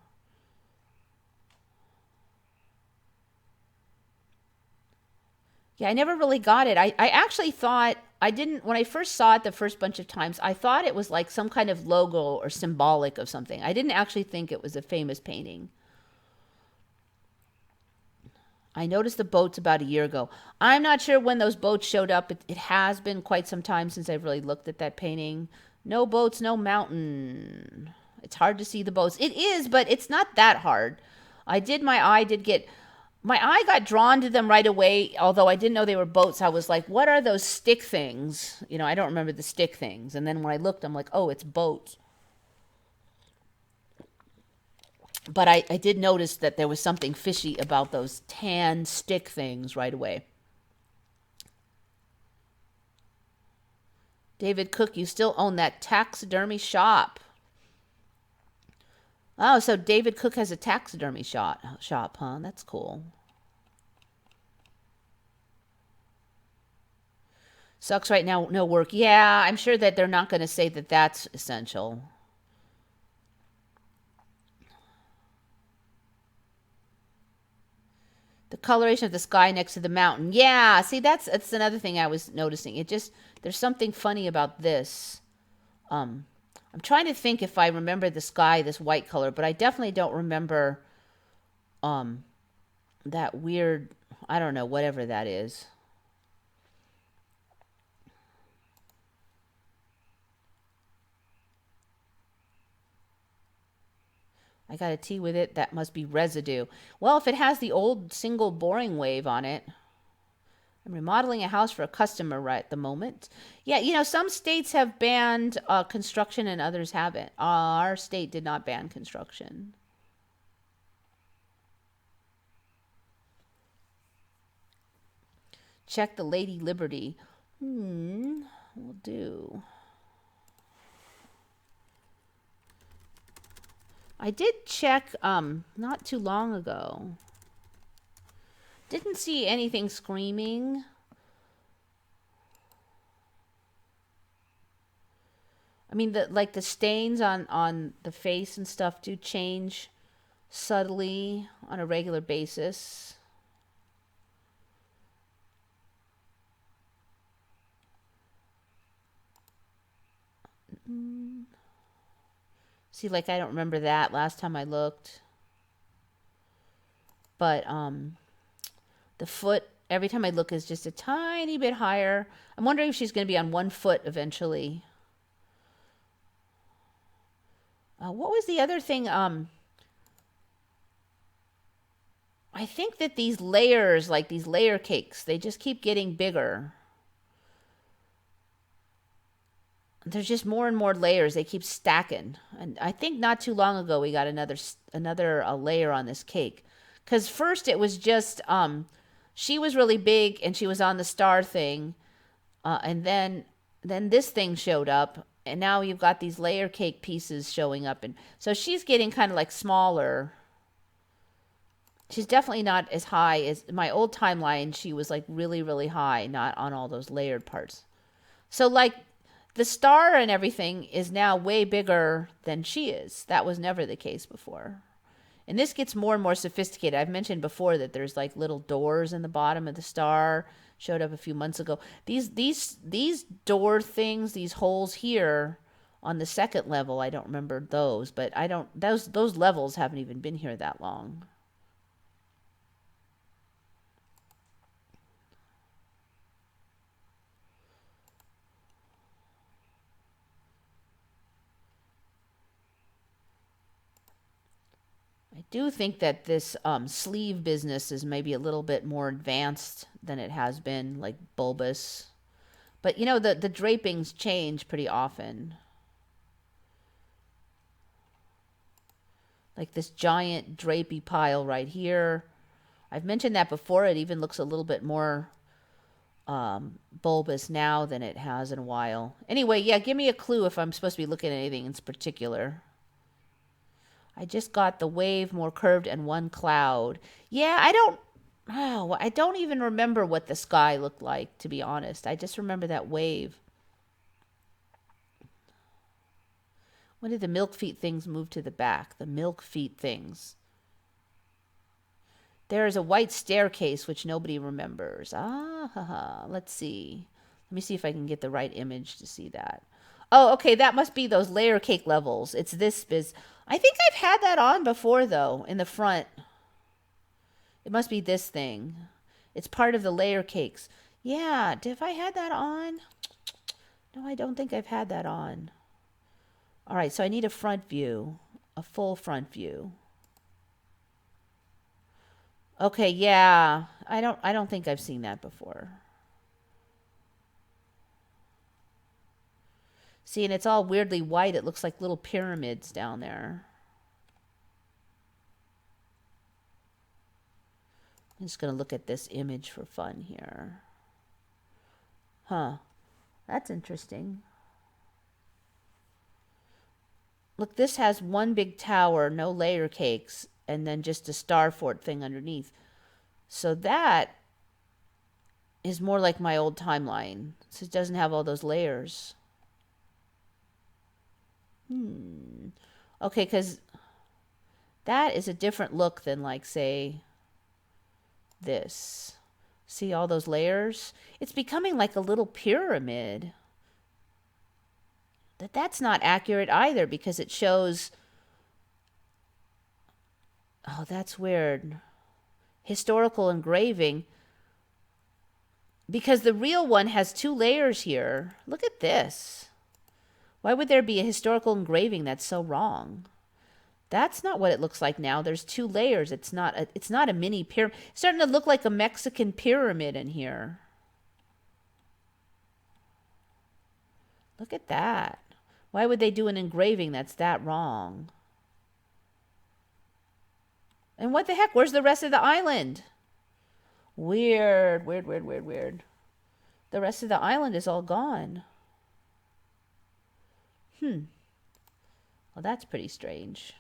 Yeah, I never really got it. I actually thought, I didn't, when I first saw it the first bunch of times, I thought it was like some kind of logo or symbolic of something. I didn't actually think it was a famous painting. I noticed the boats about a year ago. I'm not sure when those boats showed up. It has been quite some time since I've really looked at that painting. No boats, no mountain. It's hard to see the boats. It is, but it's not that hard. My eye got drawn to them right away, although I didn't know they were boats. I was like, what are those stick things? You know, I don't remember the stick things. And then when I looked, I'm like, oh, it's boats. But I did notice that there was something fishy about those tan stick things right away. David Cook, you still own that taxidermy shop. Oh, so David Cook has a taxidermy shop, huh? That's cool. Sucks right now, no work. Yeah, I'm sure that they're not going to say that that's essential. The coloration of the sky next to the mountain. Yeah, see, that's another thing I was noticing. There's something funny about this. I'm trying to think if I remember the sky this white color, but I definitely don't remember that weird, I don't know, whatever that is. I got a T with it. That must be residue. Well, if it has the old single boring wave on it. I'm remodeling a house for a customer right at the moment. Yeah, you know, some states have banned construction and others haven't. Our state did not ban construction. Check the Lady Liberty. Will do. I did check not too long ago. Didn't see anything screaming. I mean, the stains on the face and stuff do change subtly on a regular basis. See, like, I don't remember that last time I looked. But the foot, every time I look, is just a tiny bit higher. I'm wondering if she's going to be on 1 foot eventually. What was the other thing? I think that these layers, like these layer cakes, they just keep getting bigger. There's just more and more layers. They keep stacking. And I think not too long ago we got another layer on this cake. Because first it was just, she was really big and she was on the star thing. And then this thing showed up. And now you've got these layer cake pieces showing up. And so she's getting kind of like smaller. She's definitely not as high as my old timeline. She was like really, really high, not on all those layered parts. So like the star and everything is now way bigger than she is. That was never the case before. And this gets more and more sophisticated. I've mentioned before that there's like little doors in the bottom of the star. Showed up a few months ago. These door things, these holes here on the second level, I don't remember those, but I don't those levels haven't even been here that long. I do think that this sleeve business is maybe a little bit more advanced than it has been, like bulbous. But you know, the drapings change pretty often. Like this giant drapey pile right here. I've mentioned that before. It even looks a little bit more bulbous now than it has in a while. Anyway, yeah, give me a clue if I'm supposed to be looking at anything in particular. I just got the wave more curved and one cloud. Yeah, I don't even remember what the sky looked like, to be honest. I just remember that wave. When did the milk feet things move to the back? The milk feet things. There is a white staircase which nobody remembers. Let's see. Let me see if I can get the right image to see that. Oh, okay, that must be those layer cake levels. It's this biz. I think I've had that on before, though, in the front. It must be this thing. It's part of the layer cakes. Yeah, have I had that on? No, I don't think I've had that on. All right, so I need a front view, a full front view. Okay, yeah. I don't think I've seen that before. See, and it's all weirdly white. It looks like little pyramids down there. I'm just going to look at this image for fun here. Huh. That's interesting. Look, this has one big tower, no layer cakes, and then just a star fort thing underneath. So that is more like my old timeline. So it doesn't have all those layers. Okay, because that is a different look than, like, say, this. See all those layers? It's becoming like a little pyramid. That's not accurate either because it shows... Oh, that's weird. Historical engraving. Because the real one has 2 layers here. Look at this. Why would there be a historical engraving that's so wrong? That's not what it looks like now. There's 2 layers. It's not a mini pyramid. It's starting to look like a Mexican pyramid in here. Look at that. Why would they do an engraving that's that wrong? And what the heck? Where's the rest of the island? Weird, weird, weird, weird, weird. The rest of the island is all gone. Well, that's pretty strange.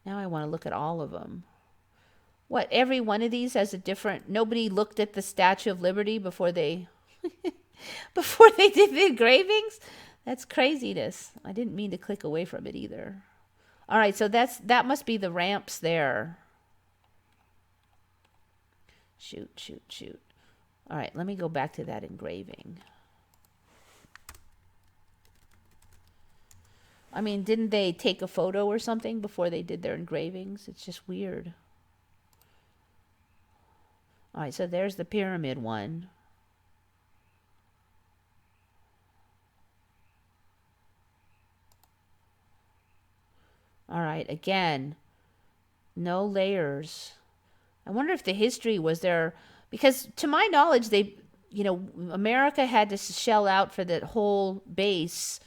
Now I want to look at all of them. What, every one of these has a different... Nobody looked at the Statue of Liberty before they... before they did the engravings? That's craziness. I didn't mean to click away from it either. All right, so that must be the ramps there. Shoot, shoot, shoot. All right, let me go back to that engraving. I mean, didn't they take a photo or something before they did their engravings? It's just weird. All right, so there's the pyramid one. All right, again, no layers. I wonder if the history was there, because to my knowledge, America had to shell out for that whole base,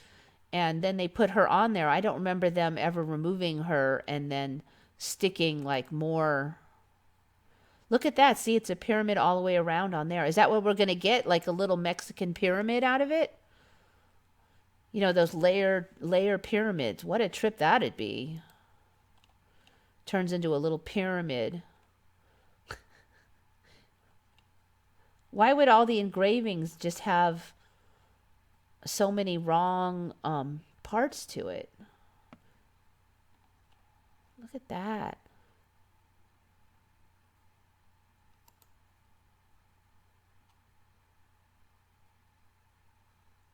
and then they put her on there. I don't remember them ever removing her and then sticking like more. Look at that. See, it's a pyramid all the way around on there. Is that what we're going to get? Like a little Mexican pyramid out of it? You know, those layer pyramids. What a trip that'd be. Turns into a little pyramid. Why would all the engravings just have so many wrong parts to it? Look at that.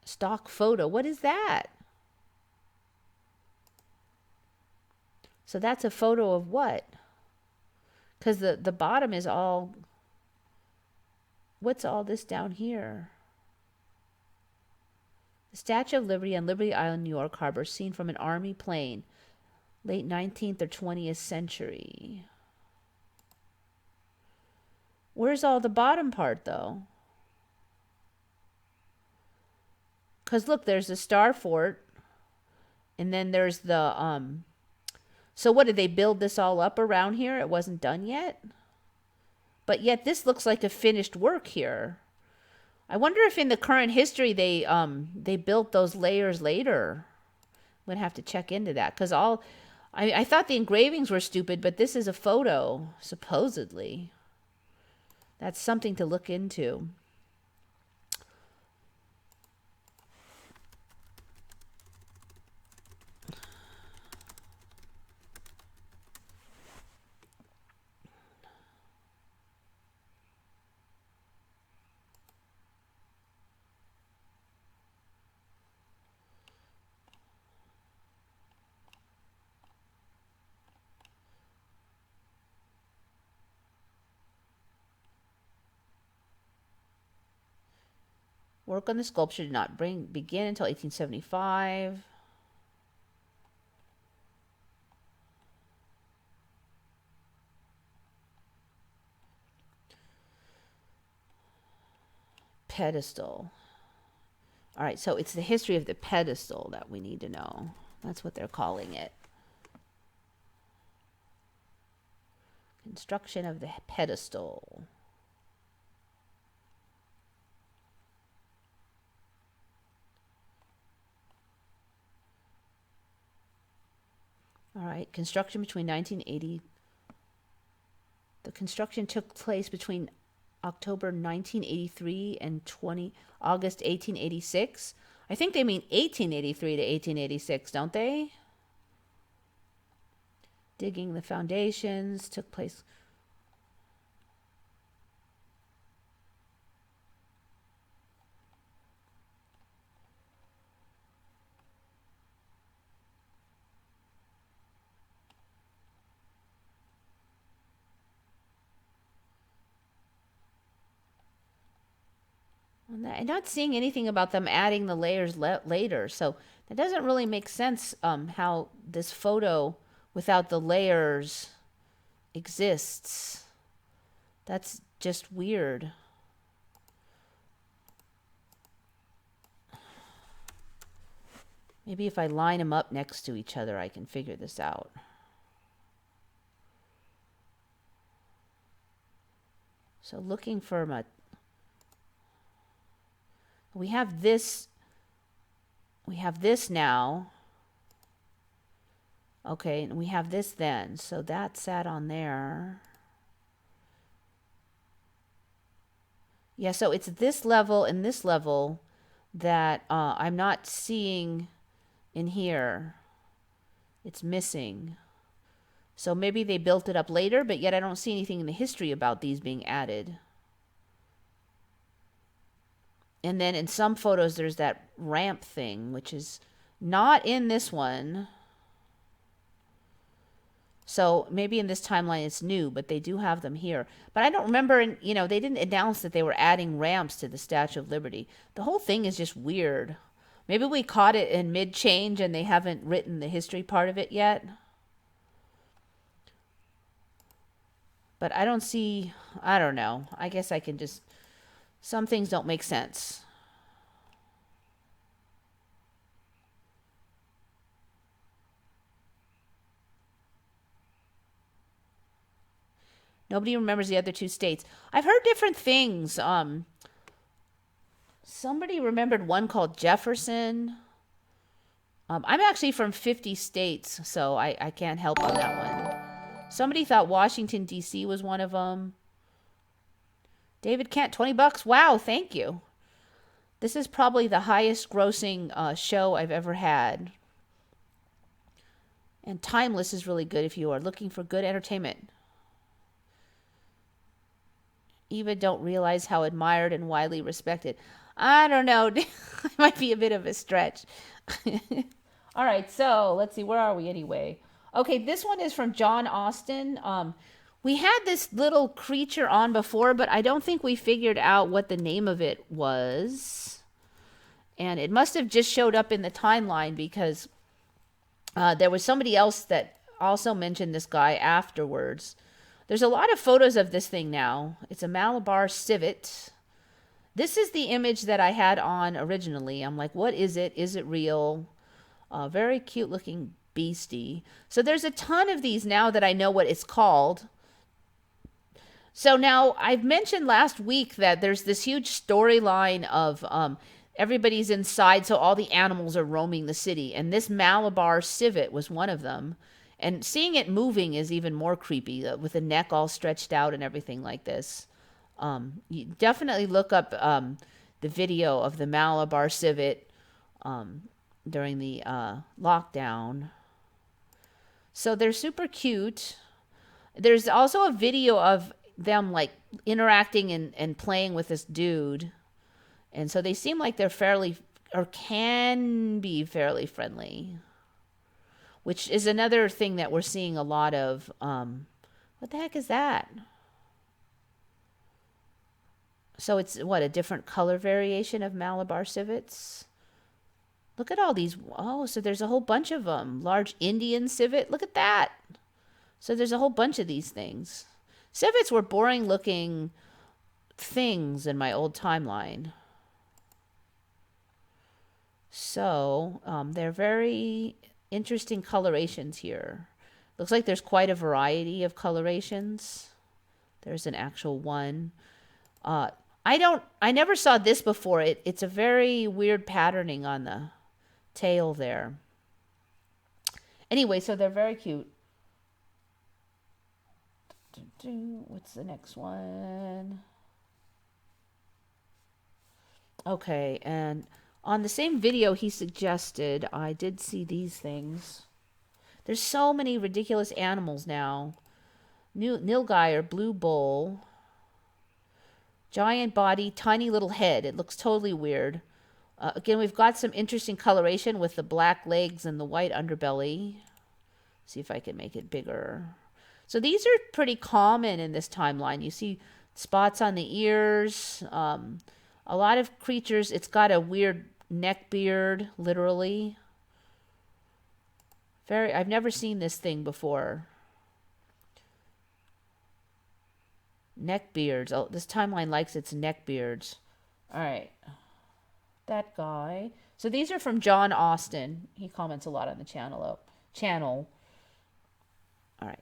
Stock photo. What is that? So that's a photo of what? Because the bottom is all... What's all this down here? The Statue of Liberty on Liberty Island, New York Harbor, seen from an army plane, late 19th or 20th century. Where's all the bottom part, though? Because look, there's the Star Fort, and then there's the... So what, did they build this all up around here? It wasn't done yet? But yet this looks like a finished work here. I wonder if in the current history they built those layers later. I'm gonna have to check into that, because I thought the engravings were stupid, but this is a photo, supposedly. That's something to look into. Work on the sculpture did not begin until 1875. Pedestal. All right, so it's the history of the pedestal that we need to know. That's what they're calling it. Construction of the pedestal. All right, construction between 1980. The construction took place between October 1983 and August 1886. I think they mean 1883 to 1886, don't they? Digging the foundations took place. I'm not seeing anything about them adding the layers later, so that doesn't really make sense how this photo without the layers exists. That's just weird. Maybe if I line them up next to each other, I can figure this out. So looking for my... We have this now. Okay, and we have this then. So that sat on there. Yeah, so it's this level and this level that I'm not seeing in here. It's missing. So maybe they built it up later, but yet I don't see anything in the history about these being added. And then in some photos, there's that ramp thing, which is not in this one. So maybe in this timeline it's new, but they do have them here. But I don't remember, they didn't announce that they were adding ramps to the Statue of Liberty. The whole thing is just weird. Maybe we caught it in mid-change and they haven't written the history part of it yet. But I don't see, I don't know. I guess I can just... Some things don't make sense. Nobody remembers the other two states. I've heard different things. Somebody remembered one called Jefferson. I'm actually from 50 states, so I can't help on that one. Somebody thought Washington, D.C. was one of them. David Kent, $20. Wow, thank you. This is probably the highest grossing show I've ever had. And Timeless is really good if you are looking for good entertainment. Eva don't realize how admired and widely respected. I don't know. It might be a bit of a stretch. All right, so let's see. Where are we anyway? Okay, this one is from John Austin. We had this little creature on before, but I don't think we figured out what the name of it was. And it must have just showed up in the timeline because there was somebody else that also mentioned this guy afterwards. There's a lot of photos of this thing now. It's a Malabar civet. This is the image that I had on originally. I'm like, what is it? Is it real? Very cute looking beastie. So there's a ton of these now that I know what it's called. So now I've mentioned last week that there's this huge storyline of everybody's inside, so all the animals are roaming the city. And this Malabar civet was one of them. And seeing it moving is even more creepy, with the neck all stretched out and everything like this. You definitely look up the video of the Malabar civet during the lockdown. So they're super cute. There's also a video of them like interacting and playing with this dude. And so they seem like they're fairly, or can be fairly friendly. Which is another thing that we're seeing a lot of. What the heck is that? So it's what, a different color variation of Malabar civets? Look at all these. Oh, so there's a whole bunch of them. Large Indian civet. Look at that. So there's a whole bunch of these things. Civets were boring looking things in my old timeline. So they're very interesting colorations here. Looks like there's quite a variety of colorations. There's an actual one. I never saw this before. It's a very weird patterning on the tail there. Anyway, so they're very cute. What's the next one? Okay, and on the same video he suggested, I did see these things. There's so many ridiculous animals now. Nilgai or blue bull. Giant body, tiny little head. It looks totally weird. Again, we've got some interesting coloration with the black legs and the white underbelly. See if I can make it bigger. So these are pretty common in this timeline. You see spots on the ears. A lot of creatures, it's got a weird neck beard, literally. I've never seen this thing before. Neck beards. Oh, this timeline likes its neck beards. All right. That guy. So these are from John Austin. He comments a lot on the channel. All right.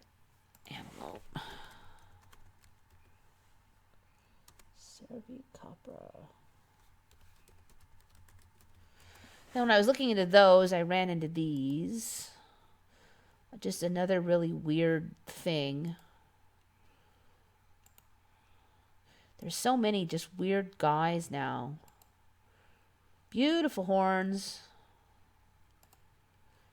Antelope. Cervicapra. Now, when I was looking into those, I ran into these. Just another really weird thing. There's so many just weird guys now. Beautiful horns.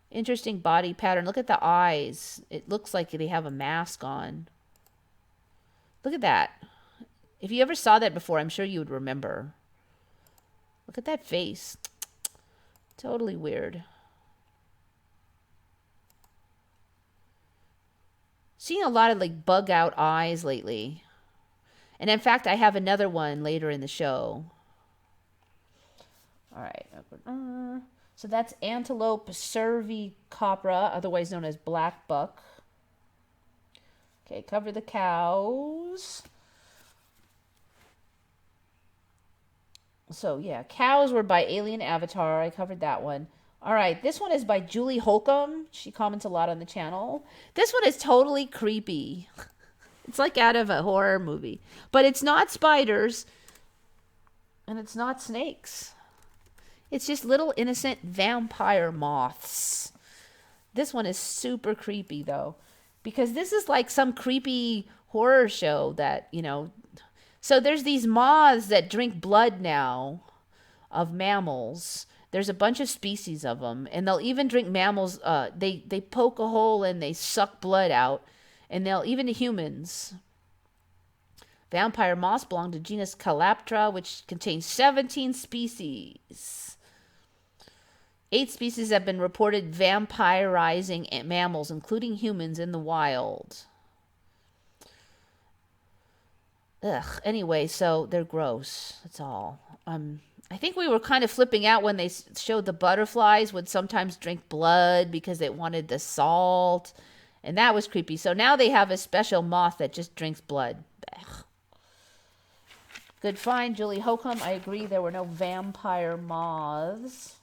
Interesting body pattern. Look at the eyes. It looks like they have a mask on. Look at that. If you ever saw that before, I'm sure you would remember. Look at that face. Totally weird. Seeing a lot of like bug out eyes lately. And in fact, I have another one later in the show. All right. So that's antelope cervicapra, otherwise known as black buck. Okay, cover the cows. So yeah, cows were by Alien Avatar. I covered that one. All right, this one is by Julie Holcomb. She comments a lot on the channel. This one is totally creepy. It's like out of a horror movie. But it's not spiders. And it's not snakes. It's just little innocent vampire moths. This one is super creepy, though. Because this is like some creepy horror show that, you know. So there's these moths that drink blood now of mammals. There's a bunch of species of them. And they'll even drink mammals. They poke a hole and they suck blood out. And they'll even to humans. Vampire moths belong to genus Calaptra, which contains 17 species. 8 species have been reported vampirizing mammals, including humans, in the wild. Ugh. Anyway, so they're gross. That's all. I think we were kind of flipping out when they showed the butterflies would sometimes drink blood because they wanted the salt. And that was creepy. So now they have a special moth that just drinks blood. Ugh. Good find, Julie Holcomb. I agree, there were no vampire moths.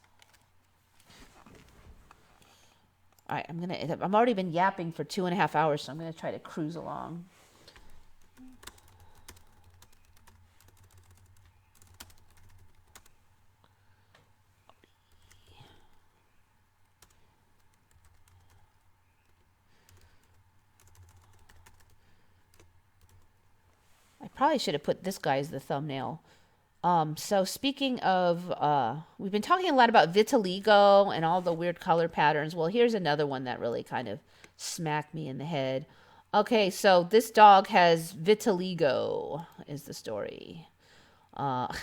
All right, I've already been yapping for 2.5 hours, so I'm going to try to cruise along. Probably should have put this guy as the thumbnail. So speaking of, we've been talking a lot about vitiligo and all the weird color patterns. Well, here's another one that really kind of smacked me in the head. Okay, so this dog has vitiligo, is the story. I've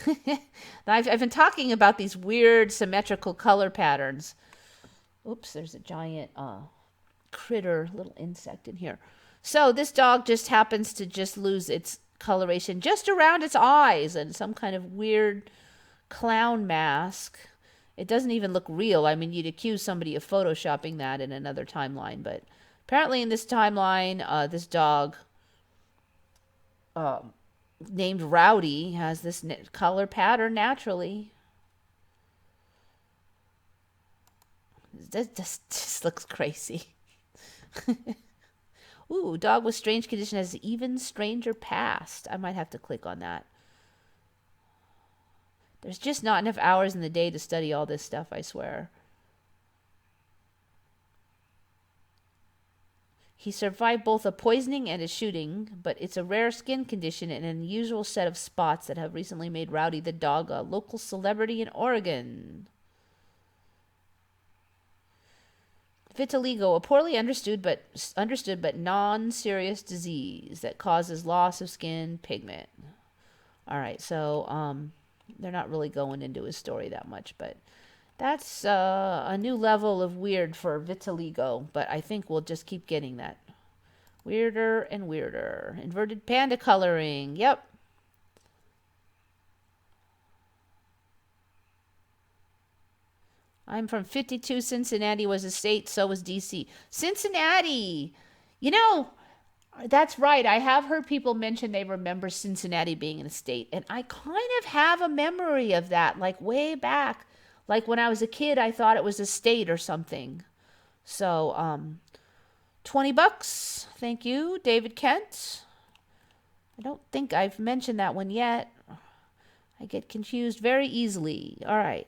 been talking about these weird symmetrical color patterns. Oops, there's a giant critter, little insect in here. So this dog just happens to just lose its coloration just around its eyes and some kind of weird clown mask. It doesn't even look real. I mean, you'd accuse somebody of photoshopping that in another timeline, but apparently in this timeline, this dog named Rowdy has this color pattern naturally. This just looks crazy. Ooh, dog with strange condition has even stranger past. I might have to click on that. There's just not enough hours in the day to study all this stuff, I swear. He survived both a poisoning and a shooting, but it's a rare skin condition and an unusual set of spots that have recently made Rowdy the dog a local celebrity in Oregon. Vitiligo, a poorly understood but non-serious disease that causes loss of skin pigment. All right, so they're not really going into his story that much, but that's a new level of weird for vitiligo, but I think we'll just keep getting that. Weirder and weirder. Inverted panda coloring. Yep. I'm from 52. Cincinnati was a state, so was D.C. Cincinnati! You know, that's right. I have heard people mention they remember Cincinnati being in a state, and I kind of have a memory of that, like way back. Like when I was a kid, I thought it was a state or something. So, $20. Thank you, David Kent. I don't think I've mentioned that one yet. I get confused very easily. All right.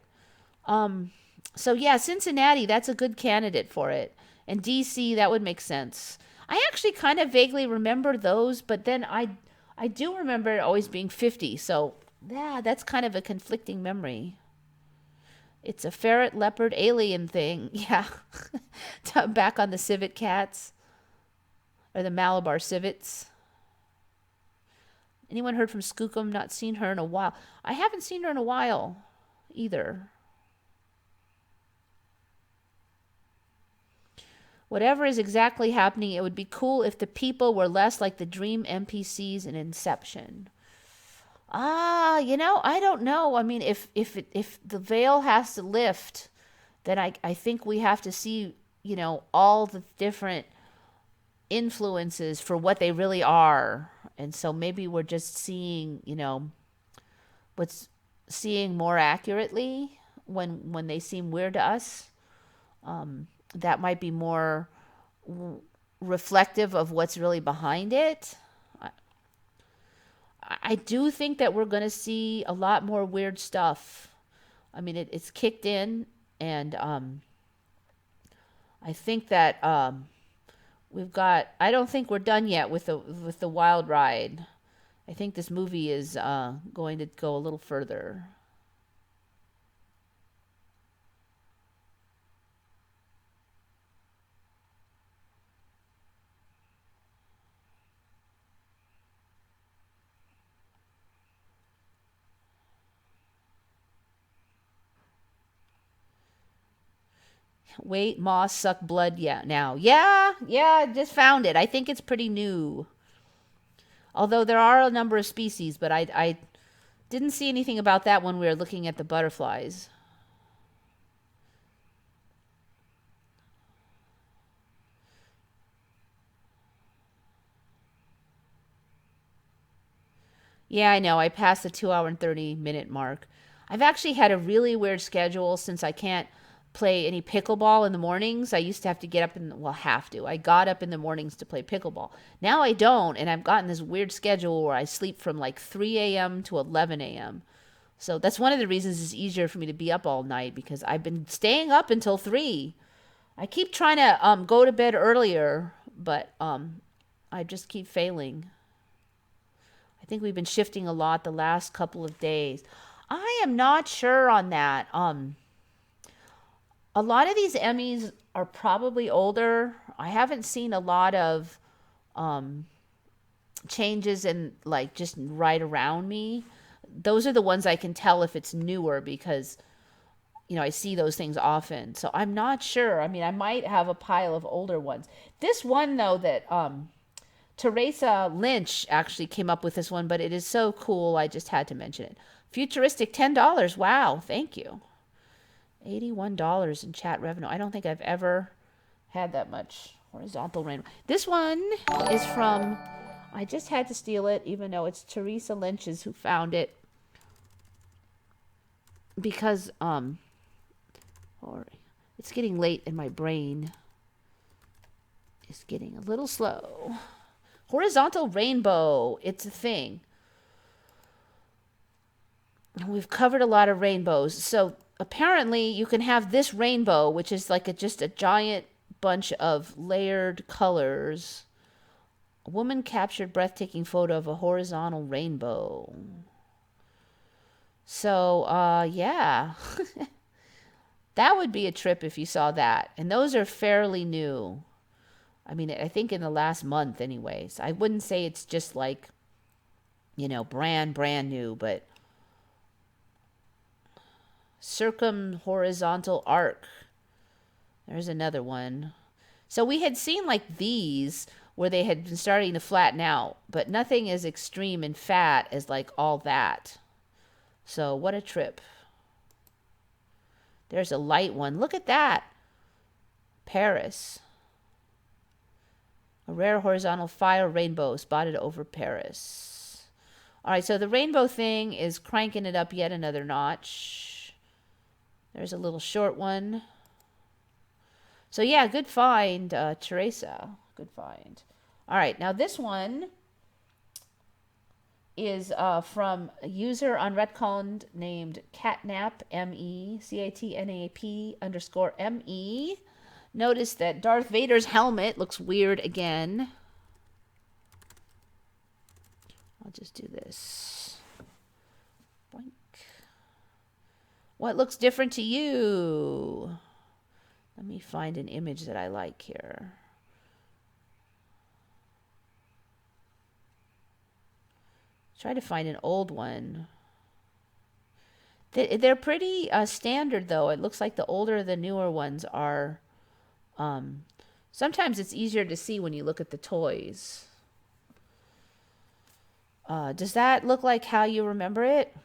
So yeah, Cincinnati, that's a good candidate for it. And DC, that would make sense. I actually kind of vaguely remember those, but then I do remember it always being 50. So yeah, that's kind of a conflicting memory. It's a ferret leopard alien thing. Yeah. Back on the civet cats. Or the Malabar civets. Anyone heard from Skookum? Not seen her in a while. I haven't seen her in a while either. Whatever is exactly happening, it would be cool if the people were less like the dream NPCs in Inception. I don't know. I mean, if the veil has to lift, then I think we have to see, all the different influences for what they really are. And so maybe we're just seeing, what's seeing more accurately when they seem weird to us. That might be more reflective of what's really behind it. I do think that we're going to see a lot more weird stuff. I mean, it's kicked in, and I think that I don't think we're done yet with the wild ride. I think this movie is going to go a little further. Wait, moths suck blood. Yeah, now. Yeah, just found it. I think it's pretty new. Although there are a number of species, but I didn't see anything about that when we were looking at the butterflies. Yeah, I know. I passed the 2 hour and 30-minute mark. I've actually had a really weird schedule since I can't play any pickleball in the mornings. I used to have to get up I got up in the mornings to play pickleball. Now I don't, and I've gotten this weird schedule where I sleep from like 3 a.m. to 11 a.m. So that's one of the reasons it's easier for me to be up all night, because I've been staying up until 3. I keep trying to go to bed earlier, but I just keep failing. I think we've been shifting a lot the last couple of days. I am not sure on that. A lot of these Emmys are probably older. I haven't seen a lot of changes in like just right around me. Those are the ones I can tell if it's newer, because I see those things often. So I'm not sure. I mean, I might have a pile of older ones. This one though, that Teresa Lynch actually came up with this one, but it is so cool. I just had to mention it. Futuristic, $10. Wow, thank you. $81 in chat revenue. I don't think I've ever had that much horizontal rainbow. This one is from, I just had to steal it, even though it's Teresa Lynch's who found it. Because, it's getting late and my brain is getting a little slow. Horizontal rainbow. It's a thing. We've covered a lot of rainbows. So apparently you can have this rainbow, which is like just a giant bunch of layered colors. A woman captured breathtaking photo of a horizontal rainbow. So, yeah. That would be a trip if you saw that. And those are fairly new. I mean, I think in the last month anyways. I wouldn't say it's just like, brand new, but circumhorizontal arc. There's another one. So we had seen like these where they had been starting to flatten out, but nothing as extreme and fat as like all that. So what a trip. There's a light one. Look at that. Paris. A rare horizontal fire rainbow spotted over Paris. All right, so the rainbow thing is cranking it up yet another notch. There's a little short one. So yeah, good find, Teresa. Good find. All right, now this one is from a user on Retcon named Catnap, M-E, C-A-T-N-A-P _ M-E. Notice that Darth Vader's helmet looks weird again. I'll just do this. Boink. What looks different to you? Let me find an image that I like here. Try to find an old one. They're pretty standard, though. It looks like the older the newer ones are. Sometimes it's easier to see when you look at the toys. Does that look like how you remember it?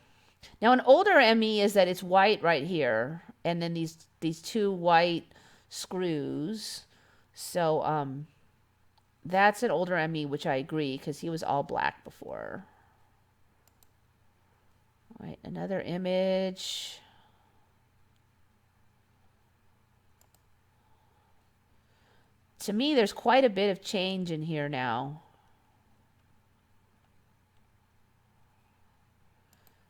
Now, an older ME is that it's white right here, and then these two white screws. So that's an older ME, which I agree, because he was all black before. All right, another image. To me, there's quite a bit of change in here now.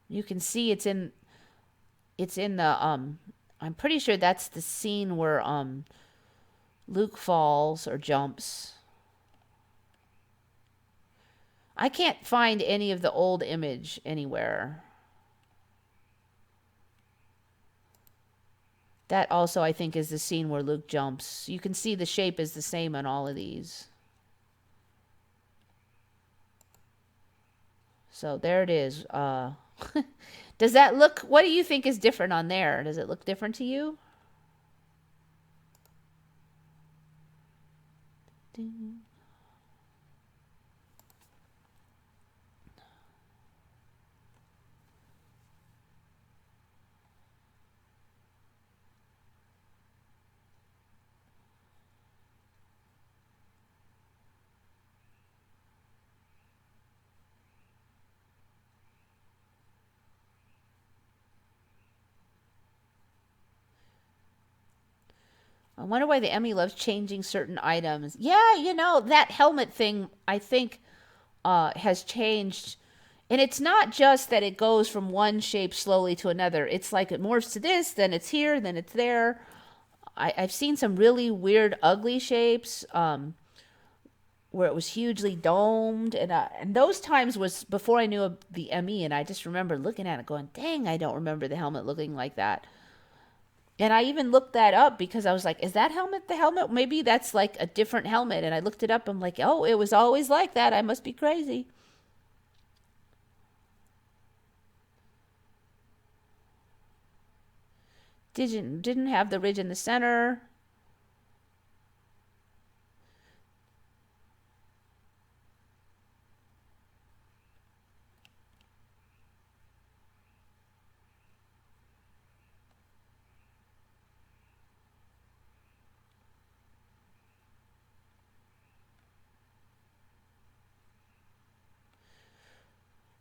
You can see it's in the I'm pretty sure that's the scene where Luke falls or jumps. I can't find any of the old image anywhere. That also, I think, is the scene where Luke jumps. You can see the shape is the same on all of these. So there it is. Does that look, what do you think is different on there? Does it look different to you? I wonder why the Emmy loves changing certain items. Yeah, that helmet thing, I think, has changed. And it's not just that it goes from one shape slowly to another. It's like it morphs to this, then it's here, then it's there. I've seen some really weird, ugly shapes where it was hugely domed. And those times was before I knew of the ME. And I just remember looking at it going, dang, I don't remember the helmet looking like that. And I even looked that up because I was like, is that helmet the helmet? Maybe that's like a different helmet. And I looked it up. I'm like, oh, it was always like that. I must be crazy. Didn't have the ridge in the center.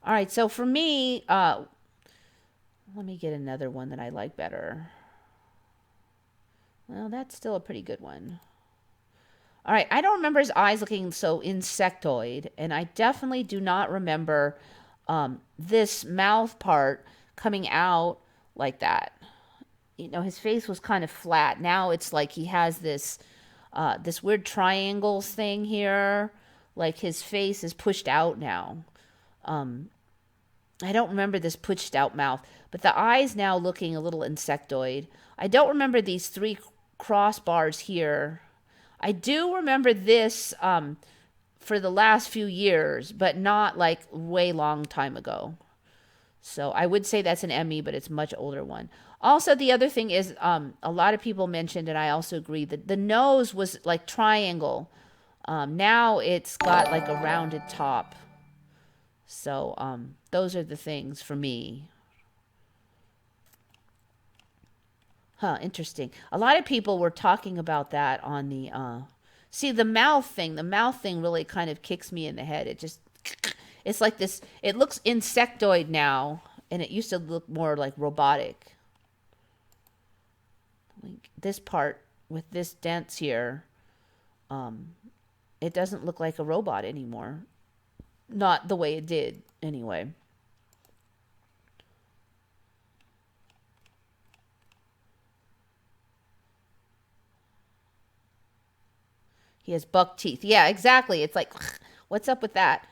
All right, so for me, let me get another one that I like better. Well, that's still a pretty good one. All right, I don't remember his eyes looking so insectoid, and I definitely do not remember this mouth part coming out like that. You know, his face was kind of flat. Now it's like he has this weird triangles thing here. Like his face is pushed out now. I don't remember this pushed out mouth, but the eyes now looking a little insectoid. I don't remember these three crossbars here. I do remember this for the last few years, but not like way long time ago. So I would say that's an Emmy, but it's a much older one. Also, the other thing is a lot of people mentioned, and I also agree, that the nose was like triangle. Now it's got like a rounded top. So those are the things for me. Huh, interesting. A lot of people were talking about that on the see the mouth thing. The mouth thing really kind of kicks me in the head. It just it's like this it looks insectoid now and it used to look more like robotic. Like this part with this dents here, it doesn't look like a robot anymore. Not the way it did anyway. He has buck teeth. Yeah, exactly. It's like, what's up with that?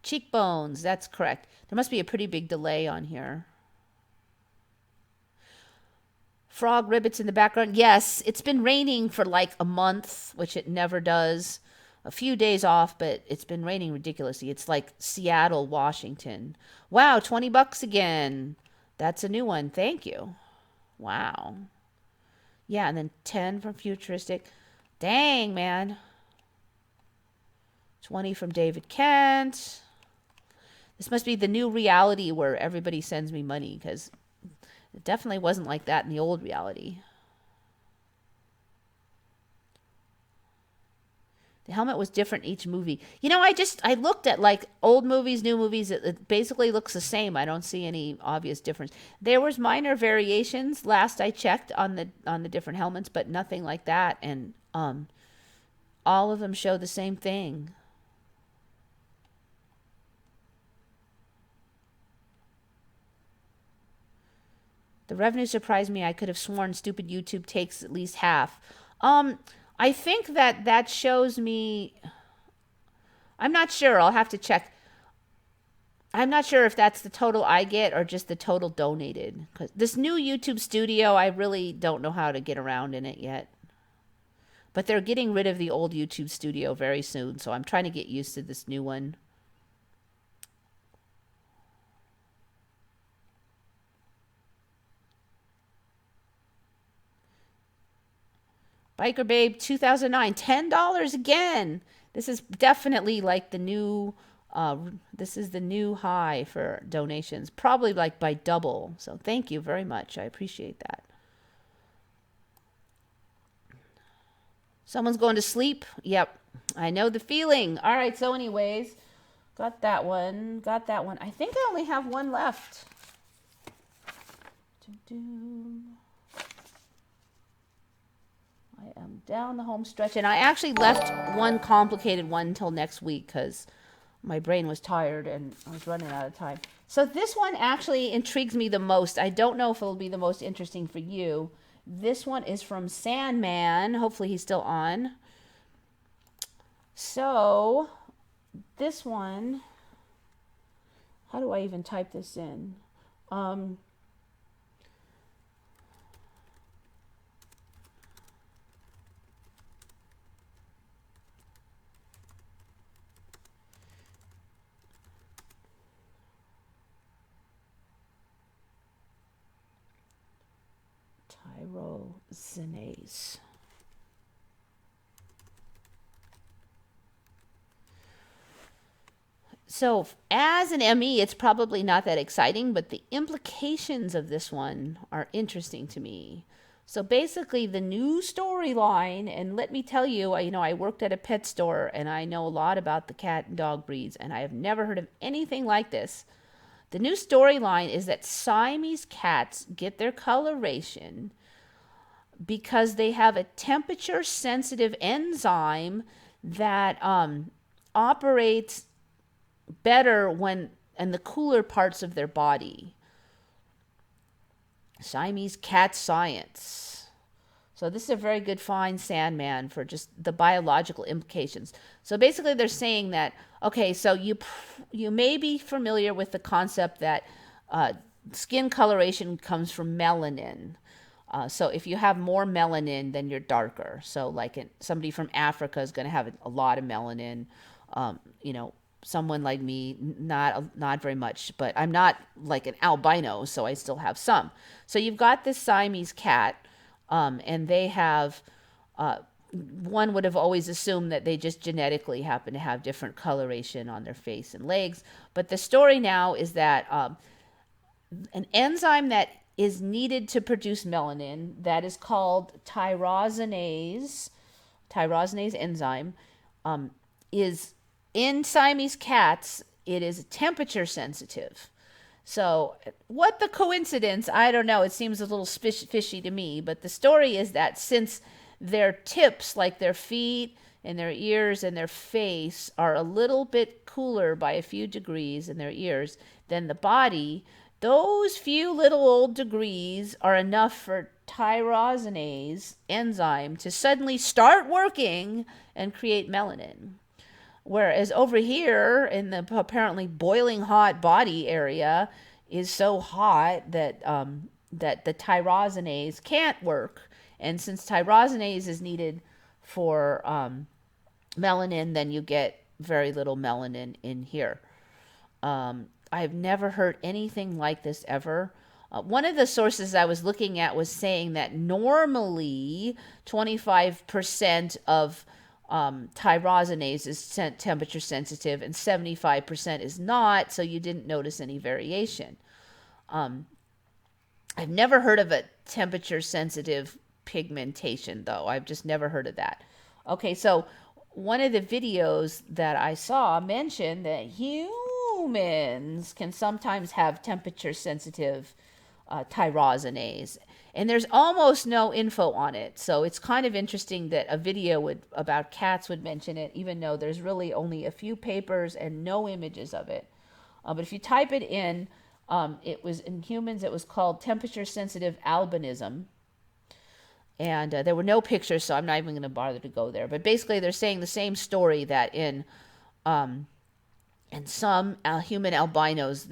Cheekbones. That's correct. There must be a pretty big delay on here. Frog ribbits in the background. Yes, it's been raining for like a month, which it never does. A few days off, but it's been raining ridiculously. It's like Seattle, Washington. Wow, $20 again. That's a new one. Thank you. Wow. Yeah, and then 10 from futuristic. Dang, man. 20 from David Kent. This must be the new reality where everybody sends me money because it definitely wasn't like that in the old reality. The helmet was different each movie. You know, I looked at like old movies, new movies. It basically looks the same. I don't see any obvious difference. There was minor variations last I checked on the different helmets, but nothing like that. And all of them show the same thing. The revenue surprised me. I could have sworn stupid YouTube takes at least half. I think that shows me. I'm not sure. I'll have to check. I'm not sure if that's the total I get or just the total donated. Because this new YouTube studio, I really don't know how to get around in it yet. But they're getting rid of the old YouTube studio very soon, so I'm trying to get used to this new one. Biker Babe 2009, $10 again. This is definitely like the new this is the new high for donations, probably like by double. So thank you very much. I appreciate that. Someone's going to sleep. Yep. I know the feeling. All right, so anyways, got that one. Got that one. I think I only have one left. I am down the home stretch, and I actually left one complicated one until next week because my brain was tired and I was running out of time. So this one actually intrigues me the most. I don't know if it'll be the most interesting for you. This one is from Sandman. Hopefully he's still on. So this one, how do I even type this in? Tyrosinase. So as an ME, it's probably not that exciting, but the implications of this one are interesting to me. So basically, the new storyline, and let me tell you, I worked at a pet store and I know a lot about the cat and dog breeds, and I have never heard of anything like this. The new storyline is that Siamese cats get their coloration because they have a temperature sensitive enzyme that operates better when in the cooler parts of their body. Siamese cat science. So this is a very good find, Sandman, for just the biological implications. So basically they're saying that, okay, so you may be familiar with the concept that skin coloration comes from melanin. So if you have more melanin, then you're darker. So like somebody from Africa is going to have a lot of melanin. Someone like me, not very much, but I'm not like an albino, so I still have some. So you've got this Siamese cat, and they have, one would have always assumed that they just genetically happen to have different coloration on their face and legs. But the story now is that an enzyme that is needed to produce melanin, that is called tyrosinase enzyme, is in Siamese cats. It is temperature sensitive. So what the coincidence? I don't know. It seems a little fishy to me. But the story is that since their tips, like their feet and their ears and their face, are a little bit cooler by a few degrees in their ears than the body, those few little old degrees are enough for tyrosinase enzyme to suddenly start working and create melanin. Whereas over here in the apparently boiling hot body area is so hot that that the tyrosinase can't work. And since tyrosinase is needed for melanin, then you get very little melanin in here. I've never heard anything like this ever. One of the sources I was looking at was saying that normally 25% of tyrosinase is temperature sensitive and 75% is not, so you didn't notice any variation. I've never heard of a temperature sensitive pigmentation, though. I've just never heard of that. Okay, so one of the videos that I saw mentioned that humans can sometimes have temperature sensitive tyrosinase, and there's almost no info on it. So it's kind of interesting that a video about cats would mention it, even though there's really only a few papers and no images of it. But if you type it in, it was in humans, it was called temperature sensitive albinism. And there were no pictures, so I'm not even going to bother to go there. But basically, they're saying the same story, that in some human albinos,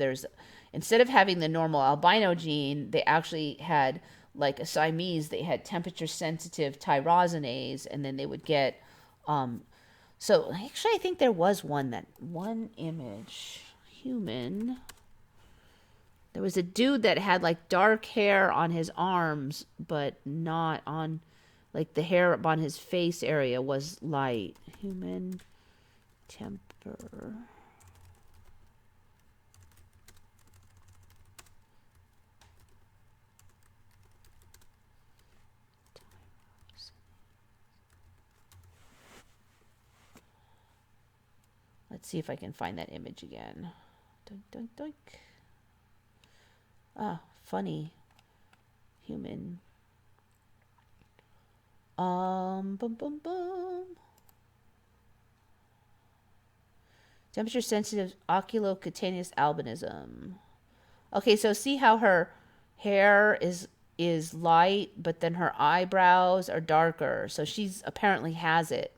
instead of having the normal albino gene, they actually had, like a Siamese, they had temperature sensitive tyrosinase, and then they would get, so actually I think there was one image, human. There was a dude that had like dark hair on his arms, but not on, like the hair on his face area was light. Human temper. Let's see if I can find that image again. Doink, doink, doink. Ah, funny. Human. Boom, boom, boom. Temperature sensitive oculocutaneous albinism. Okay, so see how her hair is light, but then her eyebrows are darker. So she's apparently has it.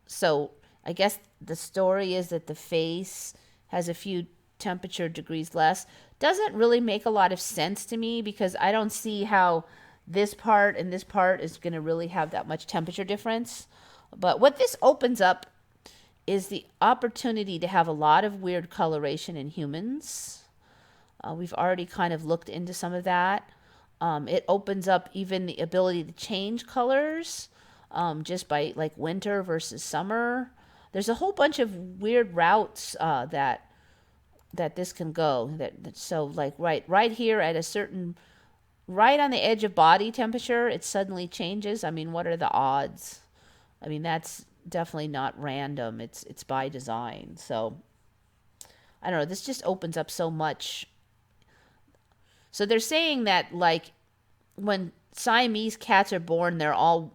So I guess the story is that the face has a few temperature degrees less. Doesn't really make a lot of sense to me, because I don't see how this part and this part is going to really have that much temperature difference. But what this opens up is the opportunity to have a lot of weird coloration in humans. We've already kind of looked into some of that. It opens up even the ability to change colors, just by like winter versus summer. There's a whole bunch of weird routes that this can go. So like right here at a certain right on the edge of body temperature, it suddenly changes. I mean, what are the odds? I mean, that's definitely not random. It's by design. So I don't know. This just opens up so much. So they're saying that like when Siamese cats are born, they're all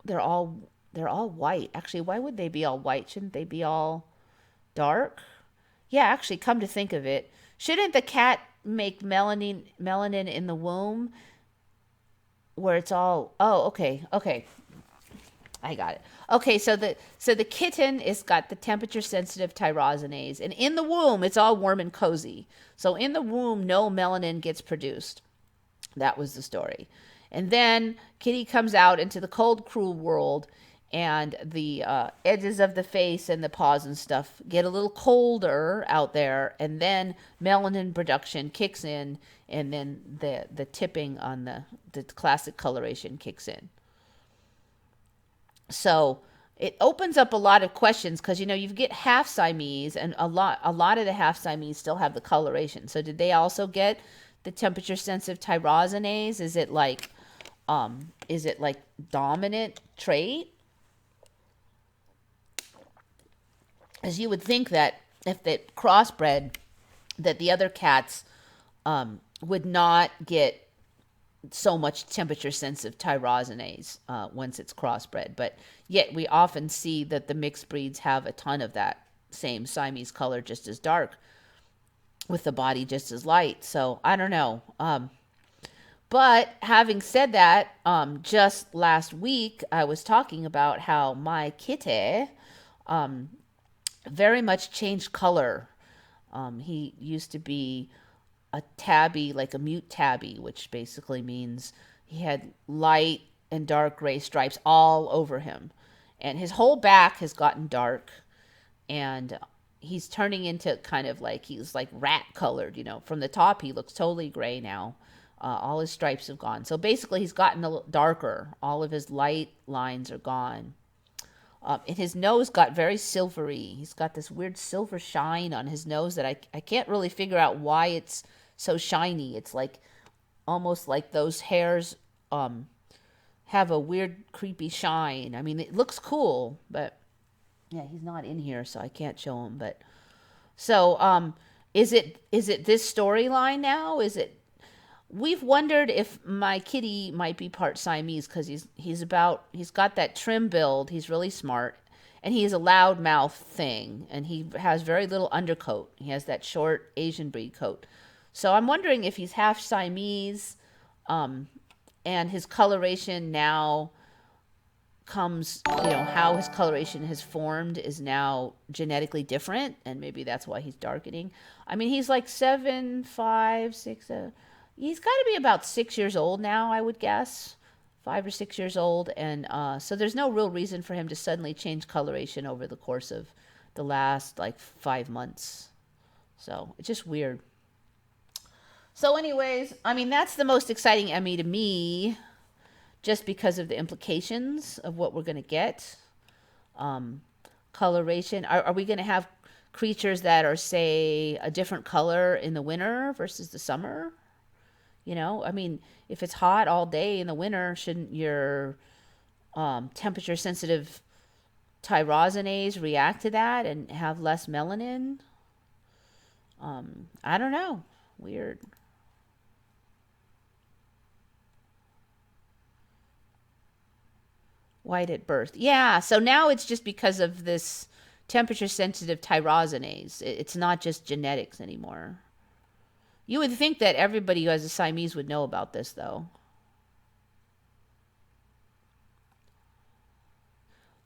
white. Actually, why would they be all white? Shouldn't they be all dark? Yeah, actually, come to think of it, shouldn't the cat make melanin in the womb where it's all? Oh, okay. I got it. Okay, so the kitten is got the temperature sensitive tyrosinase, and in the womb it's all warm and cozy. So in the womb, no melanin gets produced. That was the story. And then Kitty comes out into the cold, cruel world, and the edges of the face and the paws and stuff get a little colder out there, and then melanin production kicks in, and then the tipping on the classic coloration kicks in. So it opens up a lot of questions because you get half Siamese, and a lot of the half Siamese still have the coloration. So did they also get the temperature sensitive tyrosinase? Is it like dominant trait? As you would think that if they crossbred, that the other cats would not get so much temperature sensitive tyrosinase once it's crossbred. But yet we often see that the mixed breeds have a ton of that same Siamese color, just as dark, with the body just as light. So I don't know. But having said that, just last week I was talking about how my kitty very much changed color. He used to be a tabby, like a mute tabby, which basically means he had light and dark gray stripes all over him. And his whole back has gotten dark, and he's turning into kind of like, he's like rat colored, From the top, he looks totally gray now. All his stripes have gone. So basically, he's gotten a little darker. All of his light lines are gone. And his nose got very silvery. He's got this weird silver shine on his nose that I can't really figure out why it's so shiny. It's like almost like those hairs have a weird, creepy shine. I mean, it looks cool, but yeah, he's not in here, so I can't show him. But so, is it this storyline now? We've wondered if my kitty might be part Siamese because he's got that trim build. He's really smart, and he is a loud mouth thing, and he has very little undercoat. He has that short Asian breed coat. So I'm wondering if he's half Siamese, and his coloration now comes, how his coloration has formed is now genetically different, and maybe that's why he's darkening. I mean, he's like 7, 5, 6. He's got to be about 6 years old now, I would guess. 5 or 6 years old. And so there's no real reason for him to suddenly change coloration over the course of the last, 5 months. So it's just weird. So anyways, I mean, that's the most exciting Emmy to me, just because of the implications of what we're going to get. Coloration. Are we going to have creatures that are, say, a different color in the winter versus the summer? I mean, if it's hot all day in the winter, shouldn't your temperature sensitive tyrosinase react to that and have less melanin? I don't know. Weird. White at birth. Yeah, so now it's just because of this temperature sensitive tyrosinase. It's not just genetics anymore. You would think that everybody who has a Siamese would know about this, though.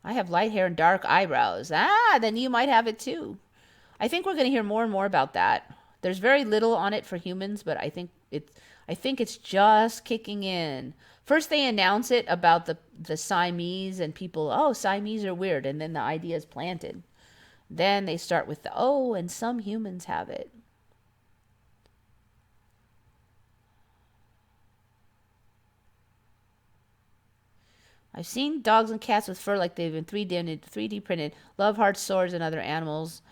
I have light hair and dark eyebrows. Then you might have it too. I think we're going to hear more and more about that. There's very little on it for humans, but I think it's just kicking in. First they announce it about the Siamese, and people, oh, Siamese are weird, and then the idea is planted. Then they start with and some humans have it. I've seen dogs and cats with fur like they've been 3D printed. Love hearts, swords, and other animals.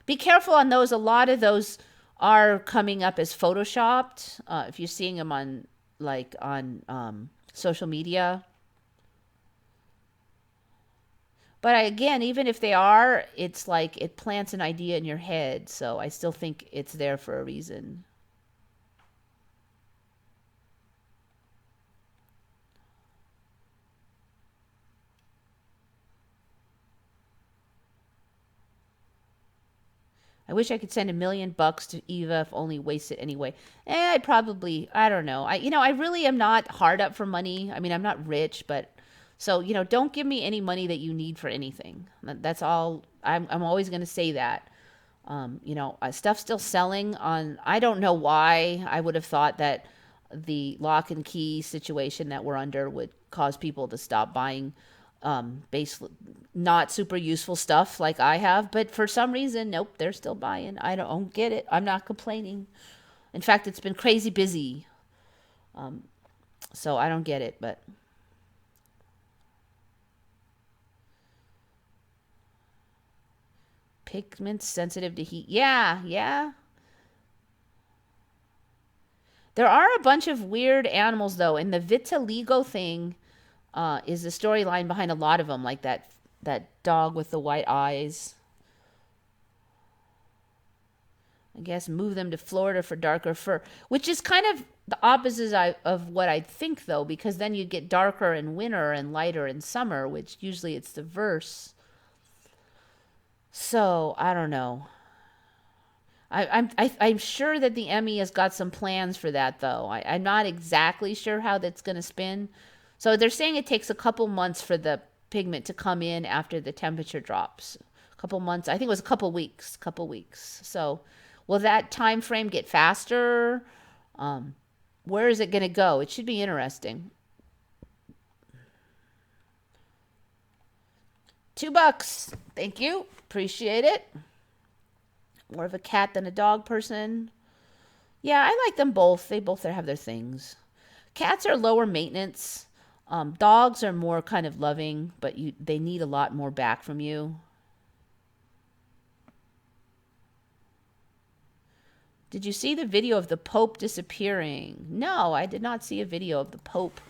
Be careful on those. A lot of those are coming up as photoshopped. If you're seeing them on social media. But again, even if they are, it's like it plants an idea in your head. So I still think it's there for a reason. I wish I could send $1 million to Eva if only waste it anyway. I'd probably, I don't know. I really am not hard up for money. I mean, I'm not rich, but so, don't give me any money that you need for anything. That's all. I'm always going to say that. Stuff's still selling on, I don't know why I would have thought that the lock and key situation that we're under would cause people to stop buying not super useful stuff like I have, but for some reason, nope, they're still buying. I don't get it. I'm not complaining. In fact, it's been crazy busy. So I don't get it, but pigments sensitive to heat. Yeah, yeah. There are a bunch of weird animals though, and the vitiligo thing is the storyline behind a lot of them, like that dog with the white eyes. I guess move them to Florida for darker fur, which is kind of the opposite of what I think though, because then you get darker in winter and lighter in summer, which usually it's the verse. So I don't know. I'm sure that the Emmy has got some plans for that though. I'm not exactly sure how that's going to spin. So they're saying it takes a couple months for the pigment to come in after the temperature drops. A couple months. I think it was a couple weeks. Couple weeks. So will that time frame get faster? Where is it going to go? It should be interesting. $2. Thank you. Appreciate it. More of a cat than a dog person. Yeah, I like them both. They both have their things. Cats are lower maintenance. Dogs are more kind of loving, but they need a lot more back from you. Did you see the video of the Pope disappearing? No, I did not see a video of the Pope.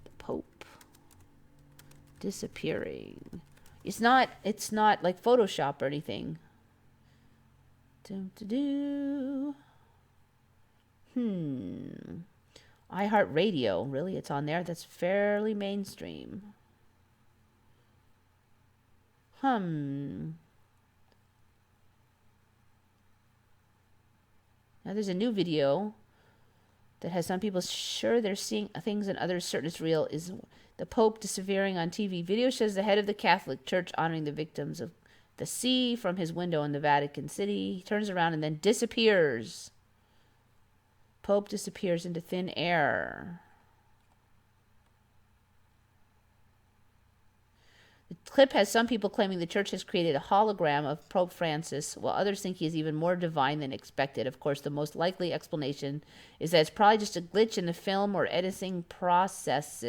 The Pope disappearing. It's not like Photoshop or anything. iHeartRadio, really? It's on there? That's fairly mainstream. Now there's a new video that has some people sure they're seeing things and others certain it's real. Is the Pope disappearing on TV? Video shows the head of the Catholic Church honoring the victims of the sea from his window in the Vatican City. He turns around and then disappears. Pope disappears into thin air. The clip has some people claiming the church has created a hologram of Pope Francis, while others think he is even more divine than expected. Of course, the most likely explanation is that it's probably just a glitch in the film or editing processes.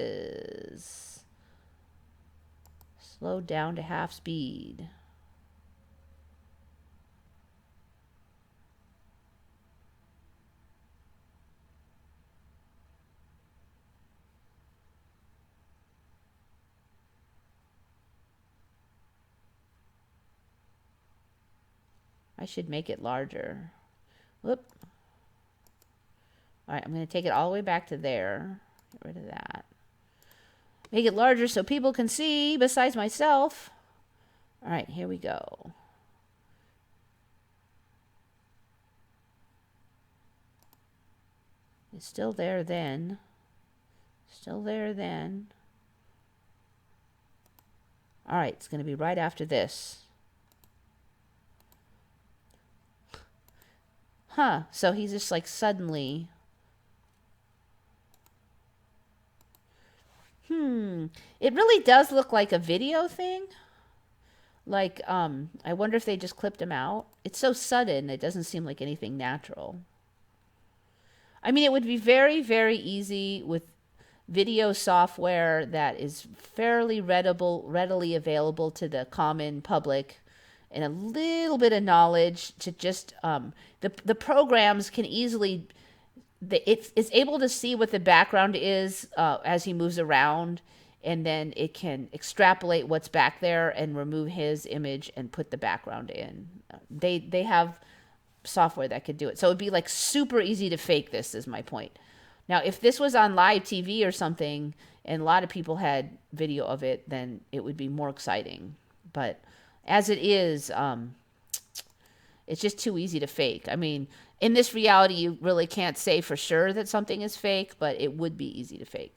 Slowed down to half speed. I should make it larger. Whoop. All right, I'm going to take it all the way back to there. Get rid of that. Make it larger so people can see besides myself. All right, here we go. It's still there then. Still there then. All right, it's going to be right after this. So he's just like suddenly. It really does look like a video thing. Like, I wonder if they just clipped him out. It's so sudden, it doesn't seem like anything natural. I mean, it would be very, very easy with video software that is fairly readily available to the common public. and a little bit of knowledge to just the programs can easily it's able to see what the background is as he moves around, and then it can extrapolate what's back there and remove his image and put the background in. They have software that could do it, so it'd be like super easy to fake this. Is my point. Now, if this was on live TV or something, and a lot of people had video of it, then it would be more exciting. But as it is, it's just too easy to fake. I mean, in this reality, you really can't say for sure that something is fake, but it would be easy to fake.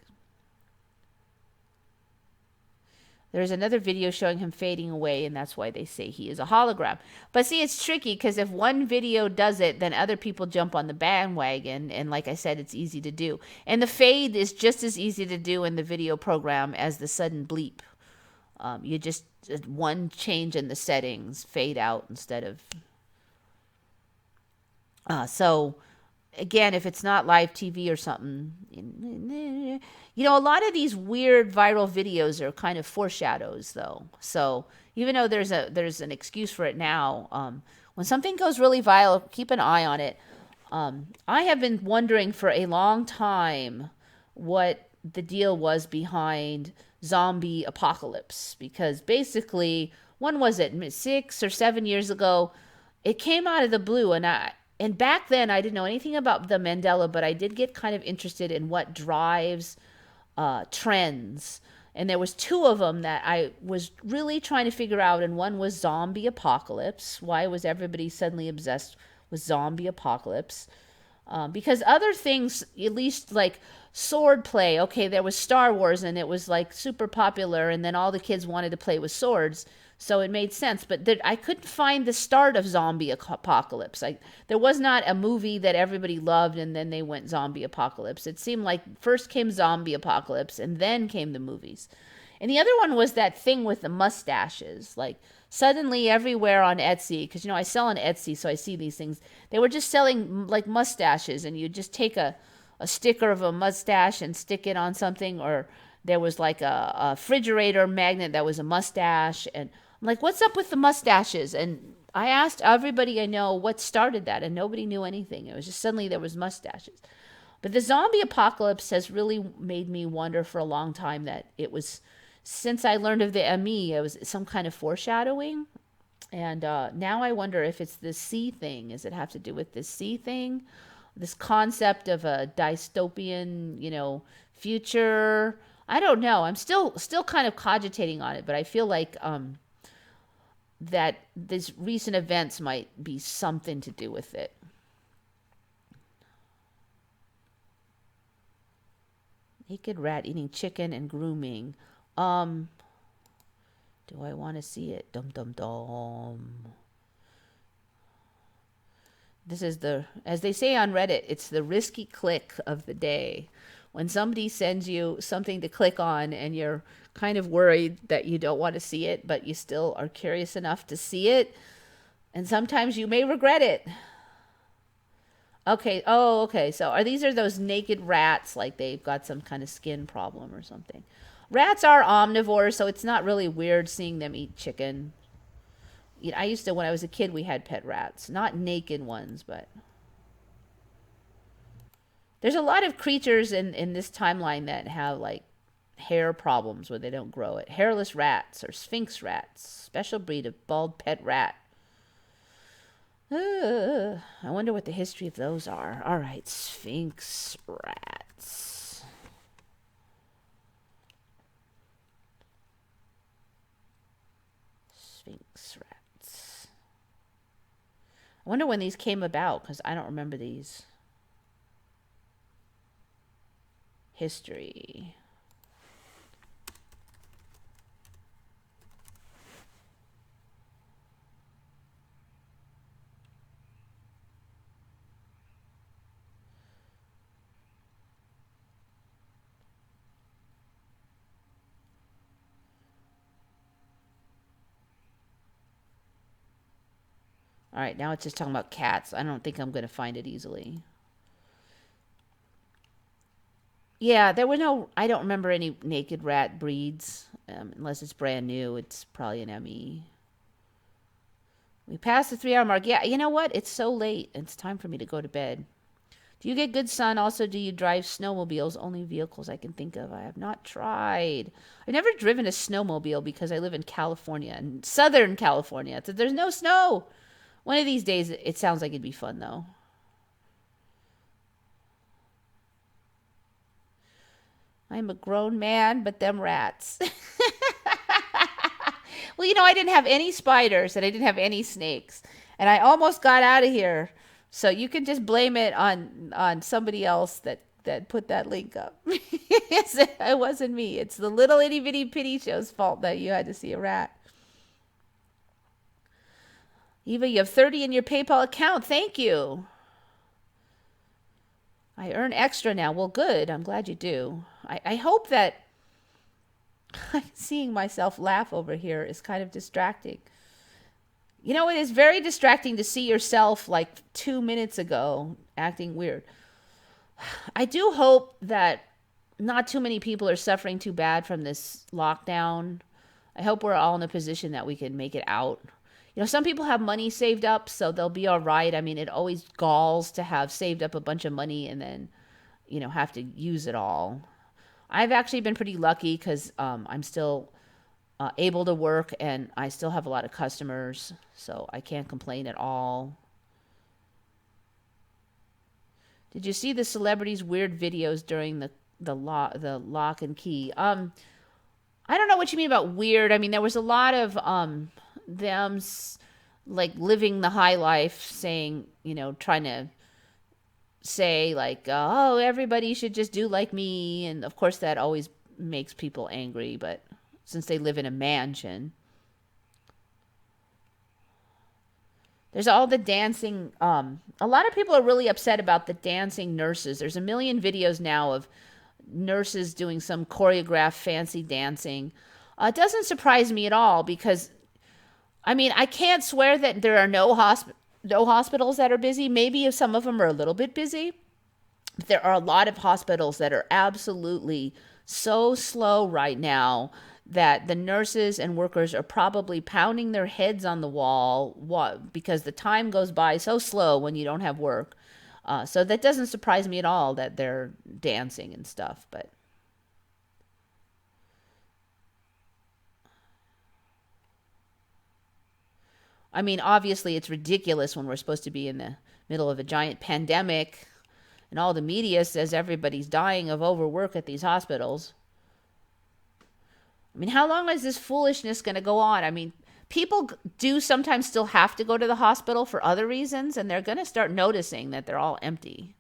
There's another video showing him fading away, and that's why they say he is a hologram. But see, it's tricky because if one video does it, then other people jump on the bandwagon. And like I said, it's easy to do. And the fade is just as easy to do in the video program as the sudden bleep. You just one change in the settings, fade out instead of... So again, if it's not live TV or something, you know, a lot of these weird viral videos are kind of foreshadows, though. So even though there's an excuse for it now, when something goes really viral, keep an eye on it. I have been wondering for a long time what the deal was behind zombie apocalypse, because basically, when was it, 6 or 7 years ago, it came out of the blue, and back then, I didn't know anything about the Mandela, but I did get kind of interested in what drives trends. And there was 2 of them that I was really trying to figure out, and one was zombie apocalypse. Why was everybody suddenly obsessed with zombie apocalypse? Because other things, at least like sword play, okay, there was Star Wars, and it was like super popular, and then all the kids wanted to play with swords. So it made sense, but I couldn't find the start of zombie apocalypse. There was not a movie that everybody loved and then they went zombie apocalypse. It seemed like first came zombie apocalypse and then came the movies. And the other one was that thing with the mustaches. Like suddenly everywhere on Etsy, because, you know, I sell on Etsy, so I see these things. They were just selling like mustaches, and you just take a sticker of a mustache and stick it on something, or there was like a refrigerator magnet that was a mustache. And I'm like, what's up with the mustaches? And I asked everybody I know what started that, and nobody knew anything. It was just suddenly there was mustaches. But the zombie apocalypse has really made me wonder for a long time that it was, since I learned of the ME, it was some kind of foreshadowing. And now I wonder if it's the C thing. Does it have to do with this C thing? This concept of a dystopian, you know, future. I don't know. I'm still kind of cogitating on it, but I feel like that these recent events might be something to do with it. Naked rat eating chicken and grooming. Do I want to see it? Dum dum dum. This is as they say on Reddit, it's the risky click of the day. When somebody sends you something to click on and you're kind of worried that you don't want to see it, but you still are curious enough to see it, and sometimes you may regret it. Okay. Oh, okay. So these are those naked rats, like they've got some kind of skin problem or something. Rats are omnivores, so it's not really weird seeing them eat chicken. I used to, when I was a kid, we had pet rats. Not naked ones, but... There's a lot of creatures in this timeline that have, like, hair problems where they don't grow it. Hairless rats or sphinx rats. Special breed of bald pet rat. I wonder what the history of those are. All right, sphinx rats. Sphinx rats. I wonder when these came about, because I don't remember these. History. All right, now it's just talking about cats. I don't think I'm going to find it easily. Yeah, there were no, I don't remember any naked rat breeds. Unless it's brand new, it's probably an ME. We passed the 3 hour mark. Yeah, you know what? It's so late. It's time for me to go to bed. Do you get good sun? Also, do you drive snowmobiles? Only vehicles I can think of. I have not tried. I've never driven a snowmobile because I live in California, in Southern California. So there's no snow. One of these days, it sounds like it'd be fun, though. I'm a grown man, but them rats. Well, I didn't have any spiders and I didn't have any snakes. And I almost got out of here. So you can just blame it on somebody else that put that link up. It wasn't me. It's the little itty bitty pity show's fault that you had to see a rat. Eva, you have 30 in your PayPal account. Thank you. I earn extra now. Well, good. I'm glad you do. I hope that seeing myself laugh over here is kind of distracting. It is very distracting to see yourself like 2 minutes ago acting weird. I do hope that not too many people are suffering too bad from this lockdown. I hope we're all in a position that we can make it out. Some people have money saved up, so they'll be all right. I mean, it always galls to have saved up a bunch of money and then, have to use it all. I've actually been pretty lucky because I'm still able to work and I still have a lot of customers, so I can't complain at all. Did you see the celebrities' weird videos during the lock and key? I don't know what you mean about weird. I mean, there was a lot of them like living the high life, saying, trying to say like, oh, everybody should just do like me. And of course that always makes people angry, but since they live in a mansion. There's all the dancing. A lot of people are really upset about the dancing nurses. There's a million videos now of nurses doing some choreographed fancy dancing. It doesn't surprise me at all because, I mean, I can't swear that there are no hospitals that are busy. Maybe if some of them are a little bit busy. But there are a lot of hospitals that are absolutely so slow right now that the nurses and workers are probably pounding their heads on the wall because the time goes by so slow when you don't have work. So that doesn't surprise me at all that they're dancing and stuff. But I mean, obviously it's ridiculous when we're supposed to be in the middle of a giant pandemic and all the media says everybody's dying of overwork at these hospitals. I mean, how long is this foolishness going to go on? I mean, people do sometimes still have to go to the hospital for other reasons, and they're going to start noticing that they're all empty.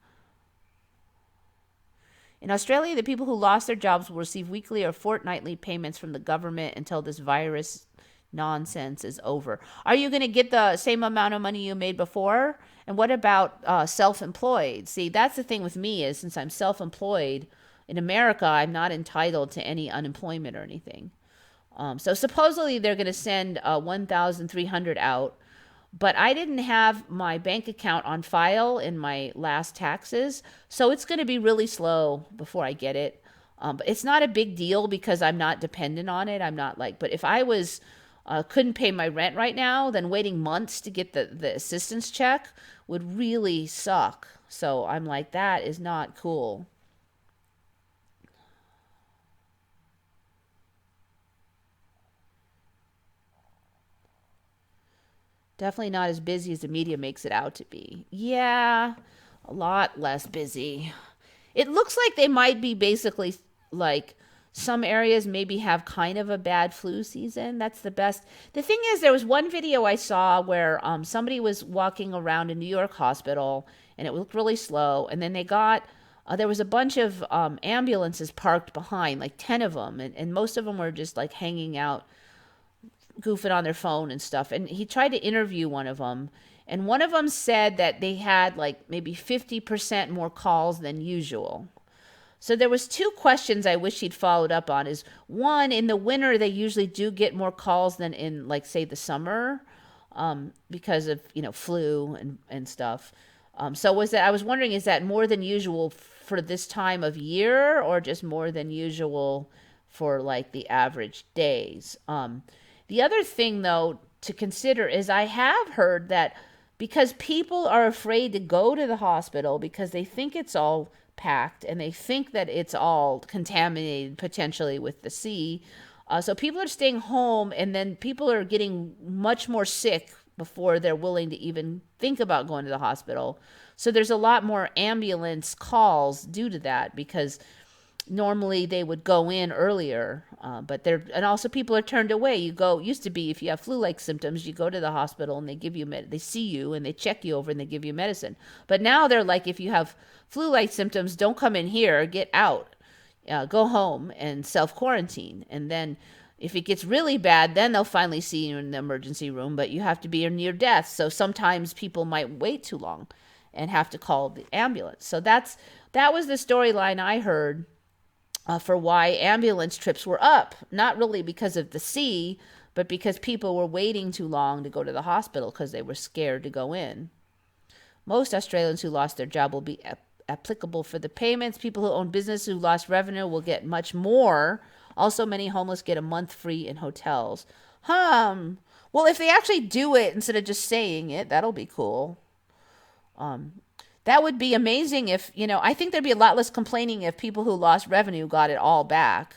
In Australia, the people who lost their jobs will receive weekly or fortnightly payments from the government until this virus nonsense is over. Are you going to get the same amount of money you made before? And what about self-employed? See, that's the thing with me is since I'm self-employed, in America, I'm not entitled to any unemployment or anything. So supposedly they're going to send 1,300 out, but I didn't have my bank account on file in my last taxes, so it's going to be really slow before I get it. But it's not a big deal because I'm not dependent on it. I'm not like, but if I was couldn't pay my rent right now, then waiting months to get the assistance check would really suck. So I'm like, that is not cool. Definitely not as busy as the media makes it out to be. Yeah, a lot less busy. It looks like they might be basically like some areas maybe have kind of a bad flu season. That's the best. The thing is, there was one video I saw where somebody was walking around a New York hospital and it looked really slow. And then there was a bunch of ambulances parked behind, like 10 of them. And most of them were just like hanging out goofing on their phone and stuff. And he tried to interview one of them. And one of them said that they had like maybe 50% more calls than usual. So there was two questions I wish he'd followed up on. Is one, in the winter, they usually do get more calls than in like, say, the summer because of, flu and stuff. So I was wondering, is that more than usual for this time of year or just more than usual for like the average days? The other thing, though, to consider is I have heard that because people are afraid to go to the hospital because they think it's all packed and they think that it's all contaminated potentially with the sea. So people are staying home, and then people are getting much more sick before they're willing to even think about going to the hospital. So there's a lot more ambulance calls due to that, because normally they would go in earlier, but they're, and also people are turned away. Used to be, if you have flu-like symptoms, you go to the hospital and they give you they see you and they check you over and they give you medicine. But now they're like, if you have flu-like symptoms, don't come in here, get out, go home and self-quarantine. And then if it gets really bad, then they'll finally see you in the emergency room, but you have to be near death. So sometimes people might wait too long and have to call the ambulance. So that was the storyline I heard for why ambulance trips were up. Not really because of the sea, but because people were waiting too long to go to the hospital because they were scared to go in. Most Australians who lost their job will be applicable for the payments. People who own business who lost revenue will get much more. Also, many homeless get a month free in hotels. Well, if they actually do it instead of just saying it, that'll be cool. That would be amazing if, I think there'd be a lot less complaining if people who lost revenue got it all back.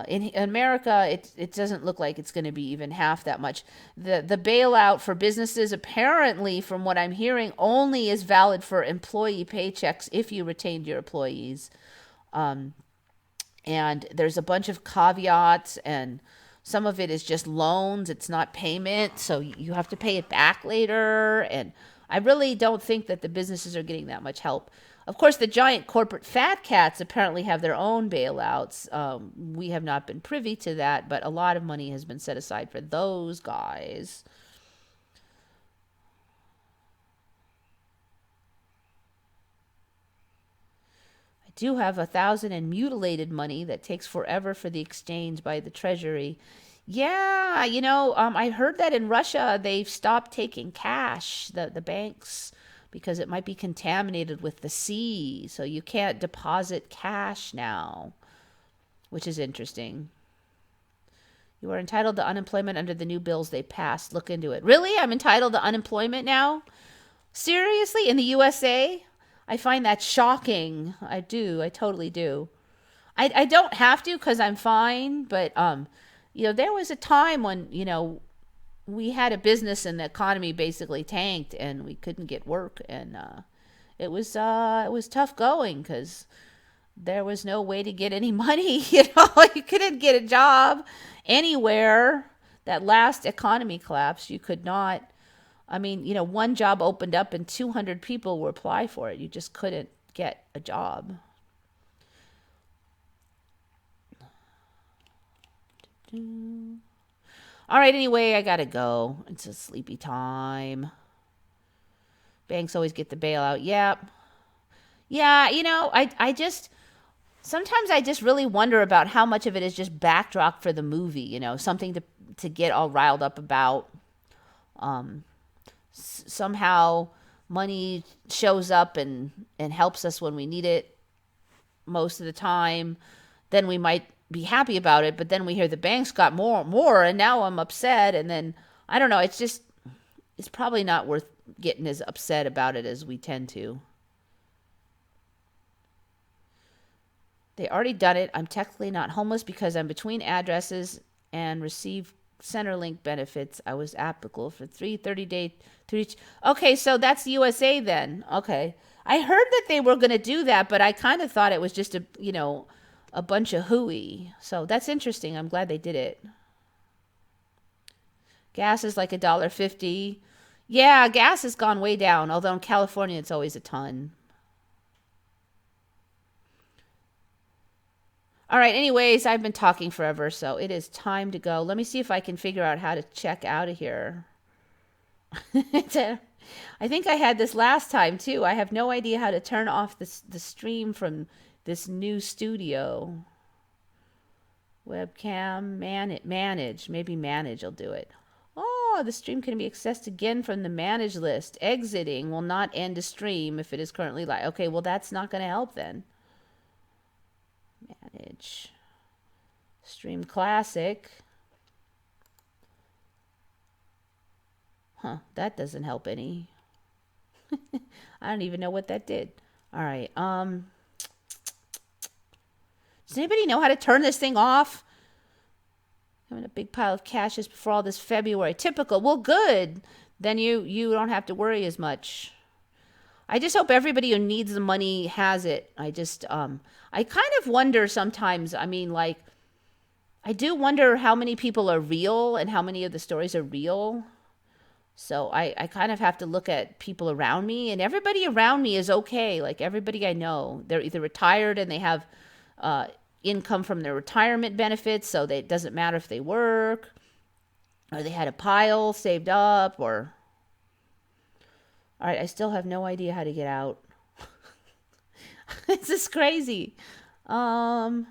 In America, it doesn't look like it's going to be even half that much. The bailout for businesses, apparently, from what I'm hearing, only is valid for employee paychecks if you retained your employees. And there's a bunch of caveats, and some of it is just loans. It's not payment, so you have to pay it back later. And I really don't think that the businesses are getting that much help. Of course, the giant corporate fat cats apparently have their own bailouts. We have not been privy to that, but a lot of money has been set aside for those guys. I do have 1,000 in mutilated money that takes forever for the exchange by the Treasury. Yeah, I heard that in Russia they've stopped taking cash, the banks, because it might be contaminated with the sea. So you can't deposit cash now, which is interesting. You are entitled to unemployment under the new bills they passed. Look into it. Really? I'm entitled to unemployment now? Seriously? In the USA? I find that shocking. I do. I totally do. I don't have to because I'm fine, but there was a time when, we had a business and the economy basically tanked and we couldn't get work, and it was tough going because there was no way to get any money. You couldn't get a job anywhere. That last economy collapse, you could not. I mean, one job opened up and 200 people would apply for it. You just couldn't get a job. All right, anyway, I gotta go. It's a sleepy time. Banks always get the bailout. Yep. Yeah, I just, sometimes I just really wonder about how much of it is just backdrop for the movie, something to get all riled up about. Somehow money shows up and helps us when we need it most of the time. Then we might be happy about it, but then we hear the banks got more, and now I'm upset. And then I don't know. It's probably not worth getting as upset about it as we tend to. They already done it. I'm technically not homeless because I'm between addresses and receive Centerlink benefits. I was applicable for 30-day. Okay, so that's the USA then. Okay, I heard that they were going to do that, but I kind of thought it was just a bunch of hooey. So that's interesting. I'm glad they did it. Gas is like $1.50. Yeah, gas has gone way down. Although in California, it's always a ton. All right, anyways, I've been talking forever, so it is time to go. Let me see if I can figure out how to check out of here. I think I had this last time, too. I have no idea how to turn off the stream from this new studio. Webcam, manage. Maybe manage will do it. Oh, the stream can be accessed again from the manage list. Exiting will not end a stream if it is currently live. Okay, well, that's not going to help then. Manage. Stream classic. Huh, that doesn't help any. I don't even know what that did. All right. Does anybody know how to turn this thing off? Having a big pile of cash just before all this February. Typical. Well, good. Then you don't have to worry as much. I just hope everybody who needs the money has it. I kind of wonder sometimes. I mean, like, I do wonder how many people are real and how many of the stories are real. So I kind of have to look at people around me, and everybody around me is okay. Like everybody I know, they're either retired and they have uh, income from their retirement benefits, so it doesn't matter if they work, or they had a pile saved up, or... All right, I still have no idea how to get out. This is crazy. Um,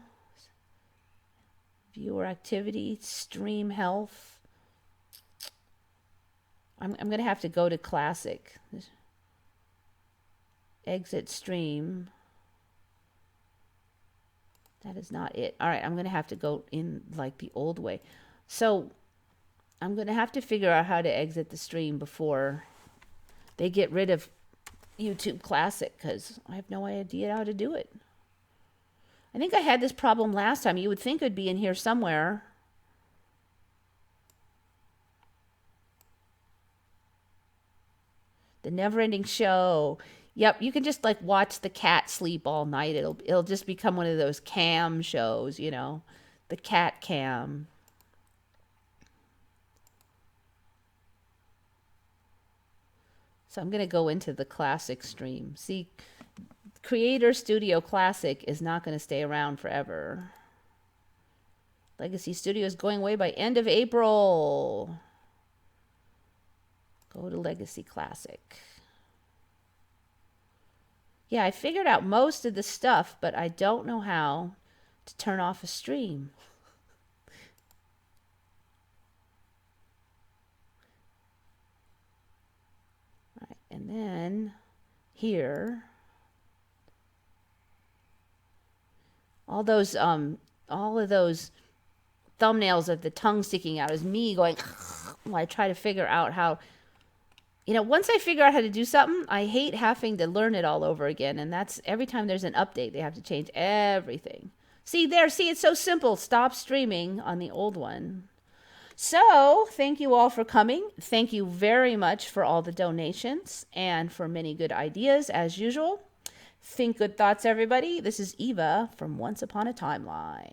Viewer activity, stream health. I'm going to have to go to classic. Exit stream. That is not it. All right, I'm going to have to go in like the old way. So I'm going to have to figure out how to exit the stream before they get rid of YouTube Classic, because I have no idea how to do it. I think I had this problem last time. You would think it would be in here somewhere. The Never-Ending Show. Yep, you can just like watch the cat sleep all night. It'll just become one of those cam shows, you know, the cat cam. So I'm going to go into the classic stream. See, Creator Studio Classic is not going to stay around forever. Legacy Studio is going away by end of April. Go to Legacy Classic. Yeah, I figured out most of the stuff, but I don't know how to turn off a stream. All right, and then here, all of those thumbnails of the tongue sticking out is me going while I try to figure out how. Once I figure out how to do something, I hate having to learn it all over again. And that's every time there's an update, they have to change everything. See, it's so simple. Stop streaming on the old one. So, thank you all for coming. Thank you very much for all the donations and for many good ideas, as usual. Think good thoughts, everybody. This is Eva from Once Upon a Timeline.